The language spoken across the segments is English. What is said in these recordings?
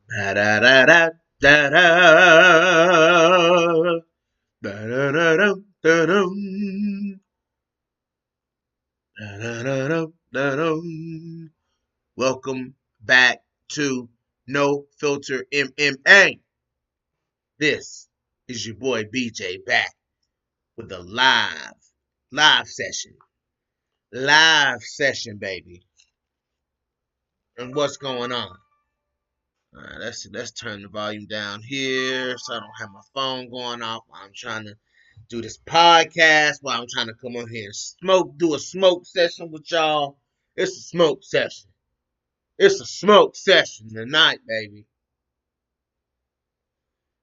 Da da da da da da da da da da da da. Welcome back to No Filter MMA. This is your boy BJ back with a live session. Live session, baby. And what's going on? All right, let's turn the volume down here so I don't have my phone going off while I'm trying to do this podcast, while I'm trying to come on here and do a smoke session with y'all. It's a smoke session. It's a smoke session tonight, baby.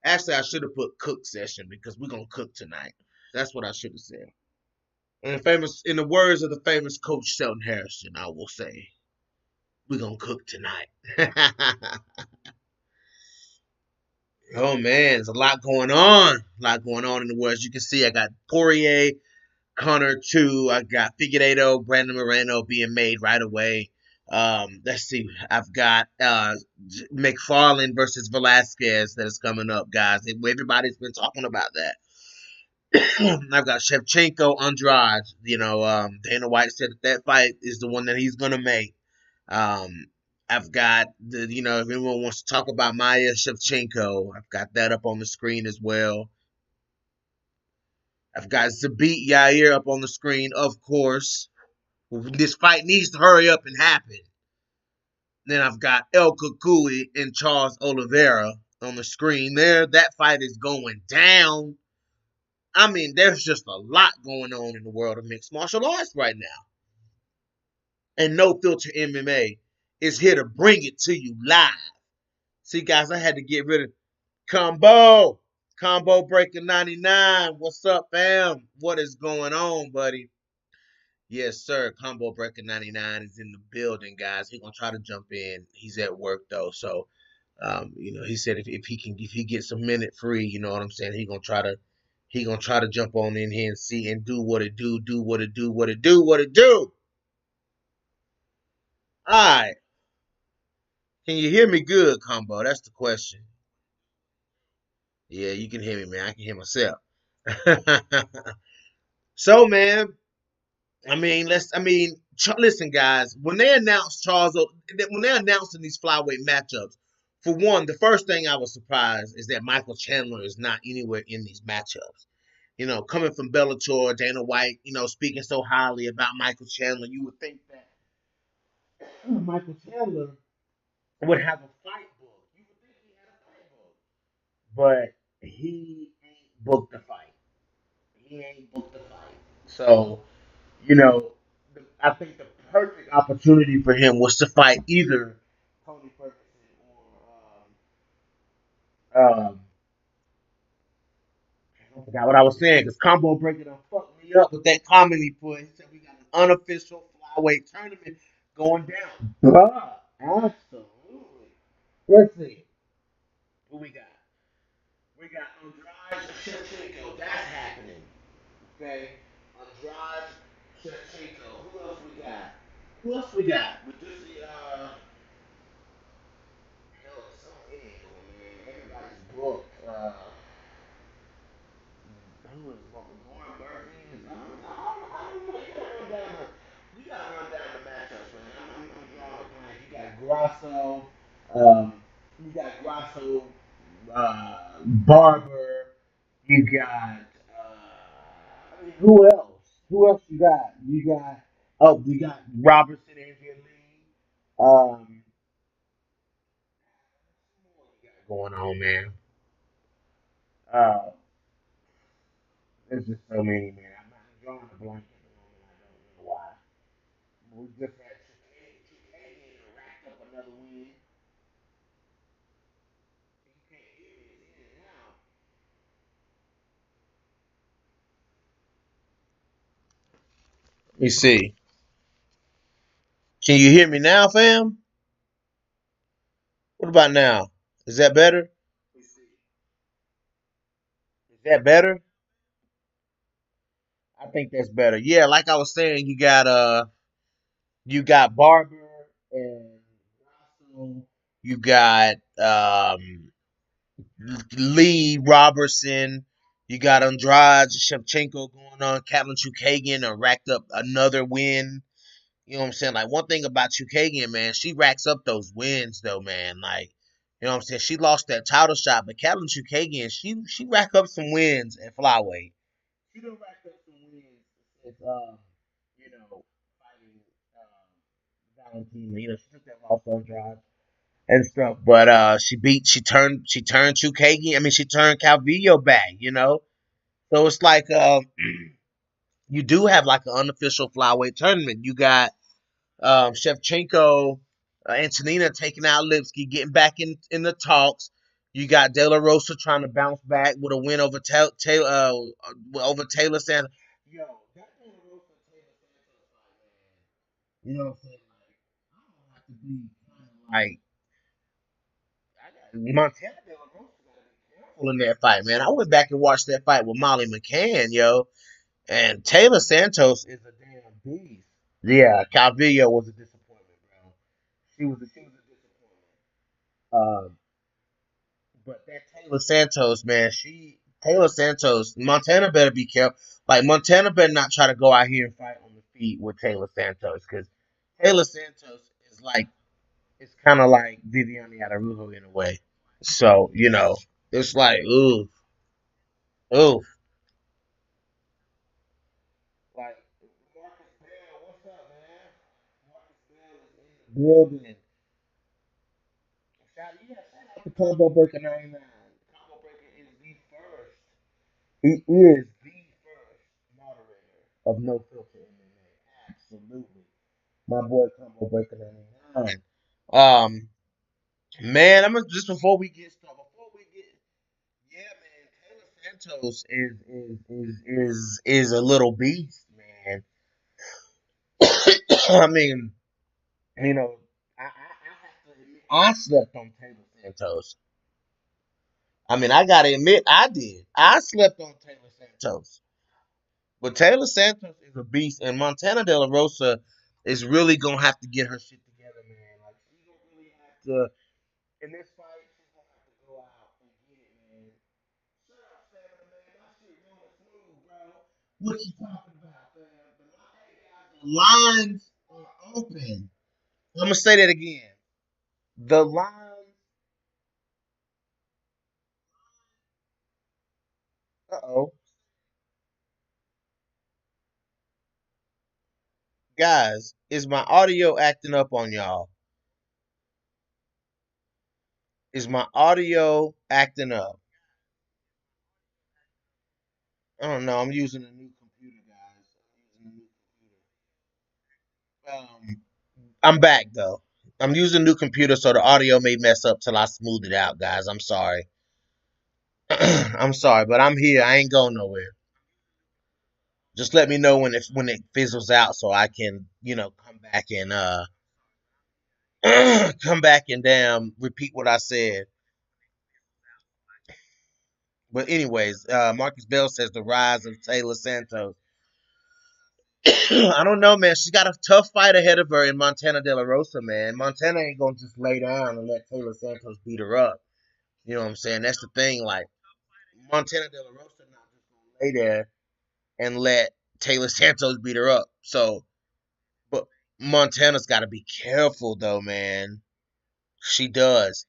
Actually, I should have put cook session because we're gonna cook tonight. That's what I should have said. In the words of the famous Coach Shelton Harrison, I will say, we're gonna cook tonight. Oh man, there's a lot going on. A lot going on in the world. As you can see, I got Poirier, Connor 2. I got Figueiredo, Brandon Moreno being made right away. Let's see. I've got McFarlane versus Velasquez that is coming up, guys. Everybody's been talking about that. I've got Shevchenko, Andrade. Dana White said that fight is the one that he's gonna make. Um, I've got if anyone wants to talk about Maya Shevchenko, I've got that up on the screen as well. I've got Zabit Yair up on the screen, of course. This fight needs to hurry up and happen. Then I've got El Kukui and Charles Oliveira on the screen there. That fight is going down. I mean, there's just a lot going on in the world of mixed martial arts right now. And No Filter MMA is here to bring it to you live. See, guys, I had to get rid of Combo. Combo Breaker 99. What's up, fam? What is going on, buddy? Yes, sir. Combo Breaker 99 is in the building, guys. He's gonna try to jump in. He's at work though, so he said if he gets a minute free, you know what I'm saying, he gonna try to jump on in here and see and do what it do what it do, what it do, what it do. Alright. Can you hear me good, Combo? That's the question. Yeah, you can hear me, man. I can hear myself. So, man, listen, guys. When they announcing these flyweight matchups, for one, the first thing I was surprised is that Michael Chandler is not anywhere in these matchups. Coming from Bellator, Dana White, speaking so highly about Michael Chandler, you would think that Michael Chandler would have a fight book. You would think he had a fight book, but he ain't booked the fight. He ain't booked the fight. So, you know, I think the perfect opportunity for him was to fight either Tony Ferguson or I forgot what I was saying because Combo Breaker done fucked me up with that comment he put. He said we got an unofficial flyweight tournament going down. Bruh, absolutely. Let's see who we got. We got Andrade Shevchenko. That's happening. Okay, Andrade Shevchenko. Who else we got? Who else we got? We just hell, there's so many of them, man. Everybody's booked. Who is Lauren Murphy? You gotta run down the matchups, man. I'm drawing a blank. You got Grasso. Um, you got Grasso. Barber. You got. Who else? Who else you got? We got Robertson, Adrian Lee. What you got going on, man? Uh, there's just so many, man. I'm drawing a blank at the moment. I don't know why. We just had Chicadian racked up another win. You can't hear me. It's in and out. Let me see. Can you hear me now, fam? What about now? Is that better? Is that better? I think that's better. Yeah, like I was saying, you got Barber and Russell. You got Lee Robertson. You got Andrade Shevchenko going on. Katlyn Chukagian racked up another win. You know what I'm saying? Like, one thing about Chukagian, man, she racks up those wins though, man. Like, you know what I'm saying? She lost that title shot, but Katlyn Chukagian, she racked up some wins at flyweight. She done racked up some wins since you know, fighting Valentina. You know, she took that loss on Drive and stuff. But she turned Chukagian. I mean, she turned Calvillo back. You know, so it's like you do have like an unofficial flyweight tournament. You got Shevchenko, Antonina taking out Lipsky, getting back in the talks. You got De La Rosa trying to bounce back with a win over Taylor over Taylor Sanders. Yo, that De La Rosa Taylor Sanders fight, man. You know what I'm saying? Like, I don't have to be kind of like Montana De La Rosa gotta be careful in that fight, man. I went back and watched that fight with Molly McCann, yo, and Taylor Santos is a damn beast. Yeah, Calvillo was a disappointment, bro. She was a disappointment. Um, but that Taylor Santos, man, Taylor Santos, Montana better be careful. Like, Montana better not try to go out here and fight on the feet with Taylor Santos, because Taylor Santos is like, it's kind of like Viviane Araújo in a way. So, it's like, ooh, ooh. Like, Marcus Bell, what's up, man? Marcus Bell is in the building. Shout out to Combo Breaker 99. Combo Breaker is the first. He is the first moderator of No Filter MMA. Absolutely. My boy Combo Breaker 99. Um, man, I'm gonna just before we get started, yeah, man, Taylor Santos is a little beast, man. I mean, you know, I have to admit, I slept on Taylor Santos. I mean, I gotta admit, I did. I slept on Taylor Santos. But Taylor Santos is a beast, and Montana De La Rosa is really gonna have to get her shit together, man. Like, she's gonna really have to in this fight. She's gonna have to go out and get it, man. Shut up, Stamina, man. My shit rolling smooth, bro. What you talking about, man? The lines are open. I'm gonna say that again. The lines. Uh oh, guys, is my audio acting up on y'all? Is my audio acting up? I don't know. I'm using a new computer, guys. I'm using a new computer. I'm back though. I'm using a new computer, so the audio may mess up till I smooth it out, guys. I'm sorry. I'm sorry, but I'm here. I ain't going nowhere. Just let me know when it fizzles out, so I can come back and come back and damn repeat what I said. But anyways, Marcus Bell says the rise of Taylor Santos. I don't know, man. She's got a tough fight ahead of her in Montana De La Rosa, man. Montana ain't gonna just lay down and let Taylor Santos beat her up. You know what I'm saying? That's the thing. Like, Montana De La Rosa not just gonna lay there and let Taylor Santos beat her up. So, but Montana's got to be careful, though, man. She does.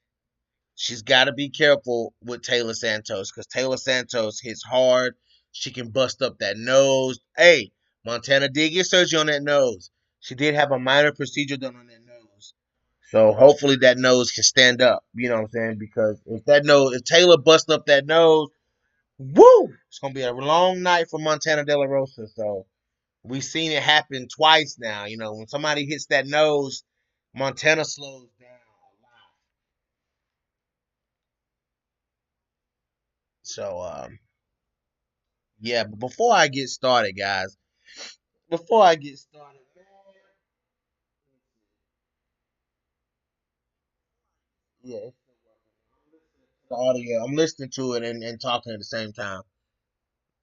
She's got to be careful with Taylor Santos because Taylor Santos hits hard. She can bust up that nose. Hey, Montana did get surgery on that nose. She did have a minor procedure done on that nose. So hopefully that nose can stand up. You know what I'm saying? Because if Taylor busts up that nose, woo, it's gonna be a long night for Montana De La Rosa. So we've seen it happen twice now. When somebody hits that nose, Montana slows down a lot. So yeah, but before I get started, guys, before I get started, man, yeah, it's still working. I'm listening to the audio. I'm listening to it and talking at the same time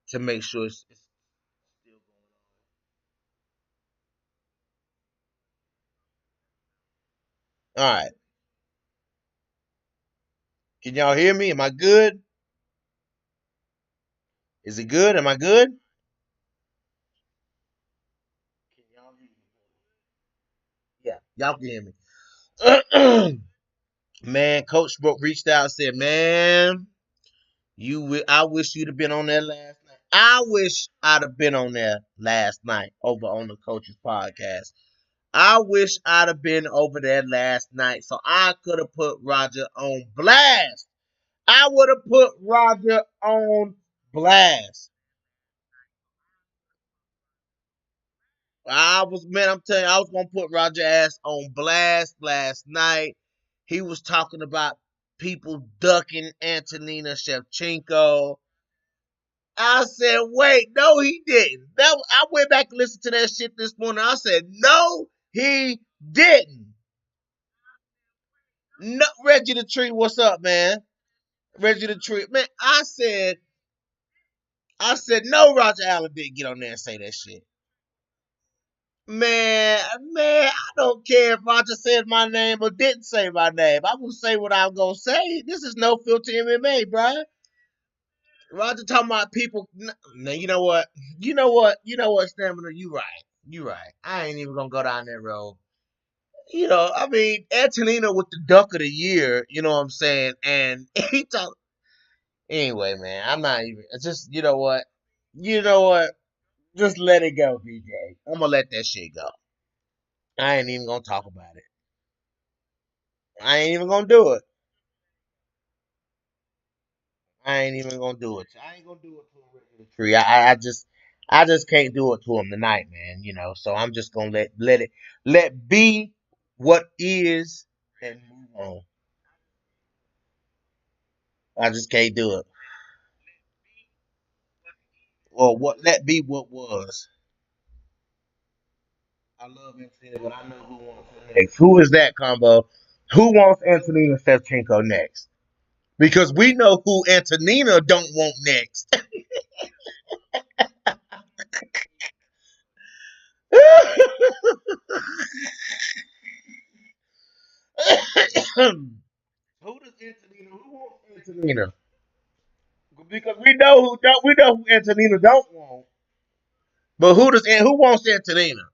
to make sure it's still going on. All right. Can y'all hear me? Am I good? Is it good? Am I good? Can y'all hear me? Yeah, y'all can hear me. Man, Coach reached out and said, "Man, I wish you'd have been on there last night. I wish I'd have been on there last night over on the Coach's podcast. I wish I'd have been over there last night so I could have put Roger on blast. I would have put Roger on blast. I'm telling you, I was gonna put Roger ass on blast last night. He was talking about people ducking Antonina Shevchenko. I said, wait, no, he didn't. I went back and listened to that shit this morning. I said, no, he didn't. No, Reggie the Tree, what's up, man? Reggie the Tree, man. I said, no, Roger Allen didn't get on there and say that shit. Man, I don't care if Roger said my name or didn't say my name. I will say what I'm gonna say. This is no filter MMA, bro. Roger talking about people. Now you know what? Stamina. You right. You right. I ain't even gonna go down that road. I mean, Antonina with the duck of the year. You know what I'm saying? And he talk. Anyway, man, I'm not even. It's just you know what? You know what? Just let it go, BJ. I'm gonna let that shit go. I ain't even gonna talk about it. I ain't even gonna do it. I ain't even gonna do it. I ain't gonna do it to a regular tree. I just can't do it to him tonight, man. So I'm just gonna let be what is and move on. I just can't do it. Or what? Let be what was. I love Antonina, but I know who wants her next. Who is that combo? Who wants Antonina Shevchenko next? Because we know who Antonina don't want next. Who does Antonina? Who wants Antonina? Because we know who Antonina don't want. But who wants Antonina?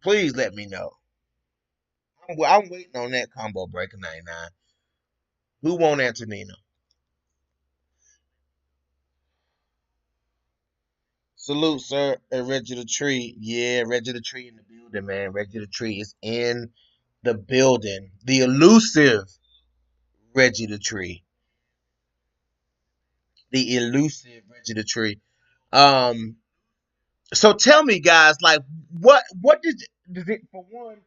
Please let me know. I'm waiting on that combo breaker 99. Who want Antonina? Salute, sir. Reggie the Tree. Yeah, Reggie the Tree in the building, man. Reggie the Tree is in the building. The elusive Reggie the Tree. The elusive Reggie the Tree. Um, so tell me, guys, like what did it for one?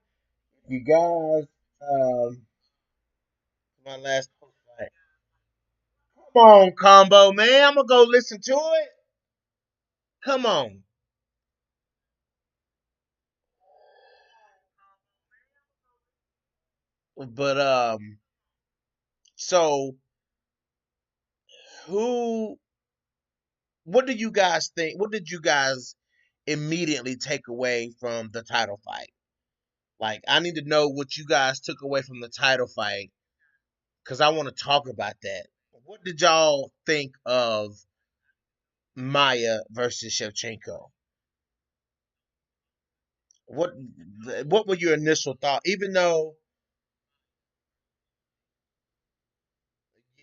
You guys, my last post fight. Come on, combo man. I'm gonna go listen to it. Come on. But so who? What do you guys think? What did you guys immediately take away from the title fight? Like, I need to know what you guys took away from the title fight because I want to talk about that. What did y'all think of Maya versus Shevchenko? What what were your initial thoughts? Even though,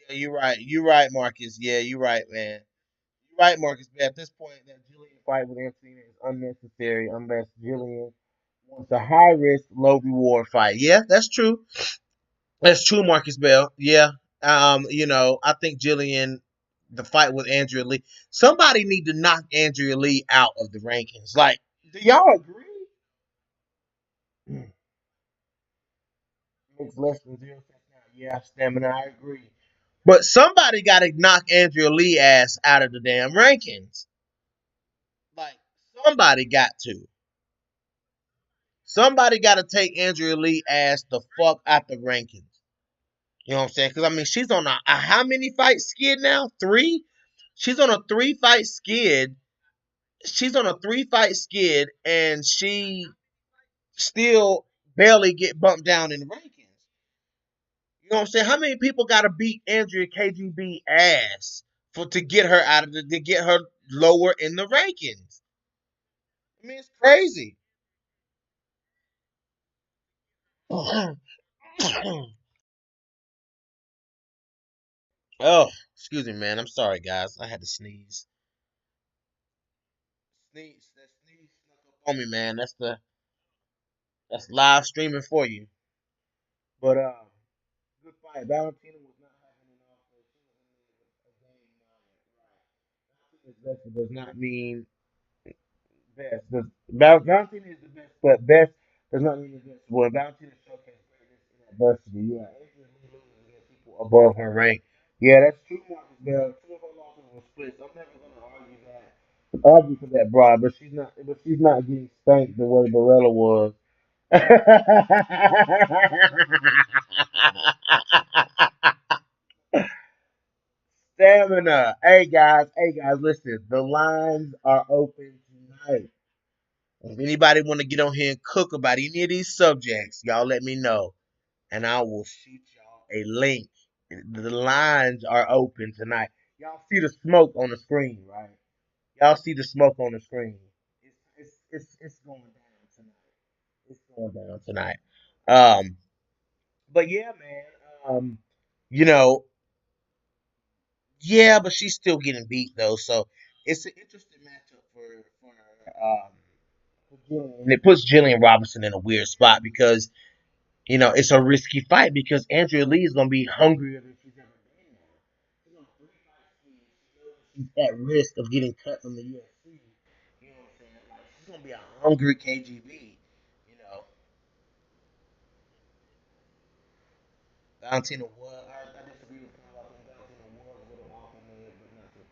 yeah, you're right. You're right, Marcus. Yeah, you're right, man. You're right, Marcus. But at this point, that Jillian fight with Anthony is unnecessary unless Jillian wants a high risk, low reward fight. Yeah, that's true. That's true, Marcus Bell. Yeah. I think Jillian, the fight with Andrea Lee. Somebody need to knock Andrea Lee out of the rankings. Like, do y'all agree? Makes less than 0 cents now. Yeah, stamina. I agree. But somebody got to knock Andrea Lee ass out of the damn rankings. Like, somebody got to. Somebody got to take Andrea Lee ass the fuck out the rankings. You know what I'm saying? Because I mean, she's on a how many fight skid now? 3. She's on a 3 fight skid, She's on a 3 fight skid, and she still barely get bumped down in the rankings. You know what I'm saying? How many people got to beat Andrea KGB ass for to get her out of the to get her lower in the rankings? I mean, it's crazy. Oh, excuse me, man. I'm sorry, guys. I had to sneeze. That sneeze snuck up on me, man. That's live streaming for you. But good fight. Valentina was not having an off day. She was in a game. Right. Valentina's best does not mean best. Valentina is the best, but best does not mean the best. Well, Valentina showcased greatness in adversity. Yeah, Adrian Lee loses against people above her rank. Yeah, that's true, Marcus Bell. Two of her losses were splits. I'm never gonna argue for that, broad, but she's not getting spanked the way Barella was. Stamina. Hey guys, listen. The lines are open tonight. If anybody want to get on here and cook about any of these subjects, y'all let me know, and I will shoot y'all a link. The lines are open tonight. Y'all see the smoke on the screen, right? Y'all see the smoke on the screen. It's going down tonight. It's going down tonight. Um, but yeah, man. You know, yeah, but she's still getting beat though, so it's an interesting matchup for Jillian. And it puts Jillian Robinson in a weird spot because it's a risky fight because Andrea Lee is gonna be hungrier than she's ever been now. She's on 3 fights. She's at risk of getting cut from the UFC. You know what I'm saying? Like she's gonna be a hungry KGB. You know, Valentina was. I disagree with Paul. I think Valentina was a little off on the head, but not too.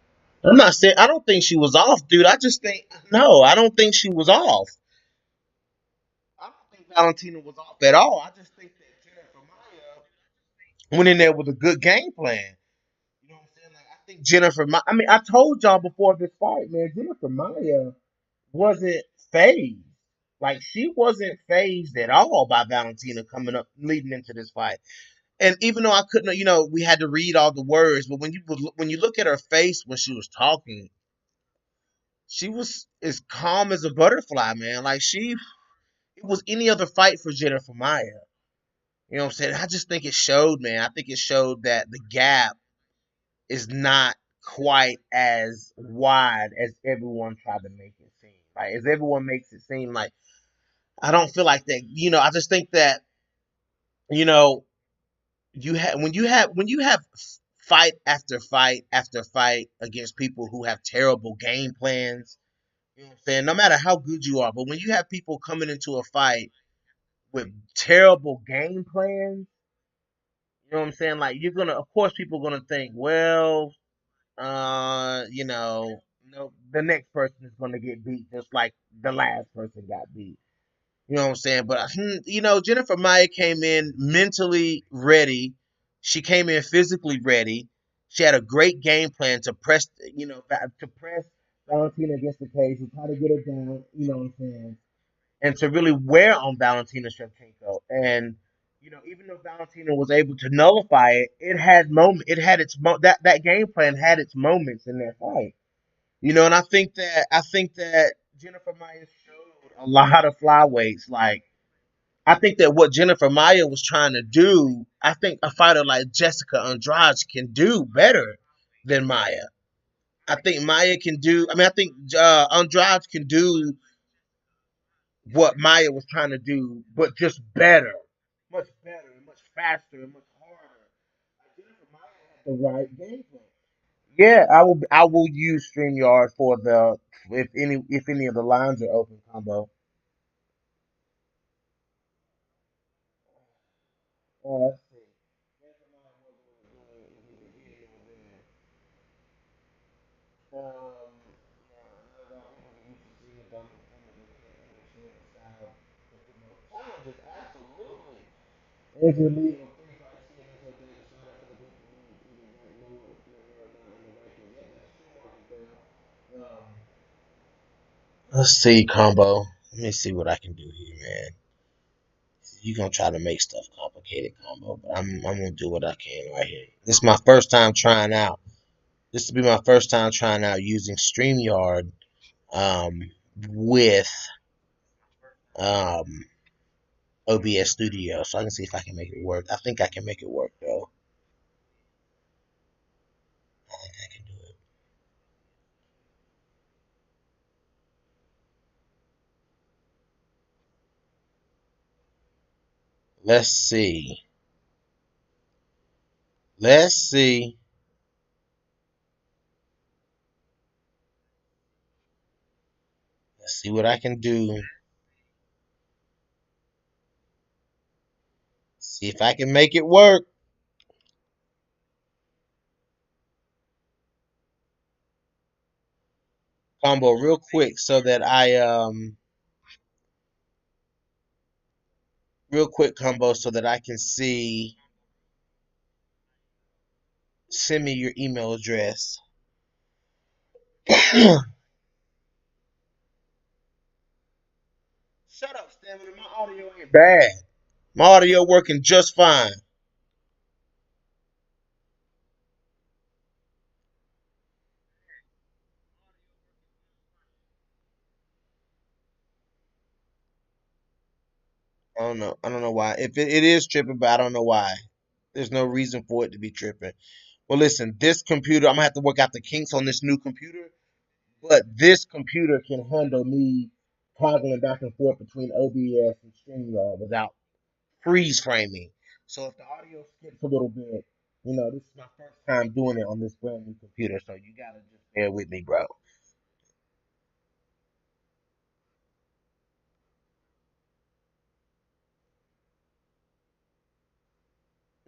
I'm not saying I don't think she was off, dude. I just think no, I don't think she was off. I don't think Valentina was off at all. I just think that Jennifer Maya went in there with a good game plan. You know what I'm saying? Like I think I mean, I told y'all before this fight, man. Jennifer Maya wasn't phased. Like she wasn't phased at all by Valentina coming up leading into this fight. And even though I couldn't, we had to read all the words, but when you look at her face when she was talking, she was as calm as a butterfly, man. Like it was any other fight for Jennifer Maya. You know what I'm saying? I just think it showed, man. I think it showed that the gap is not quite as wide as everyone tried to make it seem. Like as everyone makes it seem like I don't feel like that. I just think that you know when you have fight after fight after fight against people who have terrible game plans. You know what I'm saying? No matter how good you are, but when you have people coming into a fight with terrible game plans, you know what I'm saying? Like of course, people are gonna think, well, no, the next person is gonna get beat just like the last person got beat. You know what I'm saying? But Jennifer Maya came in mentally ready. She came in physically ready. She had a great game plan to press, to press Valentina against the cage and try to get her down. You know what I'm saying? And to really wear on Valentina Shevchenko. And even though Valentina was able to nullify it, it had moment. It had that game plan had its moments in that fight. And I think that Jennifer Maya showed a lot of flyweights. Like I think that what Jennifer Maya was trying to do, I think a fighter like Jessica Andrade can do better than Maya. I think Maya can do. I mean, I think Andrade can do what Maya was trying to do, but just better, and much faster, and much harder. Jennifer Maya had the right game plan. Yeah, I will use StreamYard for the if any of the lines are open combo. Let's see. Jennifer Maya wasn't doing it over there. Yeah, I know that used to see it done challenges, absolutely. Adrian Lee on 3 fights, seeing as her data shot out for the people who even right now, not on the ranking yet. That's true, Marcus Bell. Um, Let's see, combo. Let me see what I can do here, man. You gonna try to make stuff complicated, combo, but I'm gonna do what I can right here. This is my first time trying out. This will be my first time trying out using StreamYard with um, OBS Studio, so I can see if I can make it work. I think I can make it work though. I think I can do it. Let's see. Let's see. Let's see what I can do. See if I can make it work. Combo real quick so that I real quick combo so that I can see. Send me your email address. Shut up, Stamina. My audio ain't bad. My audio working just fine. I don't know. I don't know why. If it is tripping, but I don't know why. There's no reason for it to be tripping. Well, listen, this computer, I'm gonna have to work out the kinks on this new computer, but this computer can handle me toggling back and forth between OBS and StreamYard without freeze framing. So if the audio skips a little bit, this is my first time doing it on this brand new computer, so you gotta just bear with me, bro.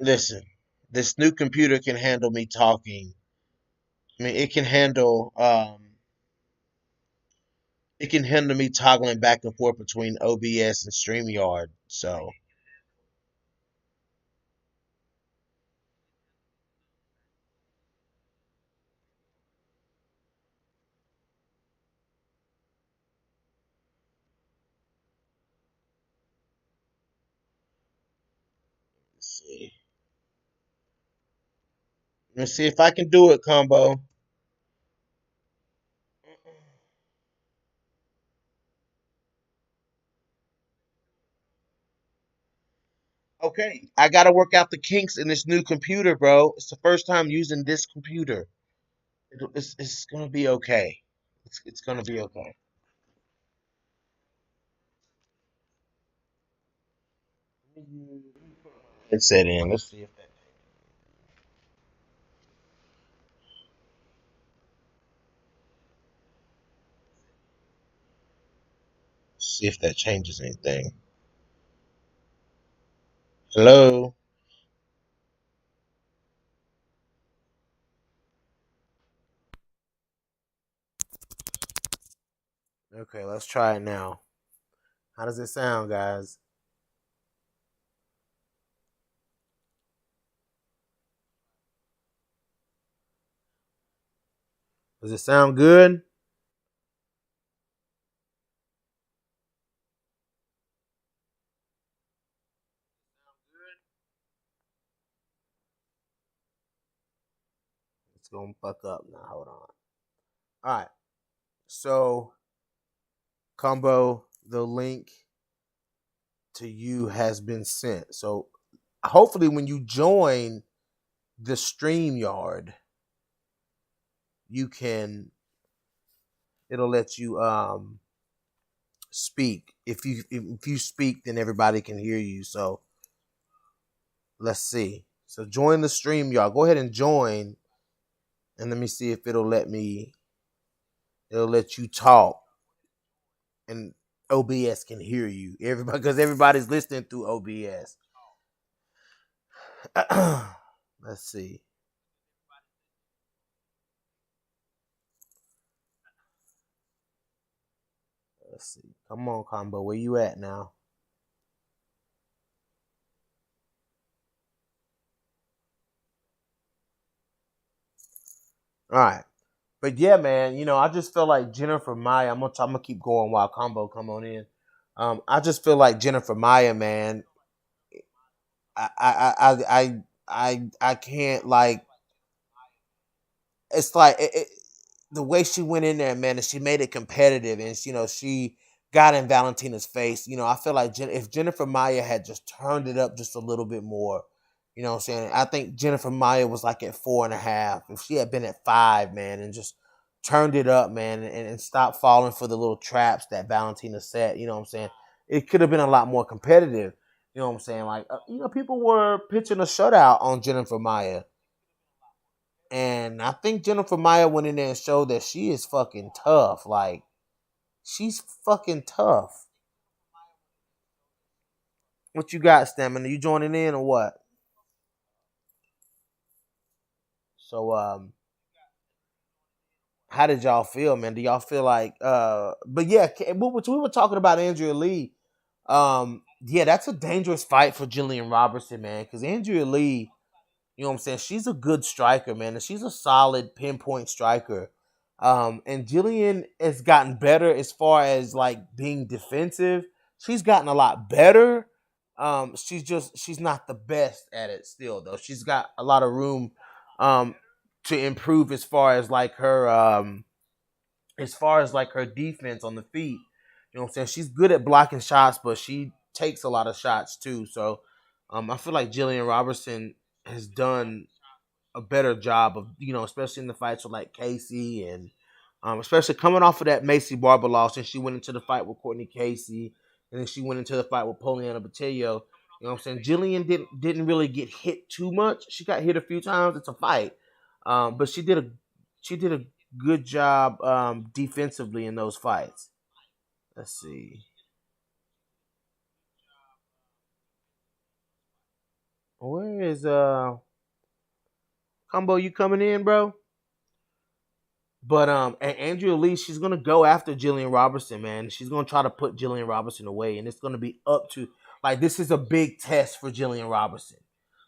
Listen, this new computer can handle me talking. I mean, it can handle me toggling back and forth between OBS and StreamYard. So let's see. Let's see if I can do it, combo. Okay, I gotta work out the kinks in this new computer, bro. It's the first time using this computer. It's gonna be okay. It's gonna be okay. Headset in. See if that changes anything. Hello. Okay, let's try it now. How does it sound, guys? Does it sound good? It's gonna fuck up now. Hold on. All right. So, combo, the link to you has been sent. So, hopefully, when you join the StreamYard, you can. It'll let you speak. If you speak, then everybody can hear you. So, let's see. So, join the StreamYard. Go ahead and join, and let me see if it'll let me. It'll let you talk, and OBS can hear you. Everybody, because everybody's listening through OBS. Let's see. Let's see. Come on, combo. Where you at now? All right. But yeah, man, I just feel like Jennifer Maya. I'm gonna keep going while Combo come on in. I just feel like Jennifer Maya, man. I can't like. It's like the way she went in there, man, and she made it competitive, and she got in Valentina's face. I feel like if Jennifer Maya had just turned it up just a little bit more, what I'm saying. I think Jennifer Maya was like at 4.5. If she had been at 5, man, and just turned it up, man, and stopped falling for the little traps that Valentina set, what I'm saying. It could have been a lot more competitive. You know what I'm saying? Like, people were pitching a shutout on Jennifer Maya. And I think Jennifer Maya went in there and showed that she is fucking tough. Like, she's fucking tough. What you got, Stamina? You joining in or what? So, how did y'all feel, man? Do y'all feel like, but yeah, we were talking about Andrea Lee. Yeah, that's a dangerous fight for Jillian Robertson, man, because Andrea Lee, you know what I'm saying? She's a good striker, man, and she's a solid pinpoint striker. And Jillian has gotten better as far as like being defensive. She's gotten a lot better. She's not the best at it still though. She's got a lot of room um to improve as far as like her defense on the feet. You know what I'm saying? She's good at blocking shots, but she takes a lot of shots too. So I feel like Jillian Robertson has done a better job of, especially in the fights with like Casey and especially coming off of that Macy Barber loss, and she went into the fight with Courtney Casey, and then she went into the fight with Poliana Botello. You know what I'm saying? Jillian didn't really get hit too much. She got hit a few times. It's a fight, but she did a good job defensively in those fights. Let's see. Where is Combo? You coming in, bro? But and Andrea Lee, she's gonna go after Jillian Robertson, man. She's gonna try to put Jillian Robertson away, and it's gonna be up to like this is a big test for Jillian Robertson.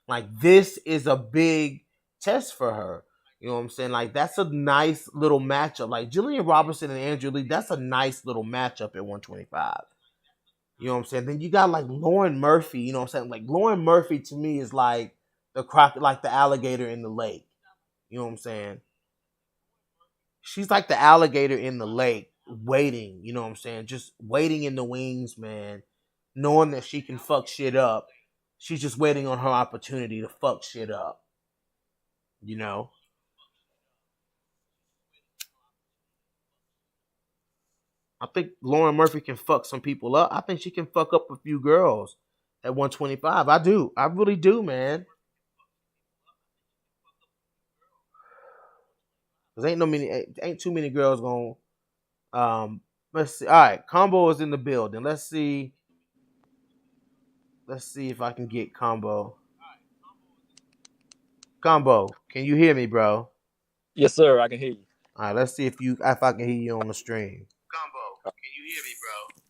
Like this is a big test for her. You know what I'm saying? Like that's a nice little matchup. Like Jillian Robertson and Andrea Lee, that's a nice little matchup at 125. You know what I'm saying? Then you got like Lauren Murphy. You know what I'm saying? Like Lauren Murphy to me is like like the alligator in the lake. You know what I'm saying? She's like the alligator in the lake, waiting. You know what I'm saying? Just waiting in the wings, man. Knowing that she can fuck shit up. She's just waiting on her opportunity to fuck shit up. You know? I think Lauren Murphy can fuck some people up. I think she can fuck up a few girls at 125. I do. I really do, man. Cause ain't too many girls gonna let's see. All right, Combo is in the building. Let's see if I can get Combo. Combo, can you hear me, bro? Yes, sir. I can hear you. All right, let's see if I can hear you on the stream. Combo, can you hear me, bro?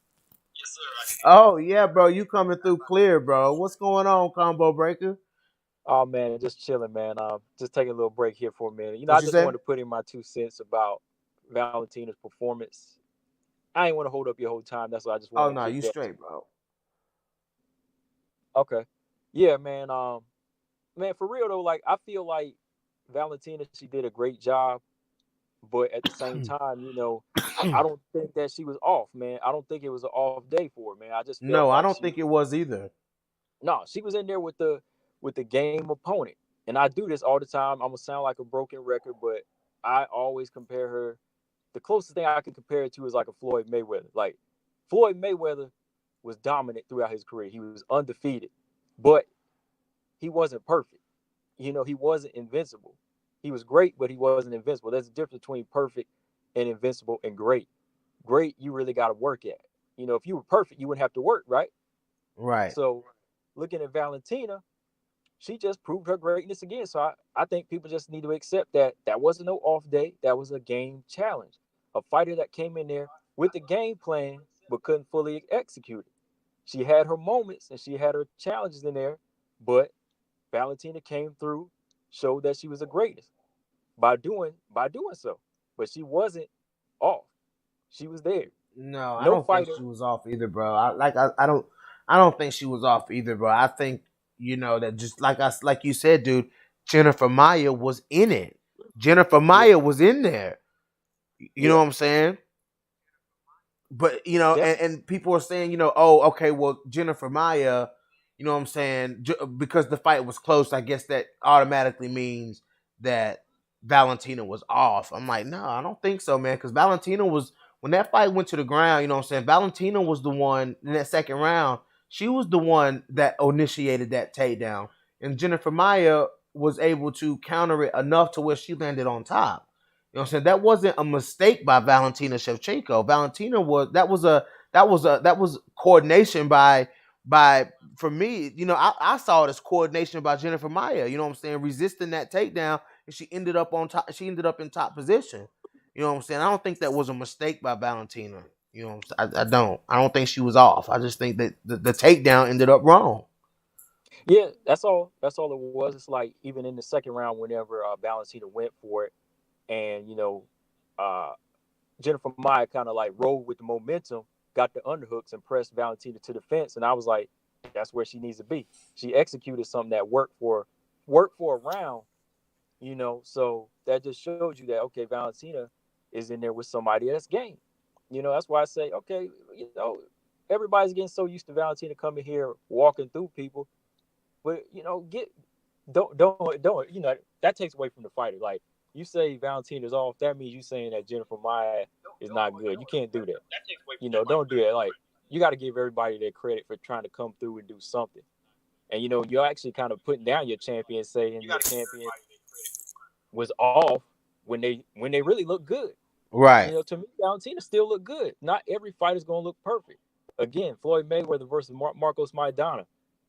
Yes, sir. I can hear Oh yeah, bro, you coming through clear, bro. What's going on, Combo Breaker? Oh man, just chilling, man. Just taking a little break here for a minute. What I you just say? wanted to put in my 2 cents about Valentina's performance. I ain't want to hold up your whole time. That's why I just Oh wanted to no, kick you that. straight, bro. Okay. Yeah, man. Man, for real though, like I feel like Valentina, she did a great job, but at the same time, I don't think that she was off, man. I don't think it was an off day for her, man. I just felt No, I like don't think it was either. no, she was in there with the game opponent. And I do this all the time. I'm gonna sound like a broken record, but I always compare her. The closest thing I can compare it to is like a Floyd Mayweather. Like Floyd Mayweather was dominant throughout his career. He was undefeated, but he wasn't perfect. He wasn't invincible. He was great, but he wasn't invincible. There's a difference between perfect and invincible and great. Great, you really got to work at. If you were perfect, you wouldn't have to work, right? Right. So, looking at Valentina, she just proved her greatness again. So I think people just need to accept that that wasn't no off day. That was a game challenge. A fighter that came in there with the game plan but couldn't fully execute it. She had her moments and she had her challenges in there, but Valentina came through, showed that she was the greatest by doing so. but she wasn't off. She was there. No, I No don't think fighter. she was off either, bro. I don't think she was off either, bro. I think that just like you said, dude. Jennifer Maya was in it. Jennifer Yeah, Maya was in there. You know yeah, what I'm saying? But definitely. and people are saying, oh, okay, well, Jennifer Maya, you know what I'm saying, because the fight was close, I guess that automatically means that Valentina was off. I'm like, no, I don't think so, man, because Valentina was, when that fight went to the ground, you know what I'm saying, Valentina was the one in that second round. She was the one that initiated that takedown, and Jennifer Maya was able to counter it enough to where she landed on top. You know what I'm saying? That wasn't a mistake by Valentina Shevchenko. Valentina was coordination by for me, I saw it as coordination by Jennifer Maya, you know what I'm saying, resisting that takedown, and she ended up on top, she ended up in top position. You know what I'm saying? I don't think that was a mistake by Valentina. You know what I'm saying? I don't think she was off. I just think that the takedown ended up wrong. Yeah, that's all. That's all it was. It's like even in the second round, whenever Valentina went for it, and uh, Jennifer Maya kind of like rolled with the momentum, got the underhooks, and pressed Valentina to the fence, and I was like, that's where she needs to be. She executed something that worked for a round, So that just showed you that okay, Valentina is in there with somebody that's game. That's why I say okay, everybody's getting so used to Valentina coming here walking through people, but get don't that takes away from the fighter. Like you say Valentina's off, that means you saying that Jennifer Maya is not good. You can't do that. Don't do that. Like you got to give everybody their credit for trying to come through and do something. And you're actually kind of putting down your champion, saying your champion was off when they really look good. Right. To me, Valentina still look good. Not every fight is gonna look perfect. Again, Floyd Mayweather versus Marcos Maidana,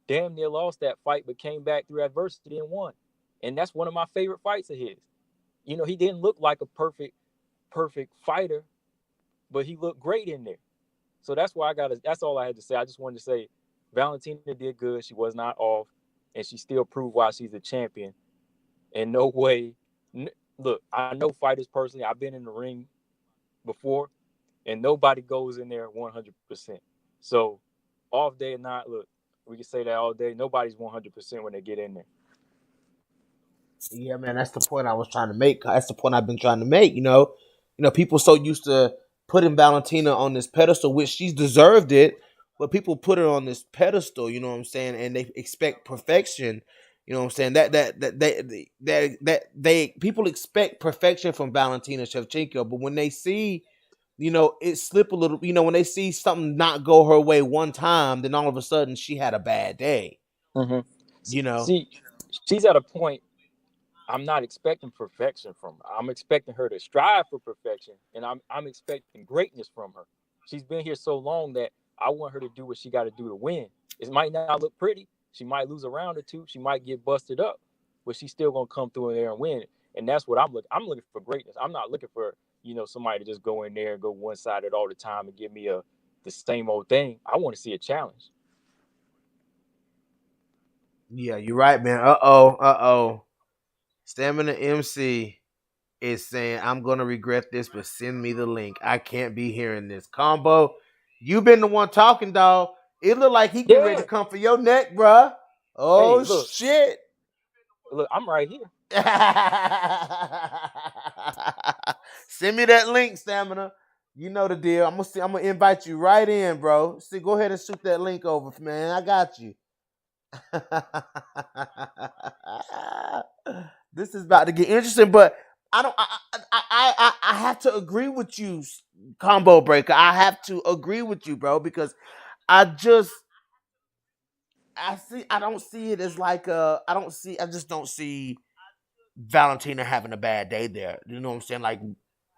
damn near lost that fight, but came back through adversity and won. And that's one of my favorite fights of his. He didn't look like a perfect fighter, but he looked great in there. So that's why that's all I had to say. I just wanted to say Valentina did good. She was not off, and she still proved why she's a champion. And no way. Look, I know fighters personally. I've been in the ring before, and nobody goes in there 100%. So, off day or not, look, we can say that all day. Nobody's 100% when they get in there. Yeah, man, that's the point I was trying to make. That's the point I've been trying to make. People so used to putting Valentina on this pedestal, which she's deserved it, but people put her on this pedestal. You know what I'm saying, and they expect perfection. You know what I'm saying, that they people expect perfection from Valentina Shevchenko, but when they see it slip a little, when they see something not go her way one time, then all of a sudden she had a bad day. Mm-hmm. You know. See, she's at a point. I'm not expecting perfection from her. I'm expecting her to strive for perfection, and I'm expecting greatness from her. She's been here so long that I want her to do what she got to do to win. It might not look pretty. She might lose a round or two. She might get busted up, but she's still gonna come through in there and win. And that's what I'm looking. I'm looking for greatness. I'm not looking for somebody to just go in there and go one sided all the time and give me the same old thing. I want to see a challenge. Yeah, you're right, man. Uh oh. Stamina MC is saying, I'm gonna regret this, but send me the link. I can't be hearing this. Combo, you been the one talking, dog. It look like he getting ready Yeah. to come for your neck, bruh. Hey, Oh look, shit. I'm right here. Send me that link, Stamina. You know the deal. I'm gonna invite you right in, bro. See, go ahead and shoot that link over, man. I got you. This is about to get interesting, but I don't. I have to agree with you, Combo Breaker. I have to agree with you, bro, because I just I don't see it as like I don't see. I just don't see Valentina having a bad day there. You know what I'm saying? Like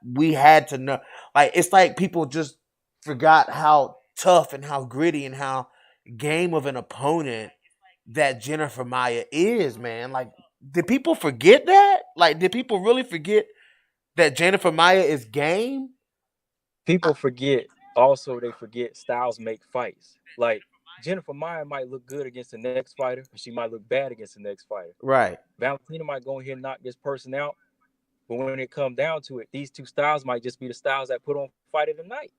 we had to know. Like it's like people just forgot how tough and how gritty and how game of an opponent that Jennifer Maya is, man. Like, did people forget that? Like, did people really forget that Jennifer Maya is game? People forget. Also, they forget styles make fights. Like Jennifer Maya might look good against the next fighter, but she might look bad against the next fighter. Right. Valentina might go in here and knock this person out, But when it comes down to it, these two styles might just be the styles that put on fight of the night.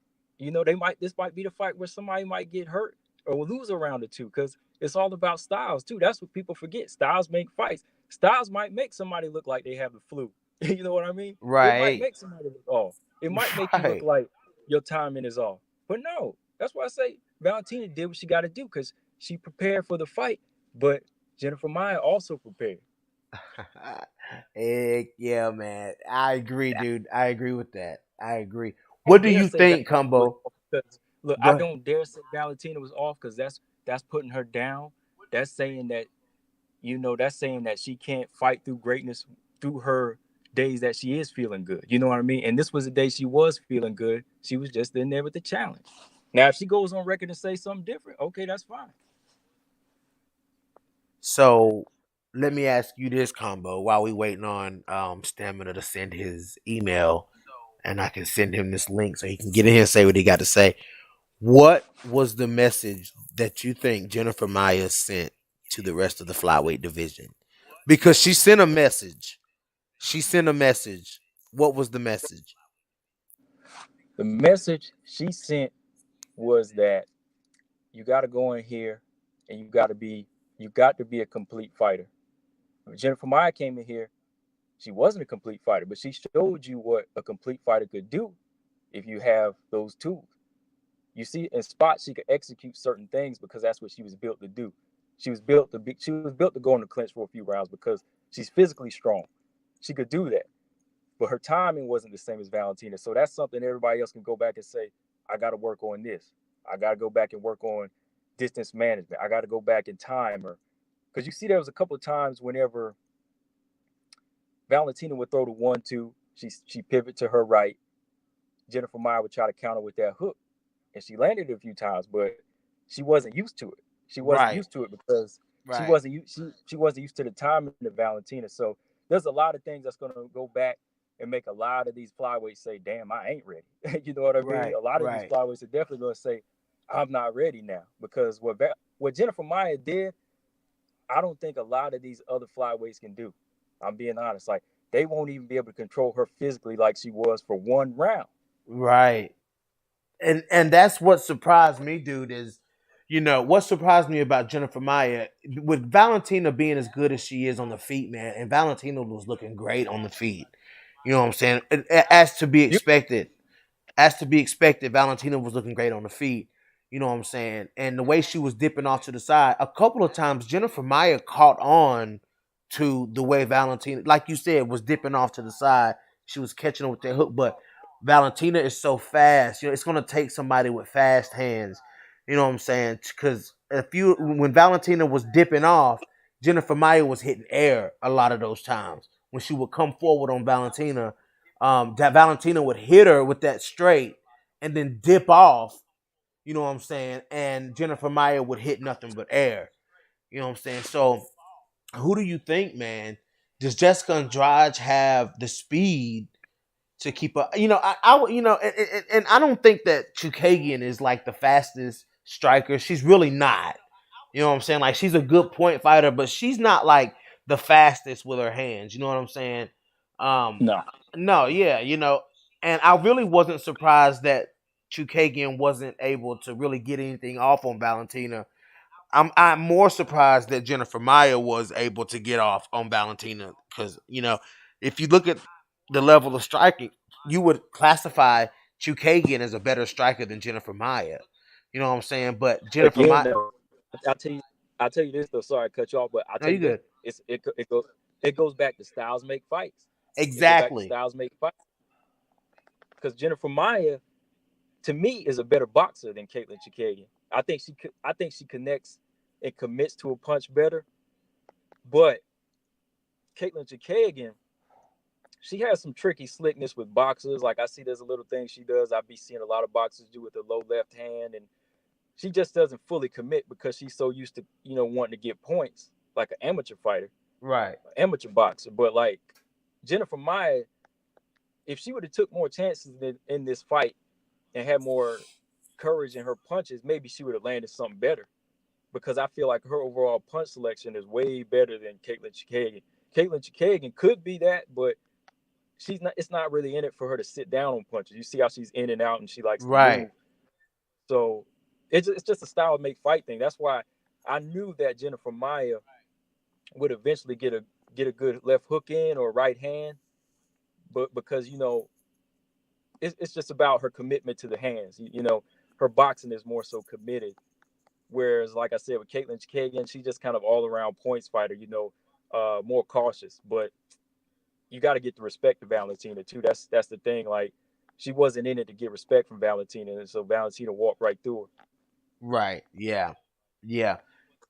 This might be the fight where somebody might get hurt or lose a round or two because it's all about styles too. That's what people forget. Styles make fights. Styles might make somebody look like they have the flu. You know what I mean? It might Right. make somebody look off. It might make you look Right. like your timing is off. But no, that's why I say Valentina did what she got to do because she prepared for the fight. But Jennifer Maia also prepared. Heck yeah, man. I agree, dude. I agree with that. I agree. I What don't do dare you say think, Valentina was Combo? off because look, Go I ahead. don't dare say Valentina was off because that's putting her down. That's saying that that's saying that she can't fight through greatness through her days that she is feeling good. You know what I mean? And this was the day she was feeling good. She was just in there with the challenge. Now, if she goes on record and say something different, okay, that's fine. So let me ask you this, Combo, while we waiting on Stamina to send his email and I can send him this link so he can get in here and say what he got to say. What was the message that you think Jennifer Maia sent to the rest of the flyweight division? Because she sent a message. She sent a message. What was the message? The message she sent was that you got to go in here and you got to be a complete fighter. Jennifer Maia came in here. She wasn't a complete fighter, but she showed you what a complete fighter could do if you have those tools. You see, in spots she could execute certain things because that's what she was built to do. She was built to go in the clinch for a few rounds because she's physically strong. She could do that. But her timing wasn't the same as Valentina. So that's something everybody else can go back and say, I gotta work on this. I gotta go back and work on distance management. I gotta go back and time her. Because you see there was a couple of times whenever Valentina would throw the 1-2, she pivot to her right. Jennifer Maia would try to counter with that hook. And she landed a few times, but she wasn't used to it. She wasn't Right. used to it because Right. she wasn't used to the timing of Valentina. So there's a lot of things that's gonna go back and make a lot of these flyweights say, "Damn, I ain't ready." You know what I mean? Right. A lot of these Right. flyweights are definitely gonna say, "I'm not ready now," because what Jennifer Maia did, I don't think a lot of these other flyweights can do. I'm being honest. Like they won't even be able to control her physically like she was for one round. Right. And that's what surprised me, dude, is what surprised me about Jennifer Maia, with Valentina being as good as she is on the feet, man, and Valentina was looking great on the feet. You know what I'm saying? As to be You, expected. As to be expected, Valentina was looking great on the feet. You know what I'm saying? And the way she was dipping off to the side, a couple of times Jennifer Maia caught on to the way Valentina, like you said, was dipping off to the side. She was catching her with that hook, but Valentina is so fast. It's gonna take somebody with fast hands. You know what I'm saying? Because when Valentina was dipping off, Jennifer Maia was hitting air a lot of those times. When she would come forward on Valentina, that Valentina would hit her with that straight and then dip off. You know what I'm saying? And Jennifer Maia would hit nothing but air. You know what I'm saying? So, who do you think, man? Does Jessica Andrade have the speed to keep up? And I don't think that Chukagian is like the fastest striker. She's really not. You know what I'm saying? Like she's a good point fighter, but she's not like the fastest with her hands. You know what I'm saying? Um, no, no, yeah, and I really wasn't surprised that Chukagian wasn't able to really get anything off on Valentina. I'm more surprised that Jennifer Maia was able to get off on Valentina because if you look at the level of striking, you would classify Chukagian as a better striker than Jennifer Maia. You know what I'm saying? But Jennifer again, Maia, though, I'll tell you, I'll tell you this though. Sorry, to cut you off, but I'll no, tell you you this. good. It goes back to styles make fights. It go back to Exactly. styles make fights because Jennifer Maia, to me, is a better boxer than Caitlin Chikagian. I think she connects and commits to a punch better. But Caitlin Chikagian, she has some tricky slickness with boxers. Like I see, there's a little thing she does. I be seeing a lot of boxers do with the low left hand, and she just doesn't fully commit because she's so used to wanting to get points like an amateur fighter, Right. an amateur boxer. But like Jennifer Maia, if she would have took more chances in this fight and had more courage in her punches, maybe she would have landed something better. Because I feel like her overall punch selection is way better than Caitlin Chikagian. Caitlin Chikagian could be that, but she's not. It's not really in it for her to sit down on punches. You see how she's in and out, and she likes to Right. move. So it's just a style make fight thing. That's why I knew that Jennifer Maya would eventually get a good left hook in or right hand, but because it's just about her commitment to the hands. Her boxing is more so committed. Whereas, like I said, with Caitlin Kagan, she's just kind of all around points fighter. More cautious. But you got to get the respect to Valentina too. That's the thing. Like she wasn't in it to get respect from Valentina, and so Valentina walked right through her. Right. Yeah. Yeah.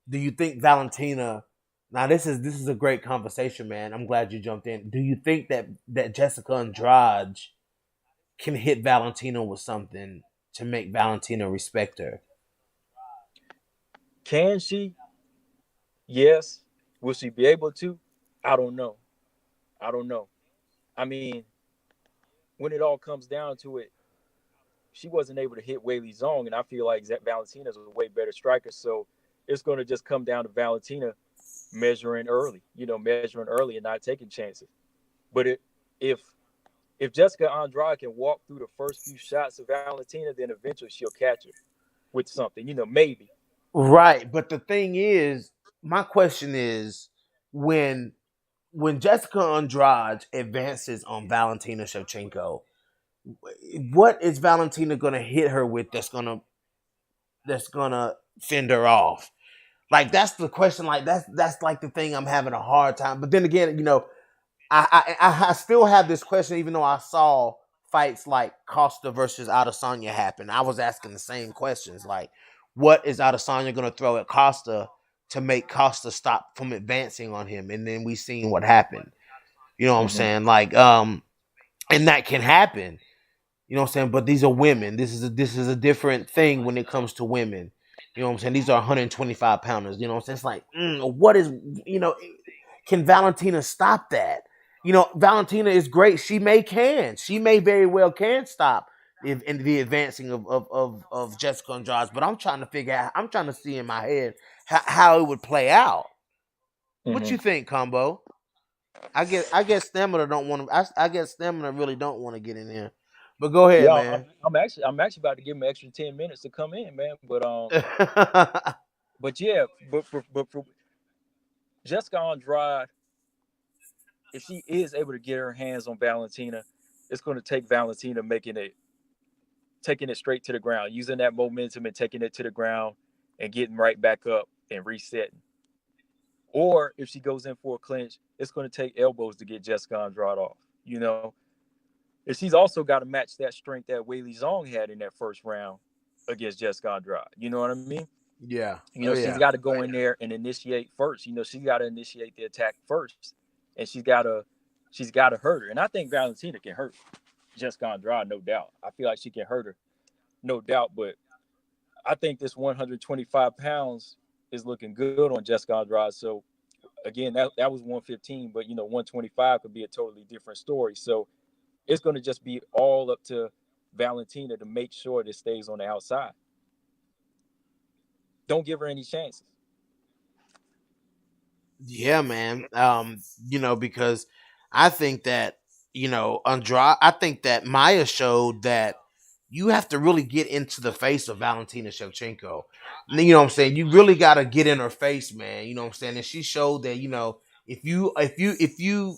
Do you think Valentina? Now this is a great conversation, man. I'm glad you jumped in. Do you think that Jessica Andrade can hit Valentina with something to make Valentina respect her? Can she? Yes. Will she be able to? I don't know. I don't know. I mean, when it all comes down to it, she wasn't able to hit Weili Zhang, and I feel like Valentina's a way better striker. So it's going to just come down to Valentina measuring early and not taking chances. But if if Jessica Andrade can walk through the first few shots of Valentina, then eventually she'll catch her with something, maybe. Right. But the thing is, my question is, when when Jessica Andrade advances on Valentina Shevchenko, what is Valentina gonna hit her with that's gonna fend her off? Like that's the question. Like that's like the thing I'm having a hard time. But then again, I still have this question, even though I saw fights like Costa versus Adesanya happen. I was asking the same questions, like what is Adesanya gonna throw at Costa to make Costa stop from advancing on him? And then we seen what happened. You know what I'm Mm-hmm. saying? Like, and that can happen. You know what I'm saying? But these are women. This is a different thing when it comes to women. You know what I'm saying? These are 125 pounders. You know what I'm saying? It's like, what is, you know, can Valentina stop that? Valentina is great. She may very well can stop in the advancing of Jessica Andrade. But I'm trying to figure out. I'm trying to see in my head how it would play out. What Mm-hmm. you think, Combo? I guess Stamina don't want to. I guess Stamina really don't want to get in here. But go ahead, Yeah, man. I'm actually about to give him an extra 10 minutes to come in, man. But yeah, but for Jessica Andrade, if she is able to get her hands on Valentina, it's going to take Valentina taking it straight to the ground, using that momentum and taking it to the ground and getting right back up and resetting. Or if she goes in for a clinch, it's going to take elbows to get Jessica Andrade off. You know, and she's also got to match that strength that Weili Zhang had in that first round against Jessica Andrade. You know what I mean? Yeah. Oh She's yeah. got to go in there and initiate first. She's got to initiate the attack first, and she's got to hurt her. And I think Valentina can hurt Jessica Andrade, no doubt. I feel like she can hurt her, no doubt. But I think this 125 pounds is looking good on Jessica Andrade. So again, that was 115, but 125 could be a totally different story. So it's going to just be all up to Valentina to make sure that it stays on the outside. Don't give her any chances. Yeah, man. Because I think that, Andrade, I think that Maya showed that you have to really get into the face of Valentina Shevchenko. You know what I'm saying? You really got to get in her face, man. You know what I'm saying? And she showed that, if you,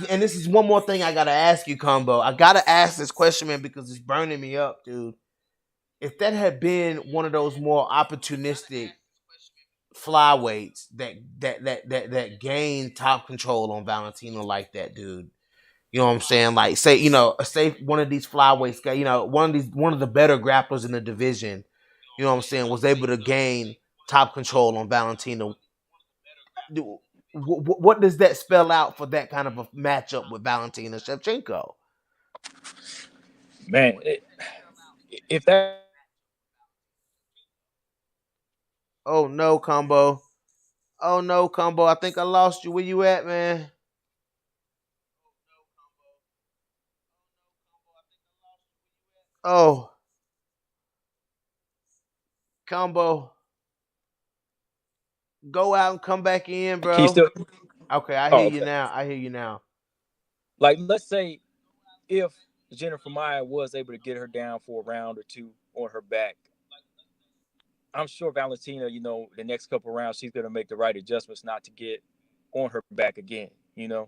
and this is one more thing I got to ask you, Combo. I got to ask this question, man, because it's burning me up, dude. If that had been one of those more opportunistic flyweights that gain top control on Valentino like that, dude. You know what I'm saying? Like say one of these flyweights got, one of the better grapplers in the division, you know what I'm saying, was able to gain top control on Valentino. What does that spell out for that kind of a matchup with Valentina Shevchenko? Man, if that Oh no, Combo. Oh no, Combo. I think I lost you. Where you at, man? Oh, Combo. Go out and come back in, can you bro. still? Okay, I hear Oh, you okay. now. I hear you now. Like, let's say if Jennifer Maia was able to get her down for a round or two on her back, I'm sure Valentina, the next couple rounds, she's gonna make the right adjustments not to get on her back again, and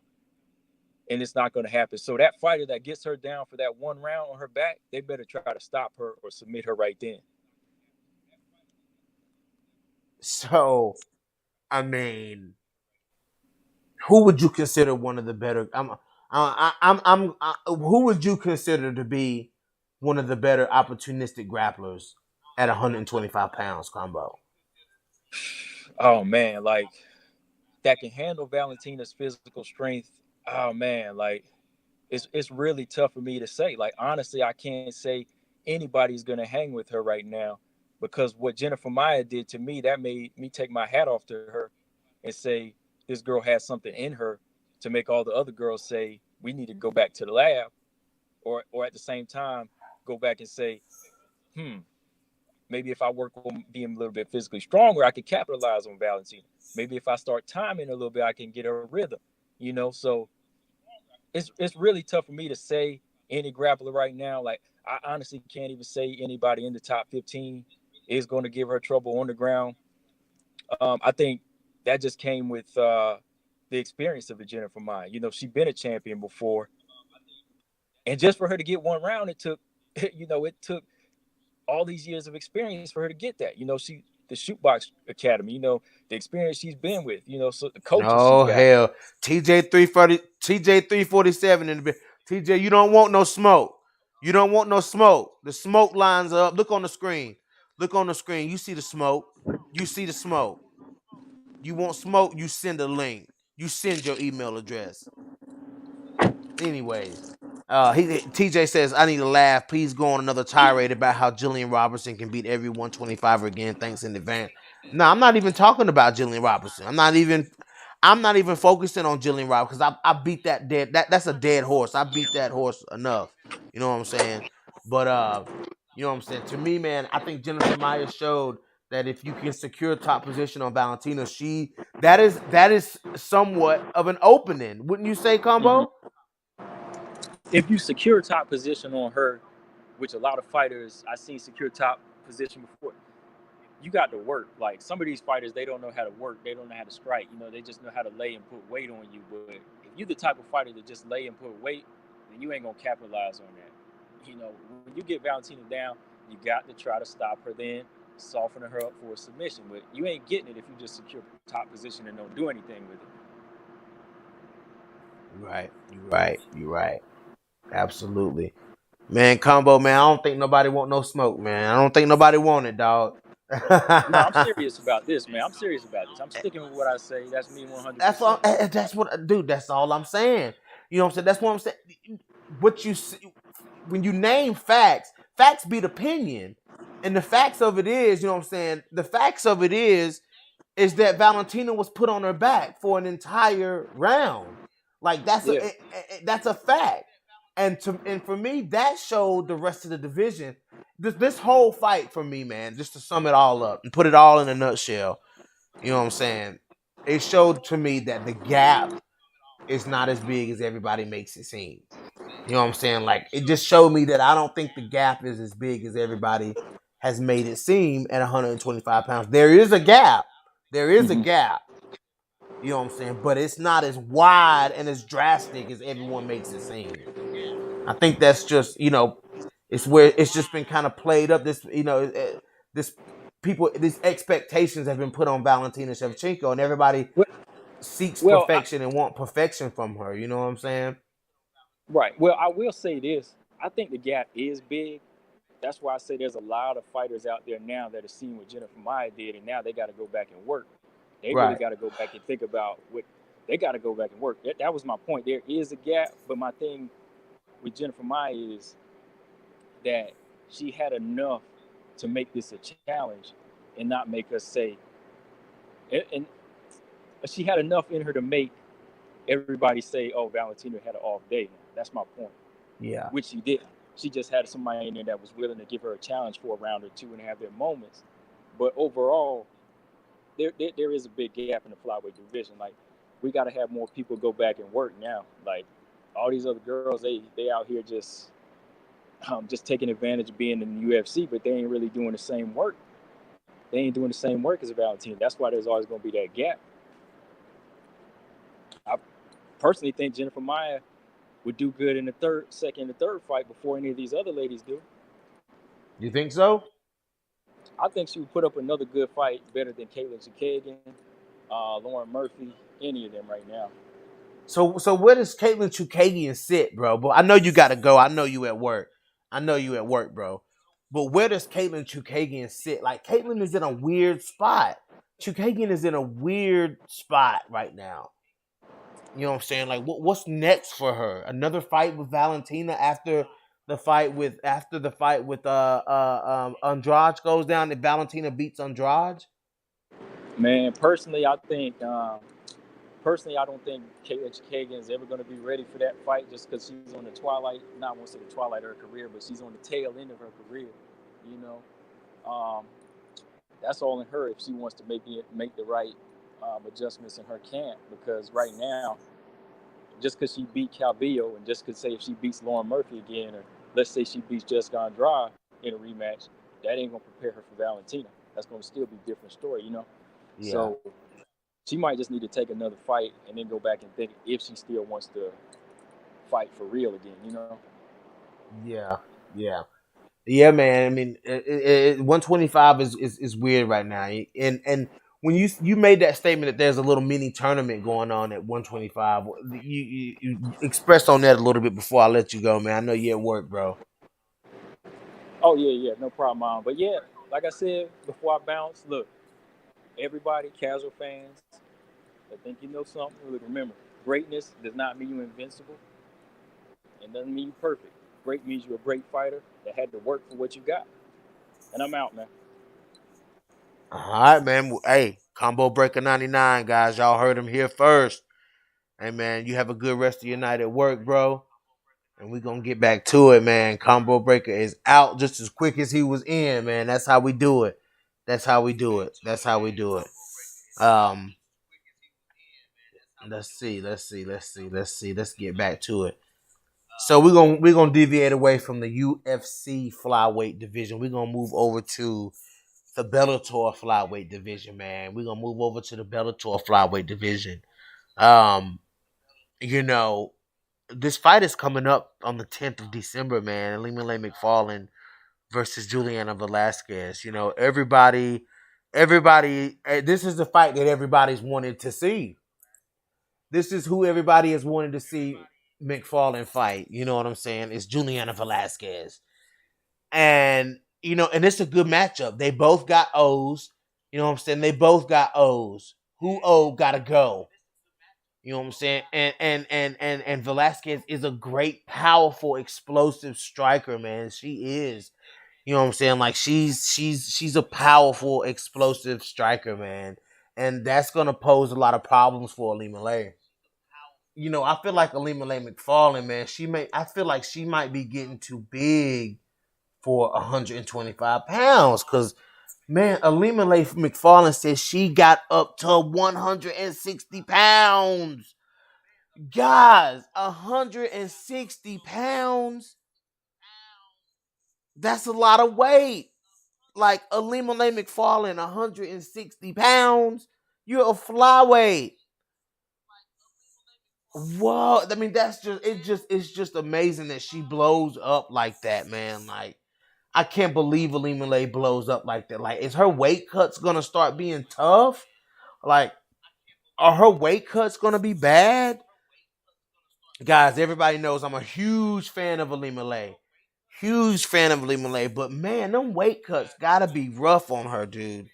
it's not gonna happen. So that fighter that gets her down for that one round on her back, they better try to stop her or submit her right then. So, I mean, who would you consider one of the better? Who would you consider to be one of the better opportunistic grapplers at 125 pounds, Combo? Oh man, like that can handle Valentina's physical strength. Oh man, like it's really tough for me to say. Like honestly, I can't say anybody's gonna hang with her right now because what Jennifer Maia did to me, that made me take my hat off to her and say this girl has something in her to make all the other girls say we need to go back to the lab, or at the same time go back and say, hmm, maybe if I work on being a little bit physically stronger, I could capitalize on Valentina. Maybe if I start timing a little bit, I can get her rhythm. So it's really tough for me to say any grappler right now. Like I honestly can't even say anybody in the top 15 is going to give her trouble on the ground. I think that just came with the experience of a Jennifer Maia. She's been a champion before, and just for her to get one round, it took, it took all these years of experience for her to get that. She the Shootbox Academy, the experience she's been with, so the coaches she's Oh got. hell, TJ 347 in the bit. TJ, you don't want no smoke. You don't want no smoke. The smoke lines up. Look on the screen. Look on the screen. You see the smoke. You see the smoke. You want smoke? You send a link. You send your email address. Anyways, TJ says, I need to laugh. Please go on another tirade about how Jillian Robertson can beat every 125 again. Thanks in advance. No, I'm not even talking about Jillian Robertson. I'm not even focusing on Jillian Robertson because I beat that dead. That's a dead horse. I beat that horse enough. You know what I'm saying? But you know what I'm saying? To me, man, I think Jennifer Maia showed that if you can secure top position on Valentina, that is somewhat of an opening, wouldn't you say, Mhm. Combo? If you secure top position on her, which a lot of fighters I seen secure top position before, you got to work. Like some of these fighters, they don't know how to work. They don't know how to strike. They just know how to lay and put weight on you. But if you're the type of fighter that just lay and put weight, then you ain't gonna capitalize on that. When you get Valentina down, you got to try to stop her, then soften her up for a submission. But you ain't getting it if you just secure top position and don't do anything with it. You're right. Absolutely. Man, Combo, man, I don't think nobody want no smoke, man. I don't think nobody want it, dog. No, I'm serious about this, man. I'm serious about this. I'm sticking with what I say. That's me 100%. That's what, dude. That's all I'm saying. You know what I'm saying? That's what I'm saying. What you see, when you name facts, facts beat opinion, and the facts of it is, you know what I'm saying. The facts of it is that Valentina was put on her back for an entire round. Like Yeah. that's a fact. And for me, that showed the rest of the division. This whole fight for me, man, just to sum it all up and put it all in a nutshell, you know what I'm saying? It showed to me that the gap is not as big as everybody makes it seem. You know what I'm saying? Like it just showed me that I don't think the gap is as big as everybody has made it seem at 125 pounds. There is a gap. There is a Mm-hmm. gap. You know what I'm saying? But it's not as wide and as drastic as everyone makes it seem. I think that's just, it's where it's just been kind of played up. This people, these expectations have been put on Valentina Shevchenko, and everybody seeks Well, perfection and want perfection from her. You know what I'm saying? right. Well, I will say this. I think the gap is big. That's why I say there's a lot of fighters out there now that have seen what Jennifer Maia did, and now they got to go back and work. They really Right. got to go back and think about what they got to go back and work. That was my point. There is a gap, but my thing with Jennifer Maia is that she had enough to make this a challenge and not make us say, and she had enough in her to make everybody say, "Oh, Valentina had an off day." That's my point. Yeah. Which she didn't. She just had somebody in there that was willing to give her a challenge for a round or two and have their moments. But overall, there is a big gap in the flyweight division. Like we got to have more people go back and work now. Like All these other girls, they out here just taking advantage of being in the UFC, but they ain't really doing the same work. They ain't doing the same work as Valentina. That's why there's always going to be that gap. I personally think Jennifer Maia would do good in the second and third fight before any of these other ladies do. You think so? I think she would put up another good fight, better than Caitlin Chukagian, Lauren Murphy, any of them right now. So where does Caitlin Chukagian sit, bro? But I know you got to go. I know you at work. Bro. But where does Caitlin Chukagian sit? Like, Caitlin is in a weird spot. Chukagian is in a weird spot right now. You know what I'm saying? Like, what's next for her? Another fight with Valentina after the fight with Andrade goes down and Valentina beats Andrade? Man, personally, I don't think Caitlin Chukagian is ever going to be ready for that fight, just because she's on the twilight. Not once in the twilight of her career, but she's on the tail end of her career. You know, that's all in her if she wants to make the right adjustments in her camp. Because right now, just because she beat Calvillo, and just because say if she beats Lauren Murphy again, or let's say she beats Jessica Andrade in a rematch, that ain't gonna prepare her for Valentina. That's gonna still be a different story, you know. Yeah. So she might just need to take another fight and then go back and think if she still wants to fight for real again, you know. Yeah, man. I mean, 125 is weird right now, and when you made that statement that there's a little mini tournament going on at 125, you expressed on that a little bit before I let you go, man. I know you're at work, bro. Oh yeah, no problem, Mom. But yeah, like I said before I bounce, look, everybody, casual fans, I think you know something. Look, remember, greatness does not mean you're invincible. It doesn't mean you're perfect. Great means you're a great fighter that had to work for what you got. And I'm out, man. All right, man. Hey, Combo Breaker 99, guys. Y'all heard him here first. Hey, man, you have a good rest of your night at work, bro. And we're going to get back to it, man. Combo Breaker is out just as quick as he was in, man. That's how we do it. Let's see. Let's get back to it. So we're gonna deviate away from the UFC flyweight division. We're gonna move over to the Bellator flyweight division, man. We're gonna move over to the Bellator flyweight division. You know, this fight is coming up on the 10th of December, man. Ilima-Lei Macfarlane versus Juliana Velasquez. You know, everybody. This is the fight that everybody's wanted to see. This is who everybody has wanted to see Macfarlane fight. You know what I'm saying? It's Juliana Velasquez. And, you know, and it's a good matchup. They both got O's. You know what I'm saying? They both got O's. Who O gotta go? You know what I'm saying? And Velasquez is a great, powerful, explosive striker, man. She is. You know what I'm saying? Like, she's a powerful, explosive striker, man. And that's gonna pose a lot of problems for Ilima-Lei. You know, I feel like Ilima-Lei Macfarlane, man, I feel like she might be getting too big for 125 pounds. Cause, man, Ilima-Lei Macfarlane says she got up to 160 pounds. Guys, 160 pounds. That's a lot of weight. Like, Ilima-Lei Macfarlane, 160 pounds. You're a flyweight. Whoa, I mean, it's just amazing that she blows up like that, man. Like, I can't believe Ilima-Lei blows up like that. Like, is her weight cuts gonna start being tough? Like, are her weight cuts gonna be bad? Guys, everybody knows I'm a huge fan of Ilima-Lei. But man, them weight cuts gotta be rough on her, dude.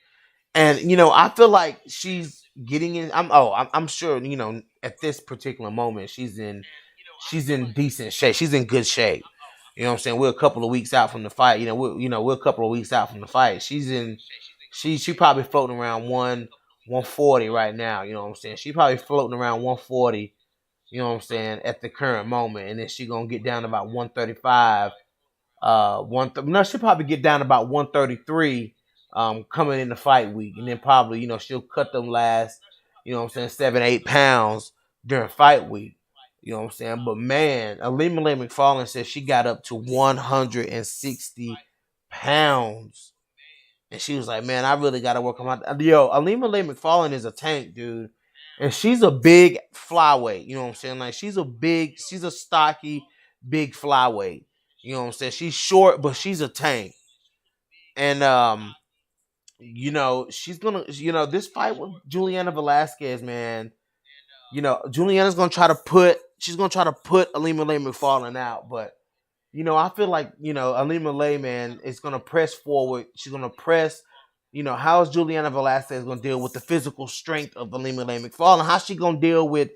And, you know, I feel like she's getting in. I'm sure, you know, at this particular moment, she's in decent shape. She's in good shape. You know what I'm saying? We're a couple of weeks out from the fight. We're a couple of weeks out from the fight. She probably floating around 140 right now. You know what I'm saying? She probably floating around 140. You know what I'm saying, at the current moment, and then she gonna get down to about 135. She'll probably get down to about 133. Coming in the fight week, and then probably, you know, she'll cut them last, you know what I'm saying, 7-8 pounds during fight week. You know what I'm saying? But man, Ilima-Lei McFarlane said she got up to 160 pounds. And she was like, man, I really got to work on my. Yo, Ilima-Lei McFarlane is a tank, dude. And she's a big flyweight. You know what I'm saying? Like, she's a stocky, big flyweight. You know what I'm saying? She's short, but she's a tank. And, she's going to, this fight with Juliana Velasquez, man, Juliana's going to try to put, Ilima-Lei McFarlane out. But, I feel like, Ilima-Lei, man, is going to press forward. She's going to press. How is Juliana Velasquez going to deal with the physical strength of Ilima-Lei McFarlane? How's she going to deal with,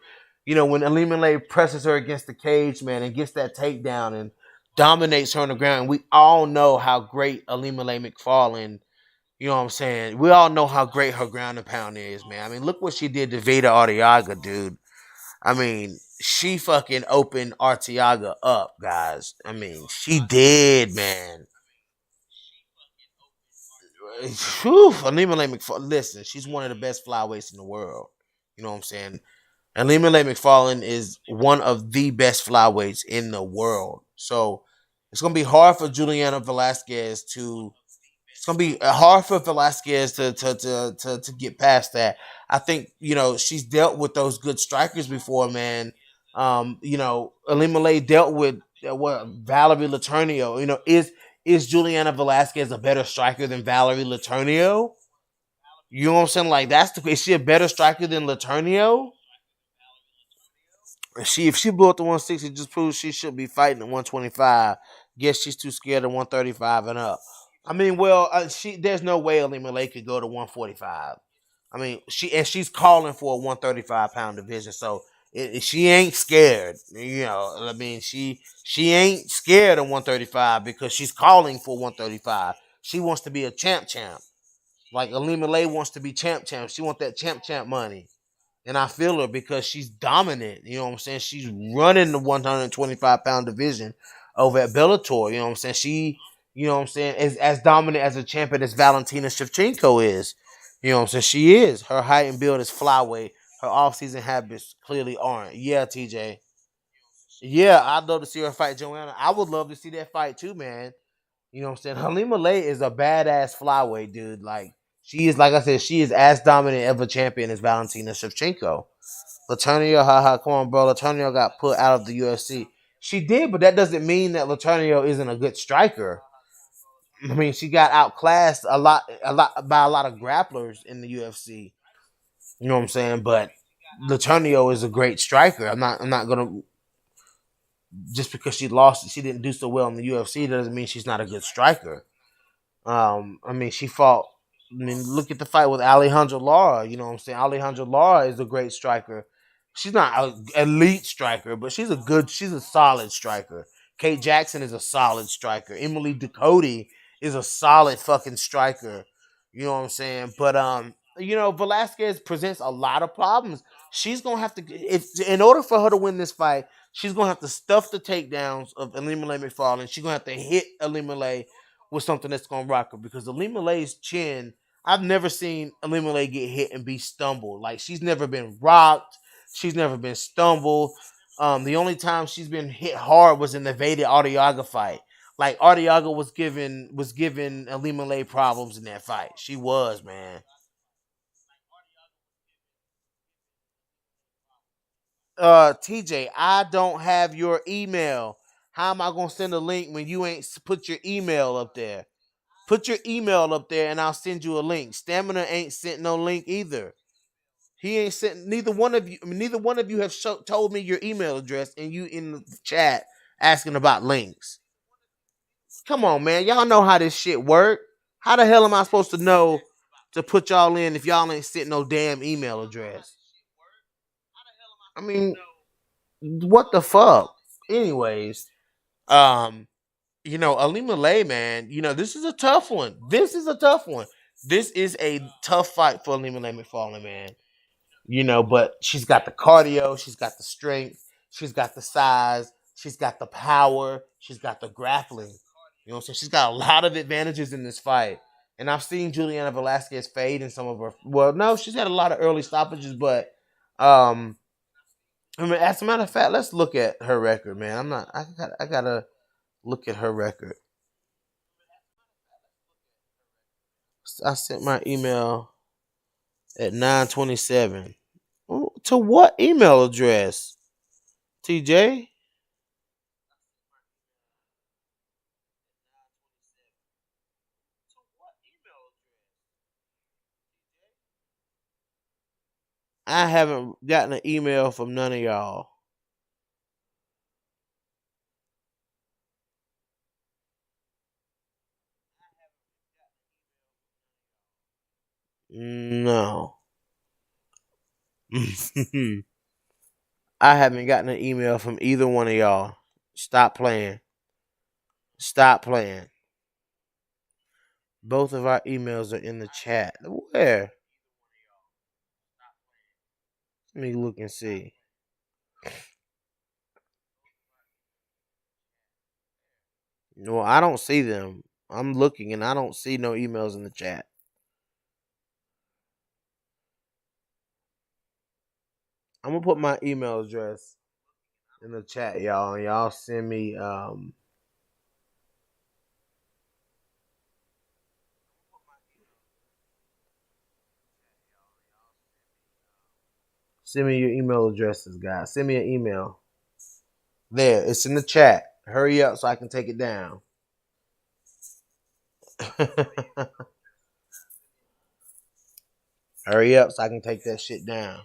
when Ilima-Lei presses her against the cage, man, and gets that takedown and dominates her on the ground? And we all know how great Ilima-Lei McFarlane, you know what I'm saying? We all know how great her ground and pound is, man. I mean, look what she did to Veda Arteaga, dude. I mean, she fucking opened Arteaga up, guys. I mean, she did, man. Whew, Ilima-Lei McFarlane. Listen, she's one of the best flyweights in the world. You know what I'm saying? And Ilima-Lei McFarlane is one of the best flyweights in the world. So it's gonna be hard for Juliana Velasquez to. It's gonna be hard for Velasquez to get past that. I think she's dealt with those good strikers before, man. Ilima-Lei dealt with Valerie Letourneau. Is Juliana Velasquez a better striker than Valerie Letourneau? You know what I'm saying? Like, is she a better striker than Letourneau? If she blew up to 160, just proves she should be fighting at 125. Guess she's too scared of 135 and up. I mean, well, there's no way Ilima-Lei could go to 145. I mean, she's calling for a 135-pound division, so she ain't scared. I mean, she ain't scared of 135 because she's calling for 135. She wants to be a champ. Like Ilima-Lei wants to be champ. She wants that champ money. And I feel her because she's dominant. You know what I'm saying? She's running the 125-pound division over at Bellator. You know what I'm saying? She, is as dominant as a champion as Valentina Shevchenko is. You know what I'm saying? She is. Her height and build is flyweight. Her offseason habits clearly aren't. Yeah, TJ. Yeah, I'd love to see her fight Joanna. I would love to see that fight too, man. You know what I'm saying? Ilima-Lei is a badass flyweight, dude. Like, she is, like I said, she is as dominant of a champion as Valentina Shevchenko. Letourneau, haha, come on, bro. Letourneau got put out of the UFC. She did, but that doesn't mean that Letourneau isn't a good striker. I mean, she got outclassed a lot by a lot of grapplers in the UFC. You know what I'm saying? But Letourneau is a great striker. I'm not gonna, just because she didn't do so well in the UFC doesn't mean she's not a good striker. I mean, she fought. I mean, look at the fight with Alejandra Lara. You know what I'm saying? Alejandra Lara is a great striker. She's not an elite striker, but she's a solid striker. Kate Jackson is a solid striker. Emily Ducote is a solid fucking striker. You know what I'm saying? But Velasquez presents a lot of problems. She's gonna have to, in order for her to win this fight, she's gonna have to stuff the takedowns of Ilima-Lei McFarlane. She's gonna have to hit Ilima-Lei with something that's gonna rock her, because Ilima-Lei's chin, I've never seen Ilima-Lei get hit and be stumbled. Like, she's never been rocked. She's never been stumbled. The only time she's been hit hard was in the Veda Arteaga fight. Like, Arteaga was giving Ilima-Lei problems in that fight. She was, man. TJ, I don't have your email. How am I gonna send a link when you ain't put your email up there? Put your email up there and I'll send you a link. Stamina ain't sent no link either. He ain't sent, neither one of you. I mean, neither one of you have told me your email address, and you in the chat asking about links. Come on, man. Y'all know how this shit work. How the hell am I supposed to know to put y'all in if y'all ain't sent no damn email address? I mean, what the fuck? Anyways, Ilima-Lei, man, this is a tough one. This is a tough one. This is a tough fight for Ilima-Lei McFarlane, man. But she's got the cardio, she's got the strength, she's got the size, she's got the power, she's got the grappling. You know what I'm saying? She's got a lot of advantages in this fight. And I've seen Juliana Velasquez fade in some of her. Well, no, she's had a lot of early stoppages, but I mean, as a matter of fact, let's look at her record, man. I gotta look at her record. I sent my email at 9:27. To what email address? TJ? I haven't gotten an email from none of y'all. No. I haven't gotten an email from either one of y'all. Stop playing. Stop playing. Both of our emails are in the chat. Where? Let me look and see. No, I don't see them. I'm looking and I don't see no emails in the chat. I'm gonna put my email address in the chat, y'all. And y'all send me send me your email addresses, guys. Send me an email. There, it's in the chat. Hurry up so I can take it down. Hurry up so I can take that shit down.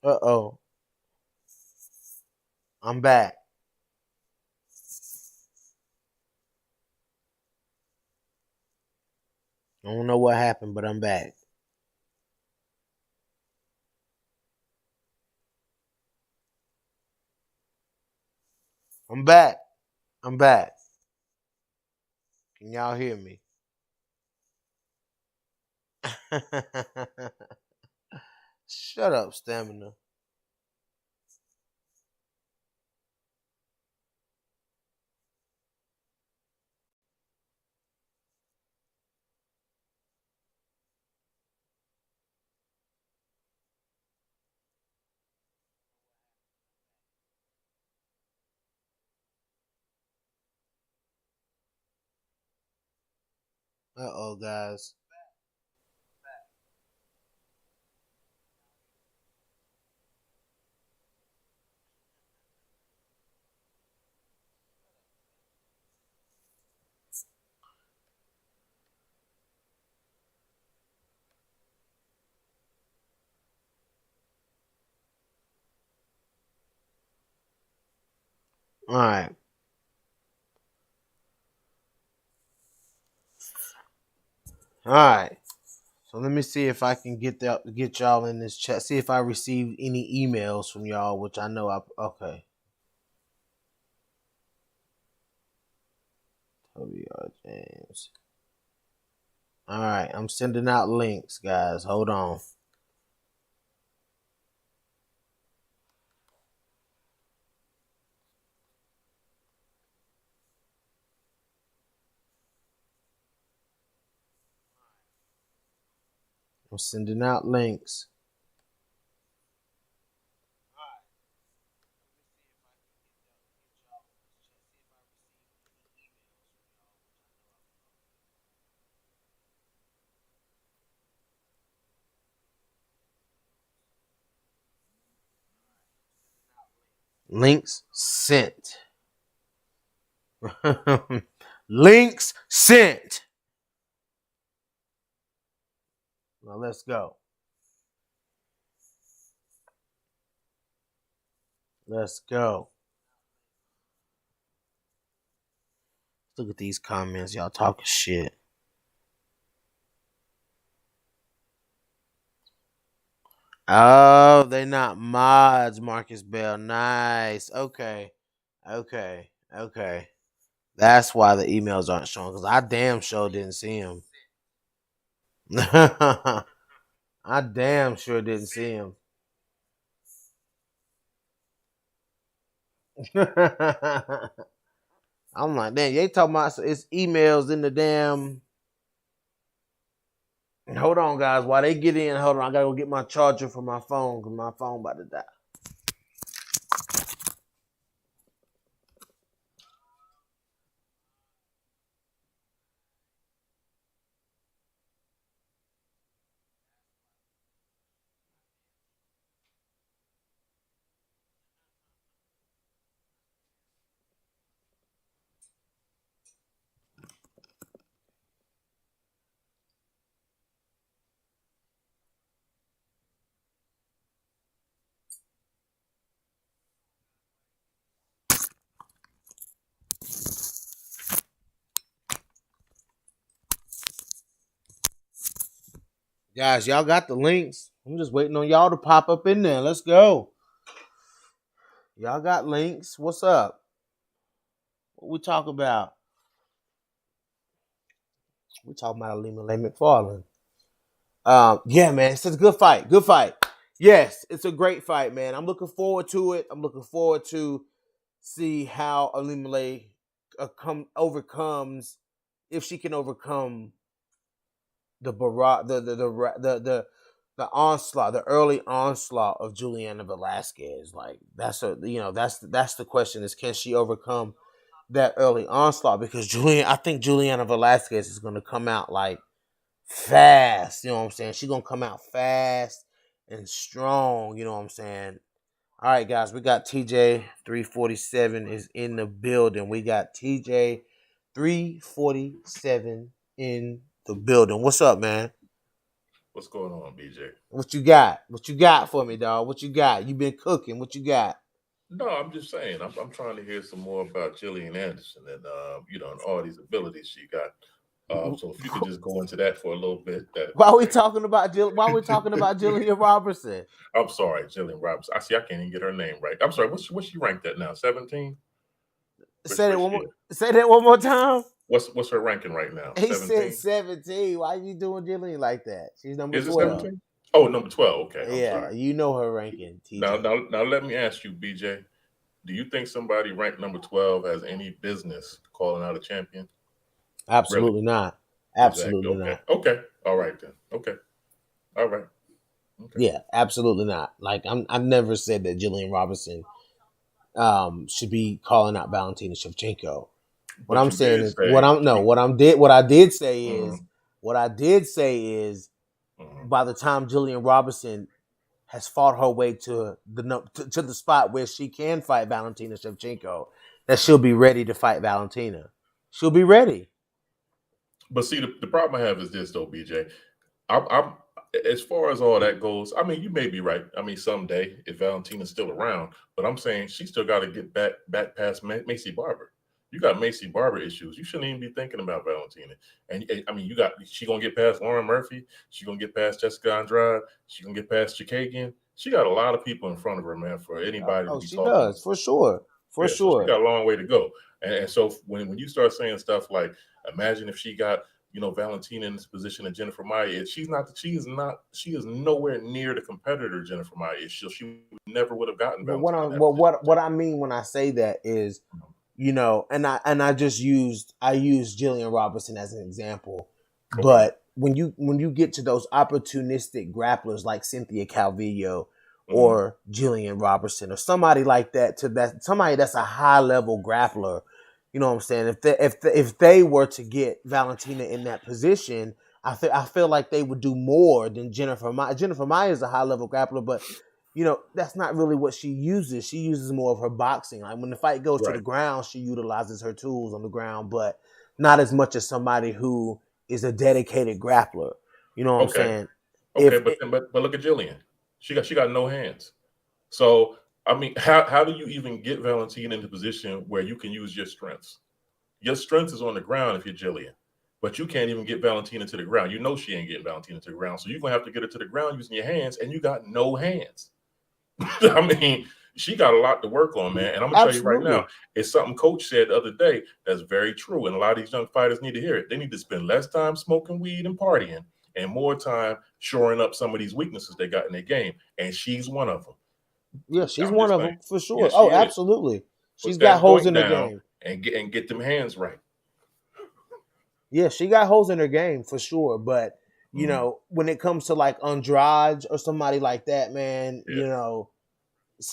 Uh-oh. I'm back. I don't know what happened, but I'm back. I'm back. I'm back. Can y'all hear me? Shut up, Stamina. Uh-oh, guys. All right. All right. So let me see if I can get y'all in this chat. See if I received any emails from y'all, which I know I okay. Toby R. James. All right, I'm sending out links, guys. Hold on. I'm sending out links. Links sent. Links sent. Now let's go. Let's go. Look at these comments. Y'all talking shit. Oh, they're not mods, Marcus Bell. Nice. Okay. Okay. Okay. That's why the emails aren't showing, because I damn sure didn't see them. I damn sure didn't see him. I'm like, damn, they talking about it's emails in the damn. Hold on, guys. While they get in, hold on. I gotta go get my charger for my phone because my phone about to die. Guys, y'all got the links. I'm just waiting on y'all to pop up in there. Let's go. Y'all got links. What's up? What we talk about? We talking about Ilima-Lei Macfarlane. Yeah, man, it's a good fight. Good fight. Yes, it's a great fight, man. I'm looking forward to it. I'm looking forward to see how Ilima-Lei overcomes, if she can overcome the onslaught, the early onslaught of Juliana Velasquez. Like that's the question is, can she overcome that early onslaught? Because I think Juliana Velasquez is going to come out like fast. You know what I'm saying? She's gonna come out fast and strong. You know what I'm saying? All right, guys, we got TJ 347 is in the building. We got TJ 347 in the building. What's up, man? What's going on, BJ? What you got? What you got for me, dog? What you got? You been cooking? What you got? No, I'm just saying. I'm trying to hear some more about Jillian Anderson and and all these abilities she got. So if you could just go into that for a little bit. Why are we talking about Jillian Robertson? I'm sorry, Jillian Roberts. I can't even get her name right. I'm sorry. What's she ranked at now? 17. Say that one more time. What's her ranking right now? He said 17. Why are you doing Jillian like that? She's number 12. Is it 17? Oh, number 12. Okay. Yeah, sorry. You know her ranking. TJ. Now let me ask you, BJ. Do you think somebody ranked number 12 has any business calling out a champion? Absolutely not. Absolutely not. Okay. All right then. Okay. All right. Okay. Yeah, absolutely not. Like I've never said that Jillian Robertson should be calling out Valentina Shevchenko. What I'm saying is what I did say is by the time Jillian Robertson has fought her way to the spot where she can fight Valentina Shevchenko, that she'll be ready to fight Valentina. She'll be ready. But see, the problem I have is this, though, BJ. I'm as far as all that goes, I mean, you may be right. I mean, someday if Valentina's still around, but I'm saying she still got to get back past Maycee Barber. You got Maycee Barber issues. You shouldn't even be thinking about Valentina. And I mean, she gonna get past Lauren Murphy. She gonna get past Jessica Andrade. She gonna get past Chikagian. She got a lot of people in front of her, man. For anybody to be she talking, does for sure, sure. So she got a long way to go. And so when you start saying stuff like, imagine if she got Valentina in this position of Jennifer Maia, she is nowhere near the competitor Jennifer Maia is. She never would have gotten. But what I mean when I say that is, and I used Jillian Robertson as an example, okay. But when you get to those opportunistic grapplers like Cynthia Calvillo or Jillian Robertson or somebody like that, somebody that's a high level grappler. You know what I'm saying? If they were to get Valentina in that position, I feel like they would do more than Jennifer Maia. Jennifer Maia is a high level grappler, but that's not really what she uses. She uses more of her boxing. Like when the fight goes to the ground, she utilizes her tools on the ground, but not as much as somebody who is a dedicated grappler. You know what I'm saying? Okay, but look at Jillian. She got no hands. So I mean, how do you even get Valentina into a position where you can use your strengths? Your strength is on the ground if you're Jillian. but you can't even get Valentina to the ground. You know she ain't getting Valentina to the ground, so you're gonna have to get her to the ground using your hands, and you got no hands. I mean, she got a lot to work on, man. And I'm gonna tell you right now, it's something Coach said the other day that's very true, and a lot of these young fighters need to hear it. They need to spend less time smoking weed and partying, and more time shoring up some of these weaknesses they got in their game. And she's one of them. Yeah, she's one of them for sure. Yeah, absolutely. She's got holes in her game. And get them hands right. Yeah, she got holes in her game for sure. But you know, when it comes to like Andrade or somebody like that, man, you know,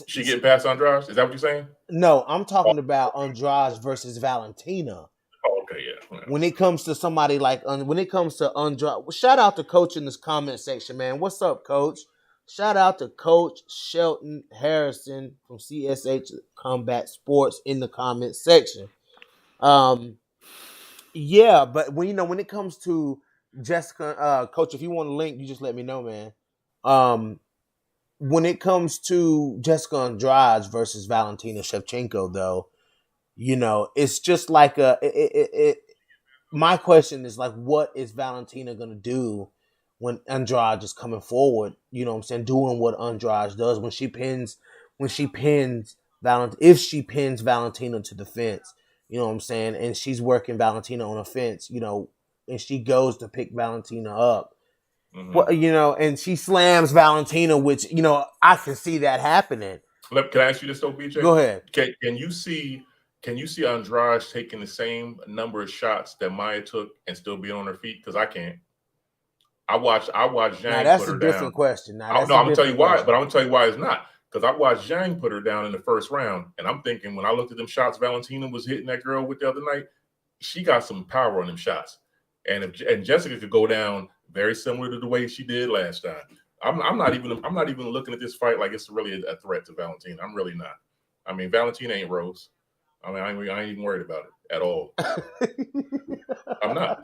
she getting past Andrade. Is that what you're saying? No, I'm talking about Andrade versus Valentina. Oh, okay, yeah. When it comes to somebody like when it comes to Andrade, shout out to Coach in this comment section, man. What's up, Coach? Shout out to Coach Shelton Harrison from CSH Combat Sports in the comment section. Yeah, but when it comes to Jessica, Coach, if you want a link, you just let me know, man. When it comes to Jessica Andrade versus Valentina Shevchenko, though, you know, it's just like my question is like, what is Valentina gonna do when Andrade is coming forward? You know what I'm saying? Doing what Andrade does when she pins if she pins Valentina to the fence, you know what I'm saying? And she's working Valentina on a fence, you know, and she goes to pick Valentina up. Well, you know, and she slams Valentina, which, you know, I can see that happening. Can I ask you this though, BJ? Go ahead. Can you see Andrade taking the same number of shots that Maya took and still being on her feet? Because I can't. I watched Zhang. Now, that's put her a different down. question. I'm gonna tell you why, but I'm gonna tell you why it's not. Because I watched Zhang put her down in the first round, and I'm thinking when I looked at them shots Valentina was hitting that girl with the other night, she got some power on them shots. And Jessica could go down very similar to the way she did last time. I'm not even looking at this fight like it's really a threat to Valentina. I'm really not. I mean, Valentina ain't Rose. I mean, I ain't even worried about it at all. I'm not.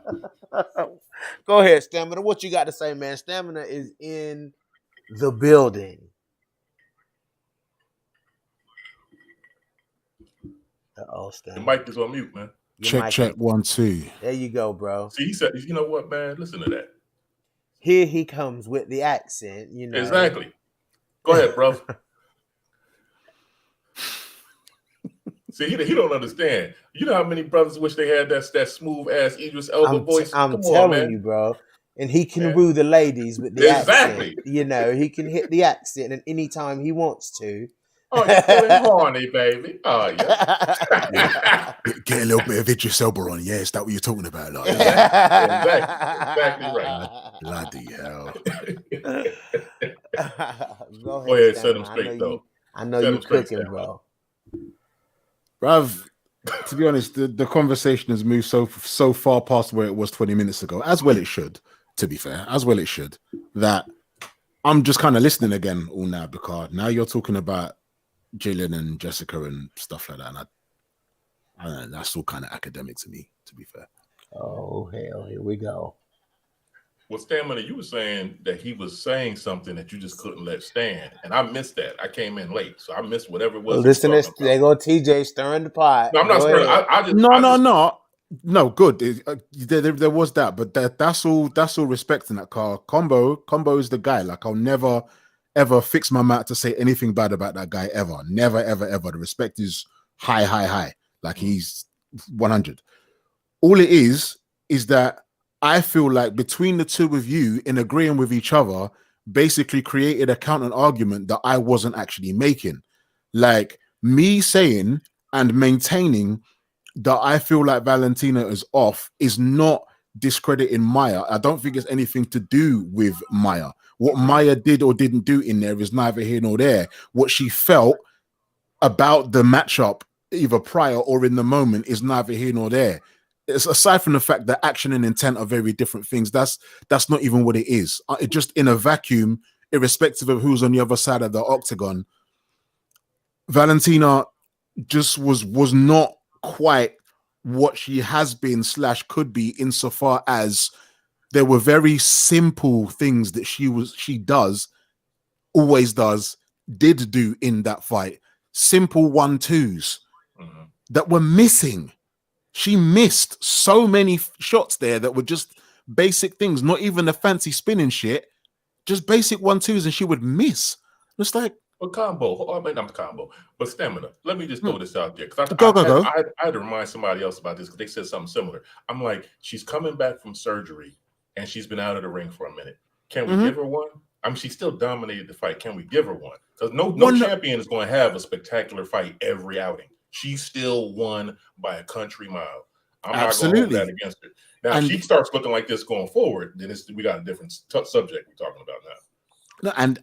Go ahead, Stamina. What you got to say, man? Stamina is in the building. The mic is on mute, man. Check 1 2. There you go, bro. See, he said, you know what, man? Listen to that. Here he comes with the accent, you know. Exactly. Go ahead, bro. See, he don't understand. You know how many brothers wish they had that smooth ass Idris Elba voice? I'm telling you, bro. And he can woo the ladies with the accent. You know, he can hit the accent at any time he wants to. Oh, you're feeling horny, baby. Oh, yeah. Get a little bit of Idris Elba on. Yeah, is that what you're talking about? Like, exactly right. Bloody hell. Go ahead, set him straight, though. I know you're cooking, bro. Bruv, to be honest, the conversation has moved so far past where it was 20 minutes ago, as well it should, to be fair, as well it should, that I'm just kind of listening again all now, because now you're talking about Jillian and Jessica and stuff like that, and I don't know, that's all kind of academic to me, to be fair. Oh, hell, here we go. Well, Stamina, you were saying that he was saying something that you just couldn't let stand, and I missed that. I came in late, so I missed whatever it was. Well, listen, there go TJ stirring the pot. No, I'm not stirring. No, good. There was that, but that's all respect in that car. Combo is the guy. Like, I'll never ever fix my mouth to say anything bad about that guy ever. Never, ever, ever. The respect is high. Like, he's 100. All it is that I feel like between the two of you, in agreeing with each other, basically created a counter argument that I wasn't actually making. Like, me saying and maintaining that I feel like Valentina is off is not discrediting Maya. I don't think it's anything to do with Maya. What Maya did or didn't do in there is neither here nor there. What she felt about the matchup, either prior or in the moment, is neither here nor there. It's aside from the fact that action and intent are very different things. That's not even what it is. It just, in a vacuum, irrespective of who's on the other side of the octagon, Valentina just was not quite what she has been / could be, insofar as there were very simple things that she always did do in that fight. Simple 1-2s that were missing. She missed so many shots there that were just basic things, not even the fancy spinning shit, just basic 1-2s, and she would miss. It's like, But combo, I mean, not combo, but stamina. Let me just throw this out there because Go. I had to remind somebody else about this because they said something similar. I'm like, she's coming back from surgery and she's been out of the ring for a minute. Can we give her one? I mean, she still dominated the fight. Can we give her one? Because no champion is going to have a spectacular fight every outing. She still won by a country mile. I'm not going to hold that against her. Now, if she starts looking like this going forward, then we got a different subject we're talking about now.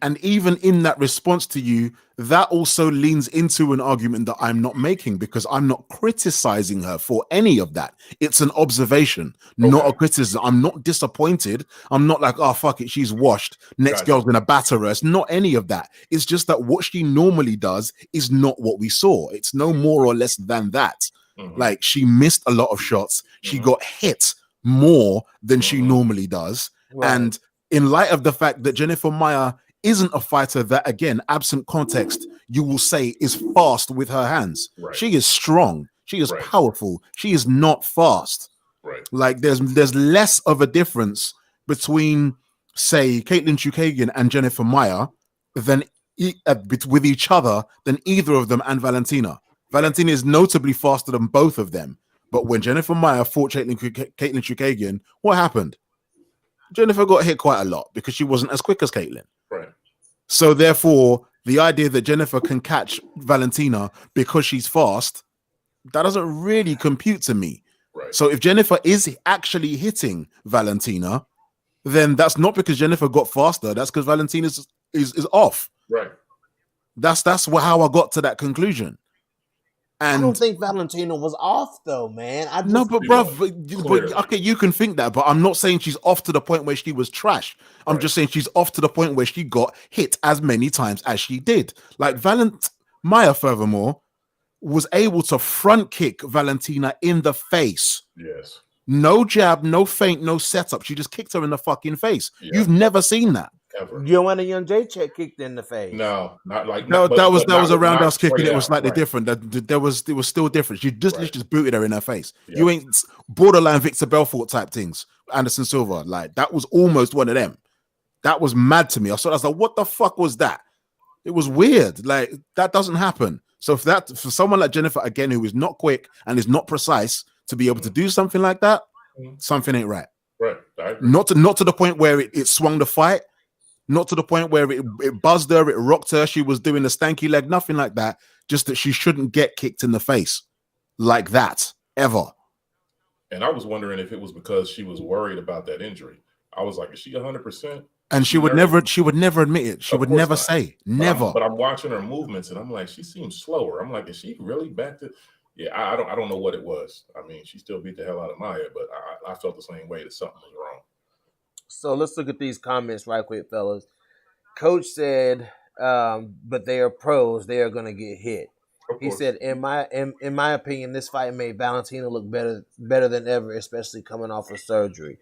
And even in that response to you, that also leans into an argument that I'm not making, because I'm not criticizing her for any of that. It's an observation, not a criticism. I'm not disappointed. I'm not like, oh, fuck it, she's washed. Next girl's going to batter her. It's not any of that. It's just that what she normally does is not what we saw. It's no more or less than that. Like, she missed a lot of shots. She got hit more than she normally does. Right. And in light of the fact that Jennifer Maia isn't a fighter that, again, absent context, you will say is fast with her hands. Right. She is strong. She is powerful. She is not fast. Right. Like, there's less of a difference between, say, Caitlin Chukagian and Jennifer Maia than with each other than either of them and Valentina. Valentina is notably faster than both of them. But when Jennifer Maia fought Caitlin Chukagian, what happened? Jennifer got hit quite a lot because she wasn't as quick as Caitlin. Right. So therefore, the idea that Jennifer can catch Valentina because she's fast, that doesn't really compute to me. Right. So if Jennifer is actually hitting Valentina, then that's not because Jennifer got faster. That's because Valentina is off. Right. That's how I got to that conclusion. And I don't think Valentina was off though, man. No, but bruv, okay, you can think that, but I'm not saying she's off to the point where she was trash. I'm just saying she's off to the point where she got hit as many times as she did. Like Maia, furthermore, was able to front kick Valentina in the face. Yes. No jab, no feint, no setup. She just kicked her in the fucking face. Yeah. You've never seen that. Ever. Joanna Jędrzejczyk kicked in the face. No, not like no. That was a roundhouse kick, and it was slightly different. It was still different. She just booted her in her face. Yeah. You ain't borderline Victor Belfort type things. Anderson Silva, like that was almost one of them. That was mad to me. I was like, what the fuck was that? It was weird. Like that doesn't happen. So for someone like Jennifer, again, who is not quick and is not precise, to be able to do something like that, something ain't right. Right. Not to the point where it swung the fight. Not to the point where it buzzed her, it rocked her. She was doing a stanky leg, nothing like that. Just that she shouldn't get kicked in the face like that ever. And I was wondering if it was because she was worried about that injury. I was like, is she 100%? And she would never admit it. She would never say, never. But I'm watching her movements, and I'm like, she seems slower. I'm like, is she really back to? Yeah, I don't know what it was. I mean, she still beat the hell out of Maia, but I felt the same way that something was wrong. So let's look at these comments right quick, fellas. Coach said, but they are pros. They are going to get hit. He said, in my opinion, this fight made Valentina look better than ever, especially coming off of surgery.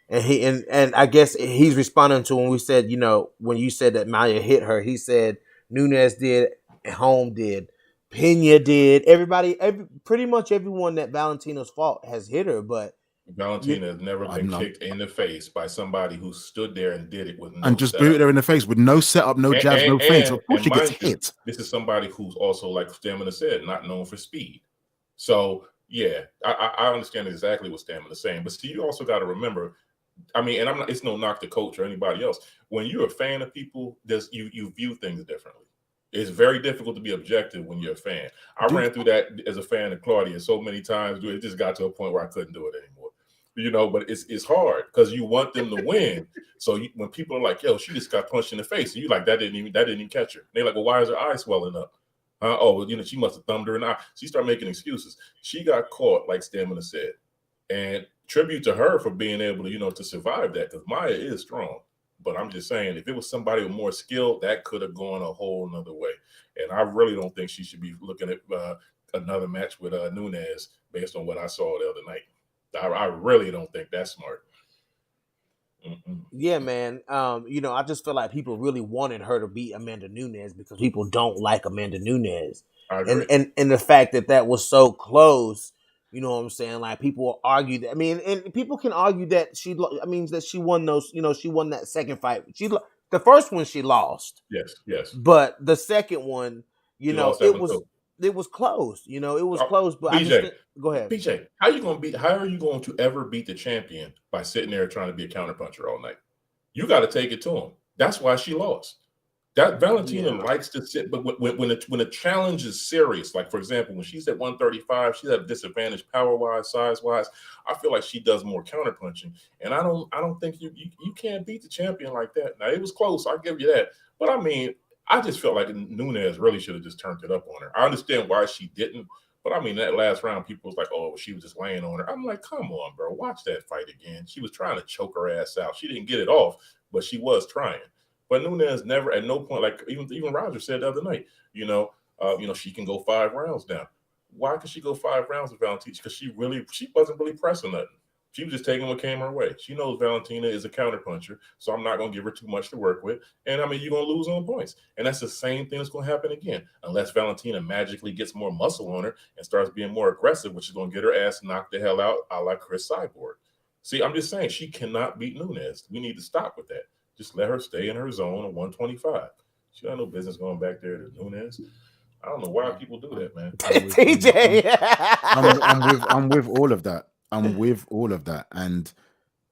And I guess he's responding to when we said, when you said that Maia hit her, he said Nunes did, Holm did, Pena did. Pretty much everyone that Valentina's fought has hit her, but Valentina has never been kicked in the face by somebody who stood there and did it with no and just booted her in the face with no setup, no jabs, no feints. Of course, she gets hit. This is somebody who's also, like Stamina said, not known for speed. So yeah, I understand exactly what Stamina's saying, but see, you also got to remember. I mean, and it's no knock to coach or anybody else. When you're a fan of people, you view things differently. It's very difficult to be objective when you're a fan. I ran through that as a fan of Claudia so many times. It just got to a point where I couldn't do it anymore. But it's hard because you want them to win. So when people are like, "Yo, she just got punched in the face," and you like that didn't even catch her. And they're like, "Well, why is her eye swelling up?" She must have thumbed her in the eye. She started making excuses. She got caught, like Stamina said, and tribute to her for being able to to survive that, because Maia is strong. But I'm just saying, if it was somebody with more skill, that could have gone a whole nother way. And I really don't think she should be looking at another match with Nunes based on what I saw the other night. I really don't think that's smart. Yeah, man. I just feel like people really wanted her to beat Amanda Nunes because people don't like Amanda Nunes. I agree. And the fact that was so close You know what I'm saying? Like people will argue that. I mean, and people can argue that that she won those. You know, she won that second fight. The first one she lost, Yes. but the second one, She lost that one too. it was close. You know, it was close. But go ahead. BJ, how are you going to ever beat the champion by sitting there trying to be a counterpuncher all night? You got to take it to him. That's why she lost. That Valentina likes to sit, but when a challenge is serious, like for example, when she's at 135, she's at a disadvantage power-wise, size-wise. I feel like she does more counterpunching, and I don't think you can't beat the champion like that. Now it was close, I'll give you that, but I mean, I just felt like Nunes really should have just turned it up on her. I understand why she didn't, but I mean that last round, people was like, "Oh, she was just laying on her." I'm like, "Come on, bro, watch that fight again." She was trying to choke her ass out. She didn't get it off, but she was trying. But Nunes never, at no point, like even Roger said the other night, she can go 5 rounds down. Why could she go 5 rounds with Valentina? Because she wasn't really pressing nothing. She was just taking what came her way. She knows Valentina is a counterpuncher, so I'm not going to give her too much to work with. And I mean, you're going to lose on points. And that's the same thing that's going to happen again, unless Valentina magically gets more muscle on her and starts being more aggressive, which is going to get her ass knocked the hell out, a la Chris Cyborg. See, I'm just saying she cannot beat Nunes. We need to stop with that. Just let her stay in her zone of 125. She got no business going back there to Nunes. I don't know why people do that, man. TJ, I'm with all of that. I'm with all of that, and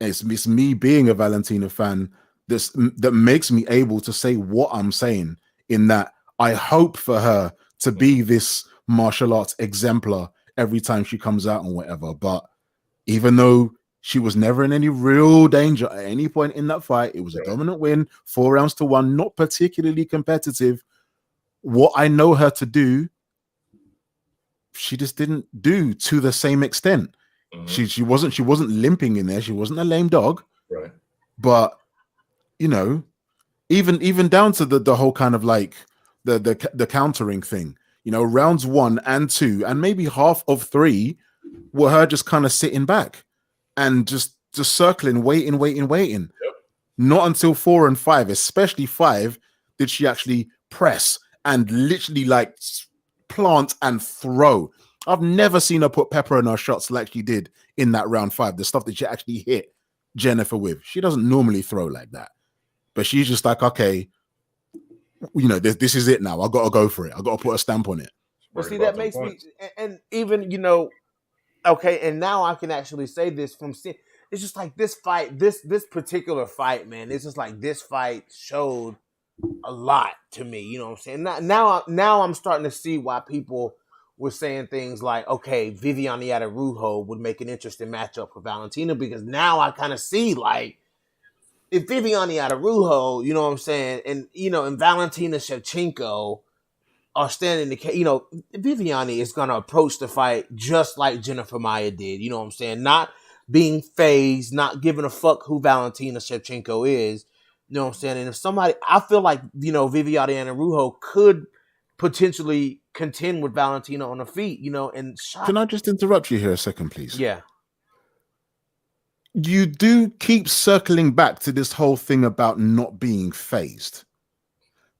it's me being a Valentina fan that makes me able to say what I'm saying. In that, I hope for her to be this martial arts exemplar every time she comes out and whatever. But even though she was never in any real danger at any point in that fight, it was a dominant win, 4 rounds to 1, not particularly competitive. What I know her to do, she just didn't do to the same extent. Mm-hmm. She wasn't limping in there. She wasn't a lame dog. Right. But even down to the whole kind of like the countering thing. Rounds 1 and 2 and maybe half of 3 were her just kind of sitting back and just circling, waiting. Yep. Not until 4 and 5, especially 5, did she actually press and literally like plant and throw. I've never seen her put pepper in her shots like she did in that round 5. The stuff that she actually hit Jennifer with. She doesn't normally throw like that. But she's just like, okay, this is it now. I got to go for it. I got to put a stamp on it. But see, that makes me, and even, okay, and now I can actually say this from seeing, it's just like this fight, this particular fight, man, it's just like this fight showed a lot to me, you know what I'm saying? Now I'm starting to see why people were saying things like, okay, Viviane Araújo would make an interesting matchup for Valentina, because now I kind of see, like, if Viviane Araújo, you know what I'm saying, and, and Valentina Shevchenko are standing Viviane is going to approach the fight just like Jennifer Maia did, you know what I'm saying? Not being phased, not giving a fuck who Valentina Shevchenko is, you know what I'm saying? And if somebody, I feel like, Viviane Araújo could potentially contend with Valentina on the feet, and shot. Can I just interrupt you here a second, please? Yeah. You do keep circling back to this whole thing about not being phased.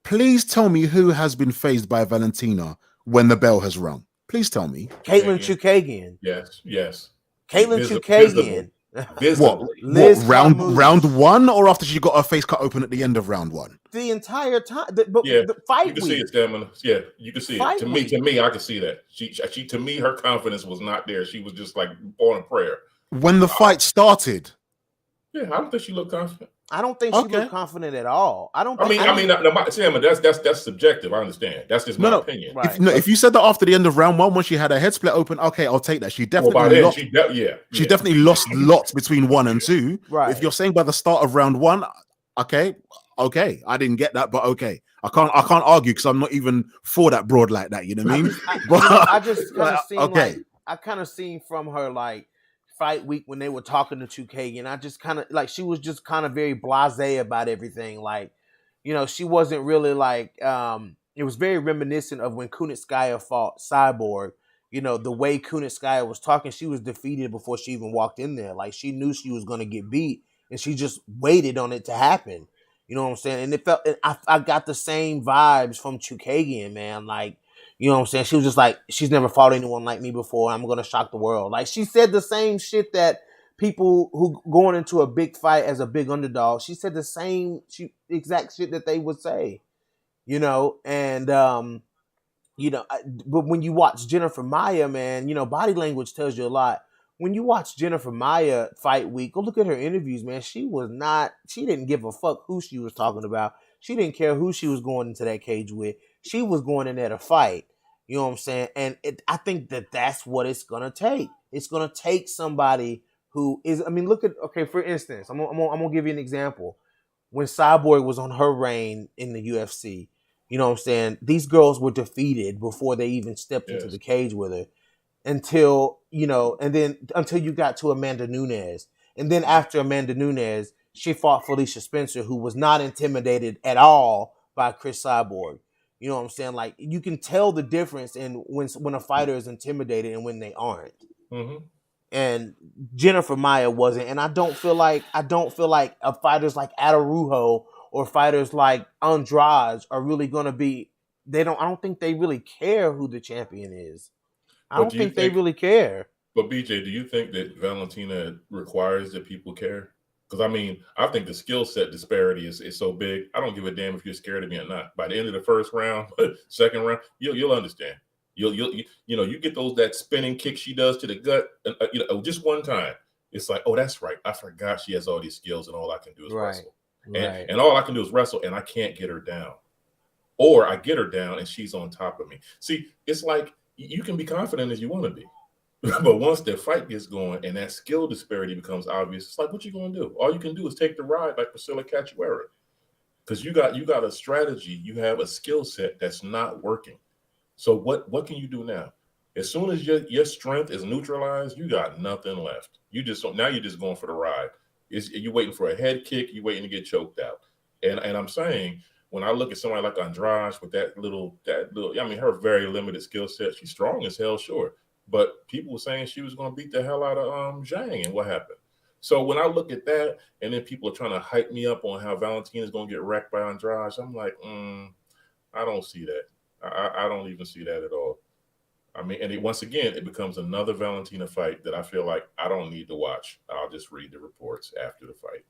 Please tell me who has been phased by Valentina when the bell has rung. Please tell me. Katlyn Chookagian. Yes. Katlyn Chookagian. What round 1 or after she got her face cut open at the end of round 1? The entire time. The fight you can see it, stamina. Yeah, you can see it. To me, I can see that. She to me, her confidence was not there. She was just like on a prayer. When the fight started. Yeah, I don't think she looked confident. I don't think she looked confident at all. That's subjective. I understand. That's just my opinion. Right. If you said that after the end of round 1, when she had her head split open, okay, I'll take that. She definitely lost. She definitely lost lots between 1 and 2. Right. If you're saying by the start of round 1, okay, I didn't get that, but okay, I can't argue because I'm not even for that broad like that. You know what I mean? I just kind of seen I kind of seen from her like fight week when they were talking to Chookagian, I just kind of like she was just kind of very blasé about everything. Like, she wasn't really like it was very reminiscent of when Kunitskaya fought Cyborg. The way Kunitskaya was talking, she was defeated before she even walked in there. Like, she knew she was going to get beat, and she just waited on it to happen. You know what I'm saying? And it felt, I got the same vibes from Chookagian, man. Like, You know what I'm saying? She was just like, she's never fought anyone like me before. I'm gonna shock the world. Like she said the same shit that people who going into a big fight as a big underdog. She said the same exact shit that they would say. You know, and but when you watch Jennifer Maia, man, body language tells you a lot. When you watch Jennifer Maia fight week, go look at her interviews, man. She didn't give a fuck who she was talking about. She didn't care who she was going into that cage with. She was going in there to fight. You know what I'm saying? And I think that's what it's going to take. It's going to take somebody who is, okay, for instance, I'm going to give you an example. When Cyborg was on her reign in the UFC, you know what I'm saying? These girls were defeated before they even stepped into the cage with her until you got to Amanda Nunes. And then after Amanda Nunes, she fought Felicia Spencer, who was not intimidated at all by Chris Cyborg. You know what I'm saying? Like, you can tell the difference in when a fighter is intimidated and when they aren't. Mm-hmm. And Jennifer Maia wasn't. And I don't feel like fighters like Atarujo or fighters like Andrade are really going to be. I don't think they really care who the champion is. I don't think they really care. But BJ, do you think that Valentina requires that people care? Because I think the skill set disparity is so big. I don't give a damn if you're scared of me or not. By the end of the first round, second round, you'll understand. You get that spinning kick she does to the gut, just one time. It's like, oh, that's right. I forgot she has all these skills, and all I can do is wrestle. Right. And all I can do is wrestle, and I can't get her down. Or I get her down, and she's on top of me. See, it's like you can be confident as you want to be. But once the fight gets going and that skill disparity becomes obvious, it's like, what you going to do? All you can do is take the ride like Priscilla Cachoeira. Because you got a strategy. You have a skill set that's not working. So what can you do now? As soon as your strength is neutralized, you got nothing left. You're just going for the ride. You're waiting for a head kick. You're waiting to get choked out. And I'm saying, when I look at somebody like Andrade with that little, her very limited skill set, she's strong as hell, sure. But people were saying she was going to beat the hell out of Zhang, and what happened? So when I look at that, and then people are trying to hype me up on how Valentina's going to get wrecked by Andrade, I'm like, I don't see that. I don't even see that at all. Once again, it becomes another Valentina fight that I feel like I don't need to watch. I'll just read the reports after the fight.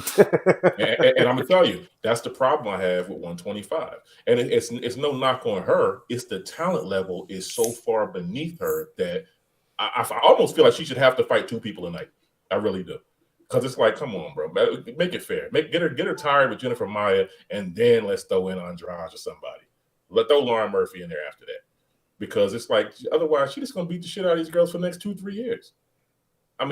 and I'm gonna tell you, that's the problem I have with 125. And it's no knock on her. It's the talent level is so far beneath her that I almost feel like she should have to fight two people a night. I really do, because it's like, come on, bro, make it fair. Get her tired with Jennifer Maia, and then let's throw in Andrade or somebody. Throw Lauren Murphy in there after that, because it's like otherwise she's just gonna beat the shit out of these girls for the next 2-3 years.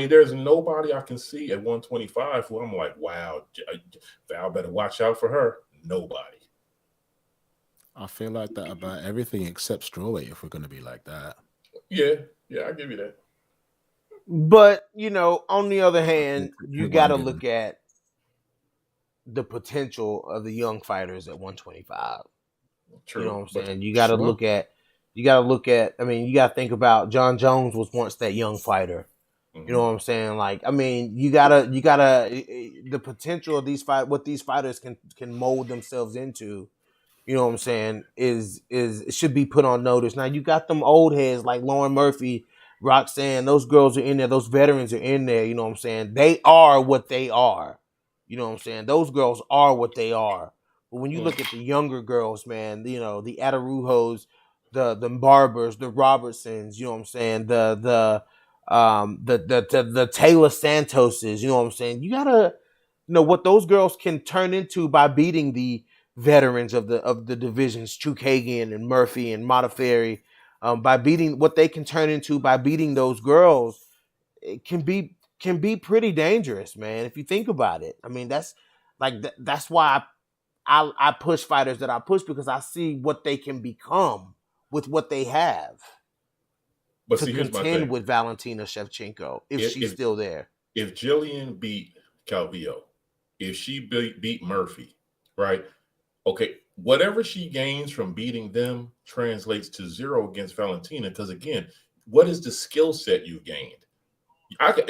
There's nobody I can see at 125 who I'm like, wow, Val better watch out for her. Nobody. I feel like that about everything except strawweight, if we're going to be like that. Yeah, I give you that. But, on the other hand, you got to look at the potential of the young fighters at 125. True. You know what I'm saying? You got to look at, you got to think about John Jones was once that young fighter. You know what I'm saying? Like, you gotta the potential of these what these fighters can mold themselves into. You know what I'm saying? Is should be put on notice. Now you got them old heads like Lauren Murphy, Roxanne. Those girls are in there. Those veterans are in there. You know what I'm saying? They are what they are. You know what I'm saying? Those girls are what they are. But when you look at the younger girls, man, the Atarujos, the Barbers, the Robertsons. You know what I'm saying? The Taylor Santoses, you know what I'm saying? You gotta know what those girls can turn into by beating the veterans of the divisions, Chookagian and Murphy and Modafferi, by beating what they can turn into by beating those girls. It can be pretty dangerous, man. If you think about it, that's why I push fighters that I push, because I see what they can become with what they have. But to contend with Valentina Shevchenko if she's still there. If Jillian beat Calvillo, if she beat Murphy, right? Okay, whatever she gains from beating them translates to zero against Valentina. Because again, what is the skill set you've gained?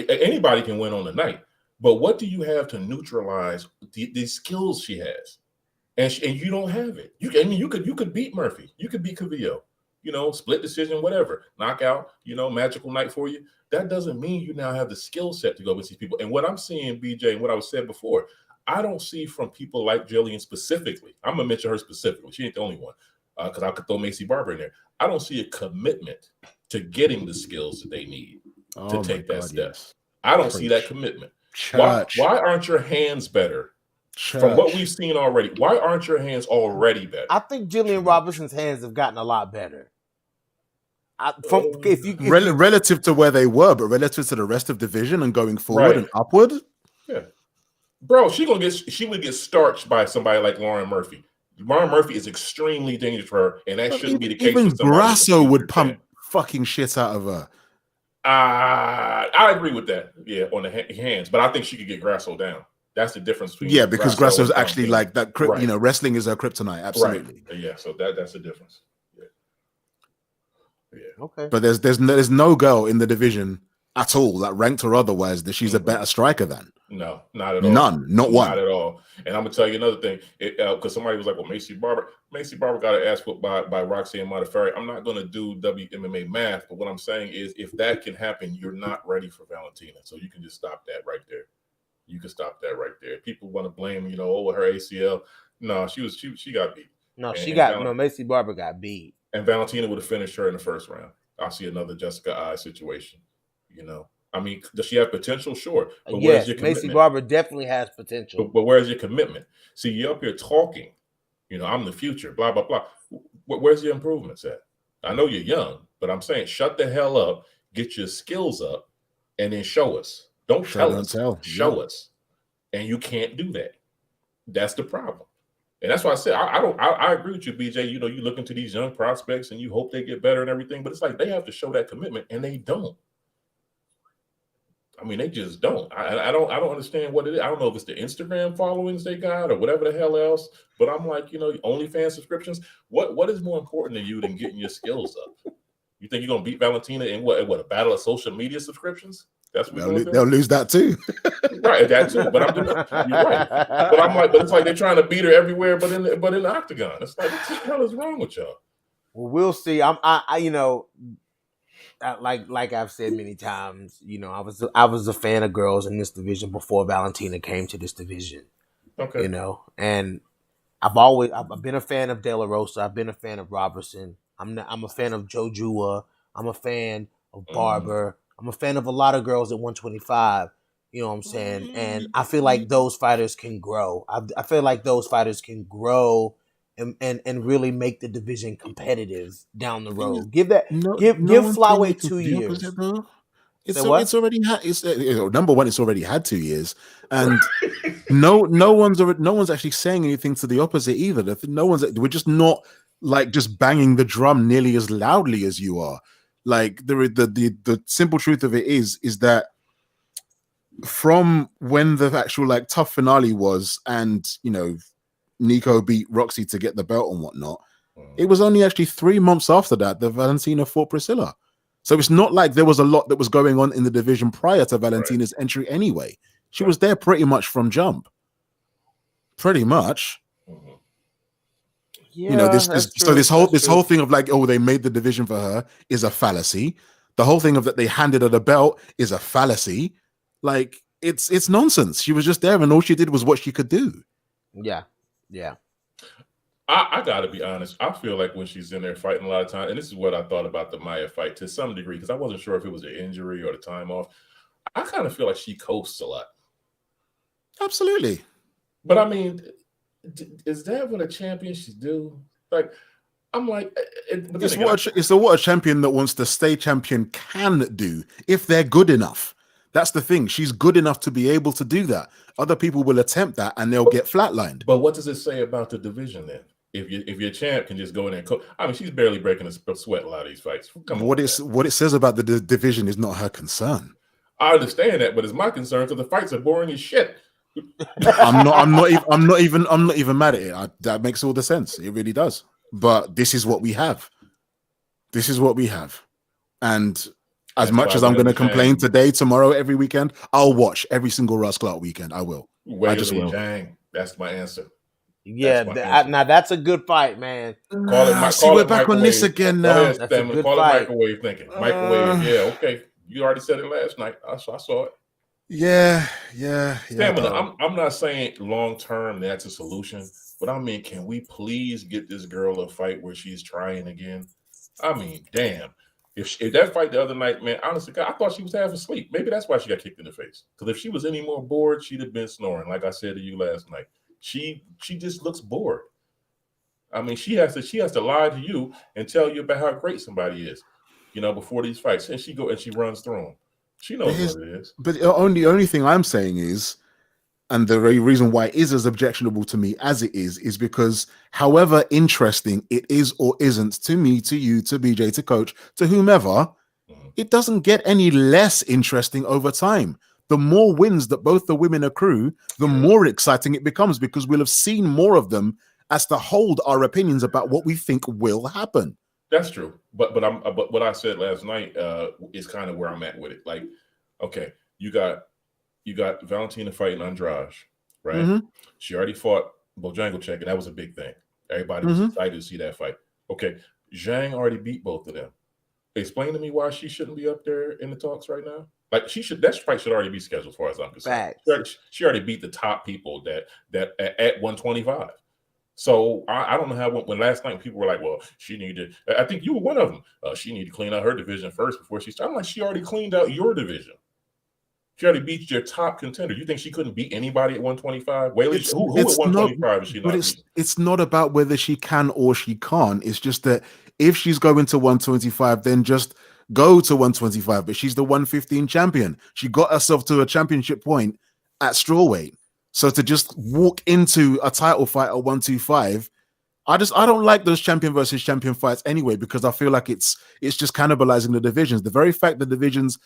Anybody can win on the night, but what do you have to neutralize the skills she has? and you don't have it. You could beat Murphy. You could beat Calvillo. Split decision, whatever, knockout. Magical night for you. That doesn't mean you now have the skill set to go with these people. And what I'm seeing, BJ, and what I was said before, I don't see from people like Jillian specifically. I'm gonna mention her specifically. She ain't the only one, because I could throw Macy Barber in there. I don't see a commitment to getting the skills that they need to take that step. Yes. I don't see that commitment. Why aren't your hands better? From what we've seen already, why aren't your hands already better? I think Jillian Robinson's hands have gotten a lot better. Relative to where they were, but relative to the rest of division and going forward and upward. Yeah, bro, she would get starched by somebody like Lauren Murphy. Lauren Murphy is extremely dangerous for her, and that shouldn't be the case. Even Grasso would pump fucking shit out of her. I agree with that. Yeah, on the hands, but I think she could get Grasso down. That's the difference between because Grasso's actually like that. Wrestling is her kryptonite. Absolutely. Right. Yeah, so that's the difference. Yeah. Okay. But there's no girl in the division at all, that ranked or otherwise, that she's a better striker than. No, not at all. None, not one. Not at all. And I'm gonna tell you another thing, because somebody was like, "Well, Macy Barber got her ass whooped by Roxanne Modafferi." I'm not gonna do WMMA math, but what I'm saying is, if that can happen, you're not ready for Valentina. So you can just stop that right there. You can stop that right there. People want to blame, her ACL. No, she got beat. No, Macy Barber got beat. And Valentina would have finished her in the first round. I see another Jessica Eye situation. I mean, does she have potential? Sure. But yes, Macy Barber definitely has potential. But where's your commitment? See, you're up here talking, I'm the future, blah, blah, blah. Where's your improvements at? I know you're young, but I'm saying shut the hell up, get your skills up, and then show us. Don't tell us. Show us. And you can't do that. That's the problem. And that's why I said I agree with you, BJ. You look into these young prospects and you hope they get better and everything, but it's like they have to show that commitment, and they don't. I mean, they just don't. I don't understand what it is. I don't know if it's the Instagram followings they got or whatever the hell else. But I'm like, OnlyFans subscriptions. What is more important to you than getting your skills up? You think you're gonna beat Valentina in what a battle of social media subscriptions? That's what they'll lose that too. Right, that too. But you're right. But I'm like, it's like they're trying to beat her everywhere, but in the octagon. It's like, what the hell is wrong with y'all? Well, we'll see. Like I've said many times, I was a fan of girls in this division before Valentina came to this division. Okay. And I've been a fan of De La Rosa. I've been a fan of Robertson. I'm a fan of Jojua. I'm a fan of Barber. I'm a fan of a lot of girls at 125. You know what I'm saying? And I feel like those fighters can grow. I feel like those fighters can grow and really make the division competitive down the road. Give Flyweight 2 years. It's already had. Number one, it's already had 2 years, and no one's actually saying anything to the opposite either. We're just not like just banging the drum nearly as loudly as you are. Like the simple truth of it is that from when the actual like tough finale was, and Nico beat Roxy to get the belt and whatnot, it was only actually 3 months after that Valentina fought Priscilla. So it's not like there was a lot that was going on in the division prior to Valentina's entry anyway. She was there pretty much from jump. Pretty much. Yeah, this whole thing of like, oh, they made the division for her is a fallacy. The whole thing of that they handed her the belt is a fallacy. Like it's nonsense. She was just there, and all she did was what she could do. Yeah. I gotta be honest. I feel like when she's in there fighting a lot of time, and this is what I thought about the Maya fight to some degree, because I wasn't sure if it was an injury or the time off. I kind of feel like she coasts a lot. Absolutely. But I mean, is that what a champion should do? Like, I'm like, it's what a champion that wants to stay champion can do if they're good enough. That's the thing. She's good enough to be able to do that. Other people will attempt that and they'll get flatlined. But what does it say about the division then? If your champ can just go in there and coach, I mean, she's barely breaking a sweat a lot of these fights. What it says about the division is not her concern. I understand that, but it's my concern because the fights are boring as shit. I'm not even mad at it. That makes all the sense. It really does. But this is what we have. And as much as I'm going to complain today, tomorrow, every weekend, I'll watch every single Ross Clark weekend. I will. Dang, that's my answer. Yeah, That's my answer. now that's a good fight, man. Call it. See, call we're it back on this microwave. again Go now. ahead, That's a Stammer. good Call fight. it microwave thinking. Microwave. Yeah, okay. You already said it last night. I saw it. Yeah. Stamina, I'm not saying long term that's a solution, but I mean, can we please get this girl a fight where she's trying again? I mean, damn. If that fight the other night, man, honestly, I thought she was half asleep. Maybe that's why she got kicked in the face. Because if she was any more bored, she'd have been snoring. Like I said to you last night, she just looks bored. I mean, she has to lie to you and tell you about how great somebody is, before these fights. And she runs through them. She knows what it is. But the only thing I'm saying is, and the very reason why it is as objectionable to me as it is because however interesting it is or isn't to me, to you, to BJ, to Coach, to whomever, it doesn't get any less interesting over time. The more wins that both the women accrue, the more exciting it becomes because we'll have seen more of them as to hold our opinions about what we think will happen. That's true, but what I said last night is kind of where I'm at with it. Like, okay, you got Valentina fighting Andrade, right? Mm-hmm. She already fought Bojangles, and that was a big thing. Everybody was excited to see that fight. Okay, Zhang already beat both of them. Explain to me why she shouldn't be up there in the talks right now. Like that fight should already be scheduled, as far as I'm concerned. She already beat the top people that at 125. So I don't know how when last night people were like, well, she needed. I think you were one of them. She needed to clean out her division first before she started. I'm like, she already cleaned out your division. She already beat your top contender. You think she couldn't beat anybody at 125? Weili, who at 125 is she not beating? It's not about whether she can or she can't. It's just that if she's going to 125, then just go to 125. But she's the 115 champion. She got herself to a championship point at strawweight. So to just walk into a title fight at 125, I don't like those champion versus champion fights anyway, because I feel like it's just cannibalizing the divisions. The very fact the divisions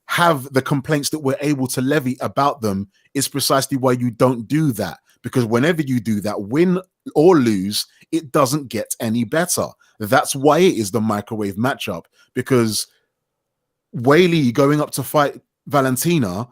have the complaints that we're able to levy about them is precisely why you don't do that. Because whenever you do that, win or lose, it doesn't get any better. That's why it is the microwave matchup, because Weili going up to fight Valentina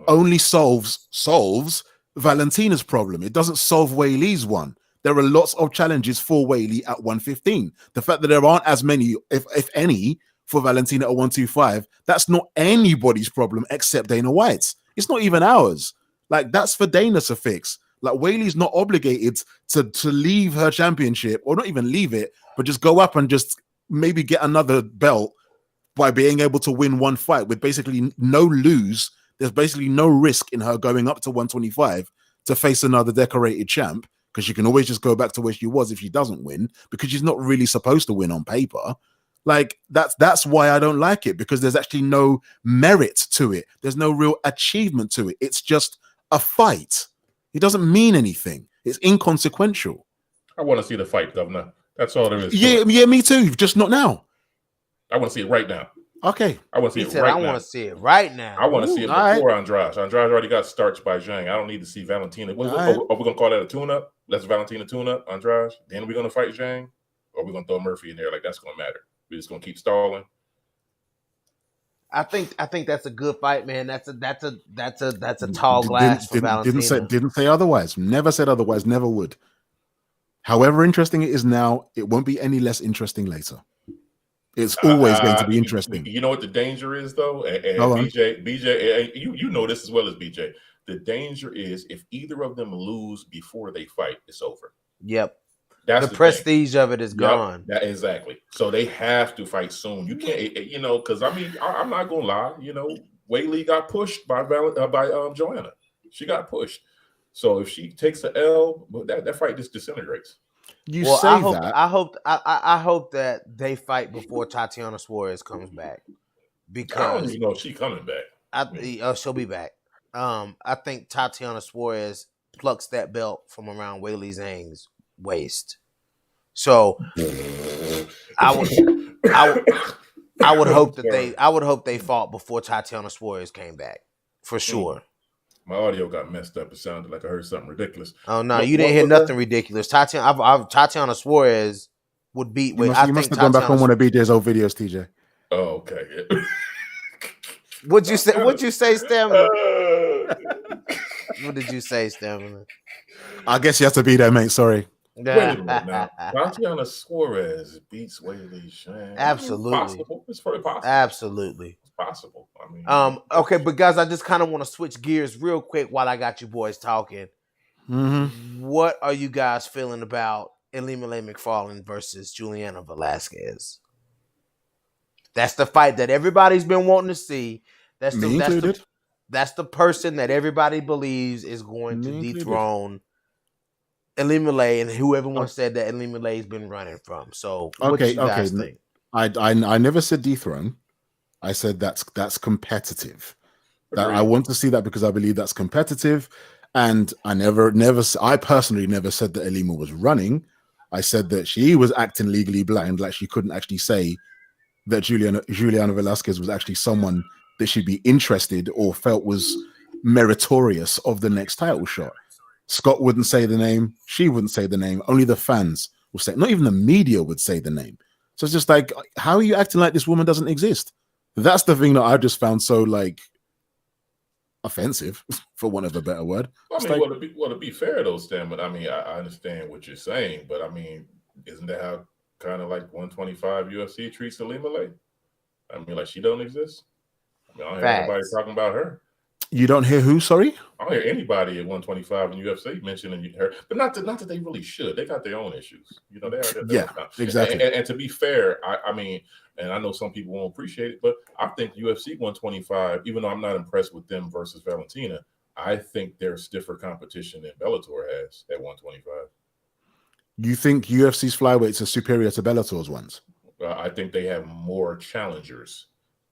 only solves Valentina's problem. It doesn't solve Weili's one. There are lots of challenges for Weili at 115. The fact that there aren't as many, if any, for Valentina at 125, that's not anybody's problem except Dana White's. It's not even ours. Like, that's for Dana to fix. Like, Weili's not obligated to leave her championship, or not even leave it, but just go up and just maybe get another belt by being able to win one fight with basically no lose. There's basically no risk in her going up to 125 to face another decorated champ, because she can always just go back to where she was if she doesn't win, because she's not really supposed to win on paper. Like, that's why I don't like it, because there's actually no merit to it. There's no real achievement to it. It's just a fight. It doesn't mean anything. It's inconsequential. I want to see the fight, Governor. That's all there is. Yeah, me too. Just not now. I want to see it right now. Okay. I want to see it right now. I want to see it right now. I want to see it before Andrade. Andrade already got starched by Zhang. I don't need to see Valentina. Are we going to call that a tune-up? Let's Valentina tune-up, Andrade. Then we're going to fight Zhang? Or we're going to throw Murphy in there? Like, that's going to matter. We're just going to keep stalling. I think that's a good fight, man. That's a tall glass for Valentina. Didn't say otherwise. Never said otherwise. Never would. However interesting it is now, it won't be any less interesting later. It's always going to be interesting. You know what the danger is, though? And BJ, you know this as well as BJ. The danger is if either of them lose before they fight, it's over. Yep. That's the prestige of it is gone. Exactly. So they have to fight soon. You can't, because I'm not gonna lie. Weili got pushed by Joanna. She got pushed. So if she takes the L, that fight just disintegrates. I hope that they fight before Tatiana Suarez comes back, because I don't even know if she's coming back. She'll be back. I think Tatiana Suarez plucks that belt from around Weili Zhang's waist. So I would hope that they fought before Tatiana Suarez came back, for sure. My audio got messed up. It sounded like I heard something ridiculous. Oh no, you didn't hear nothing ridiculous. Tatiana Suarez would beat. You must have gone back on one of BJ's old videos, TJ. Oh, okay. What'd you say? What'd you say, Stamina? What did you say, Stamina? I guess you have to be there, mate. Sorry. Wait a minute now. Tatiana Suarez beats Weili Zhang. Absolutely. Possible. It's very possible. Absolutely. It's possible. I mean, okay, but guys, I just kind of want to switch gears real quick while I got you boys talking. What are you guys feeling about Ilima-Lei Macfarlane versus Juliana Velasquez? That's the fight that everybody's been wanting to see. That's Me included. That's the person that everybody believes is going to dethrone Ilima-Lei, and whoever once said that Ilima-Lei has been running from. So, what do you guys think? I never said dethrone. I said that's competitive. That I want to see that because I believe that's competitive. And I personally never said that Ilima was running. I said that she was acting legally blind, like she couldn't actually say that Juliana Velasquez was actually someone that she'd be interested or felt was meritorious of the next title shot. Scott wouldn't say the name. She wouldn't say the name. Only the fans will say. Not even the media would say the name. So it's just like, how are you acting like this woman doesn't exist? That's the thing that I just found so like offensive, for want of a better word. I mean, to be fair though, Stan, but I mean, I understand what you're saying, but I mean, isn't that how kind of like 125 UFC treats Ilima-Lei? I mean, like she don't exist. I mean, I don't hear anybody talking about her. You don't hear who? Sorry, I don't hear anybody at 125 in UFC mentioning her, but not that they really should. They got their own issues, you know. Exactly. And to be fair, I mean, and I know some people won't appreciate it, but I think UFC 125, even though I'm not impressed with them versus Valentina, I think there's stiffer competition than Bellator has at 125. You think UFC's flyweights are superior to Bellator's ones? I think they have more challengers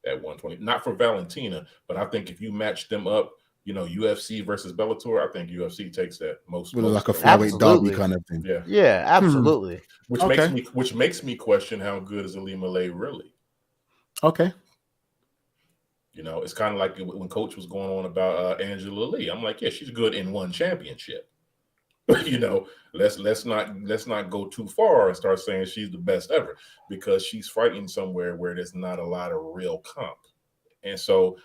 at 120. Not for Valentina, but I think if you match them up, you know, UFC versus Bellator, I think UFC takes that most like a flyweight derby kind of thing. Yeah, absolutely. Which makes me question how good is Ilima-Lei really. Okay. You know, it's kind of like when Coach was going on about Angela Lee. I'm like, yeah, she's good in one championship. You know, let's not go too far and start saying she's the best ever, because she's fighting somewhere where there's not a lot of real comp. And so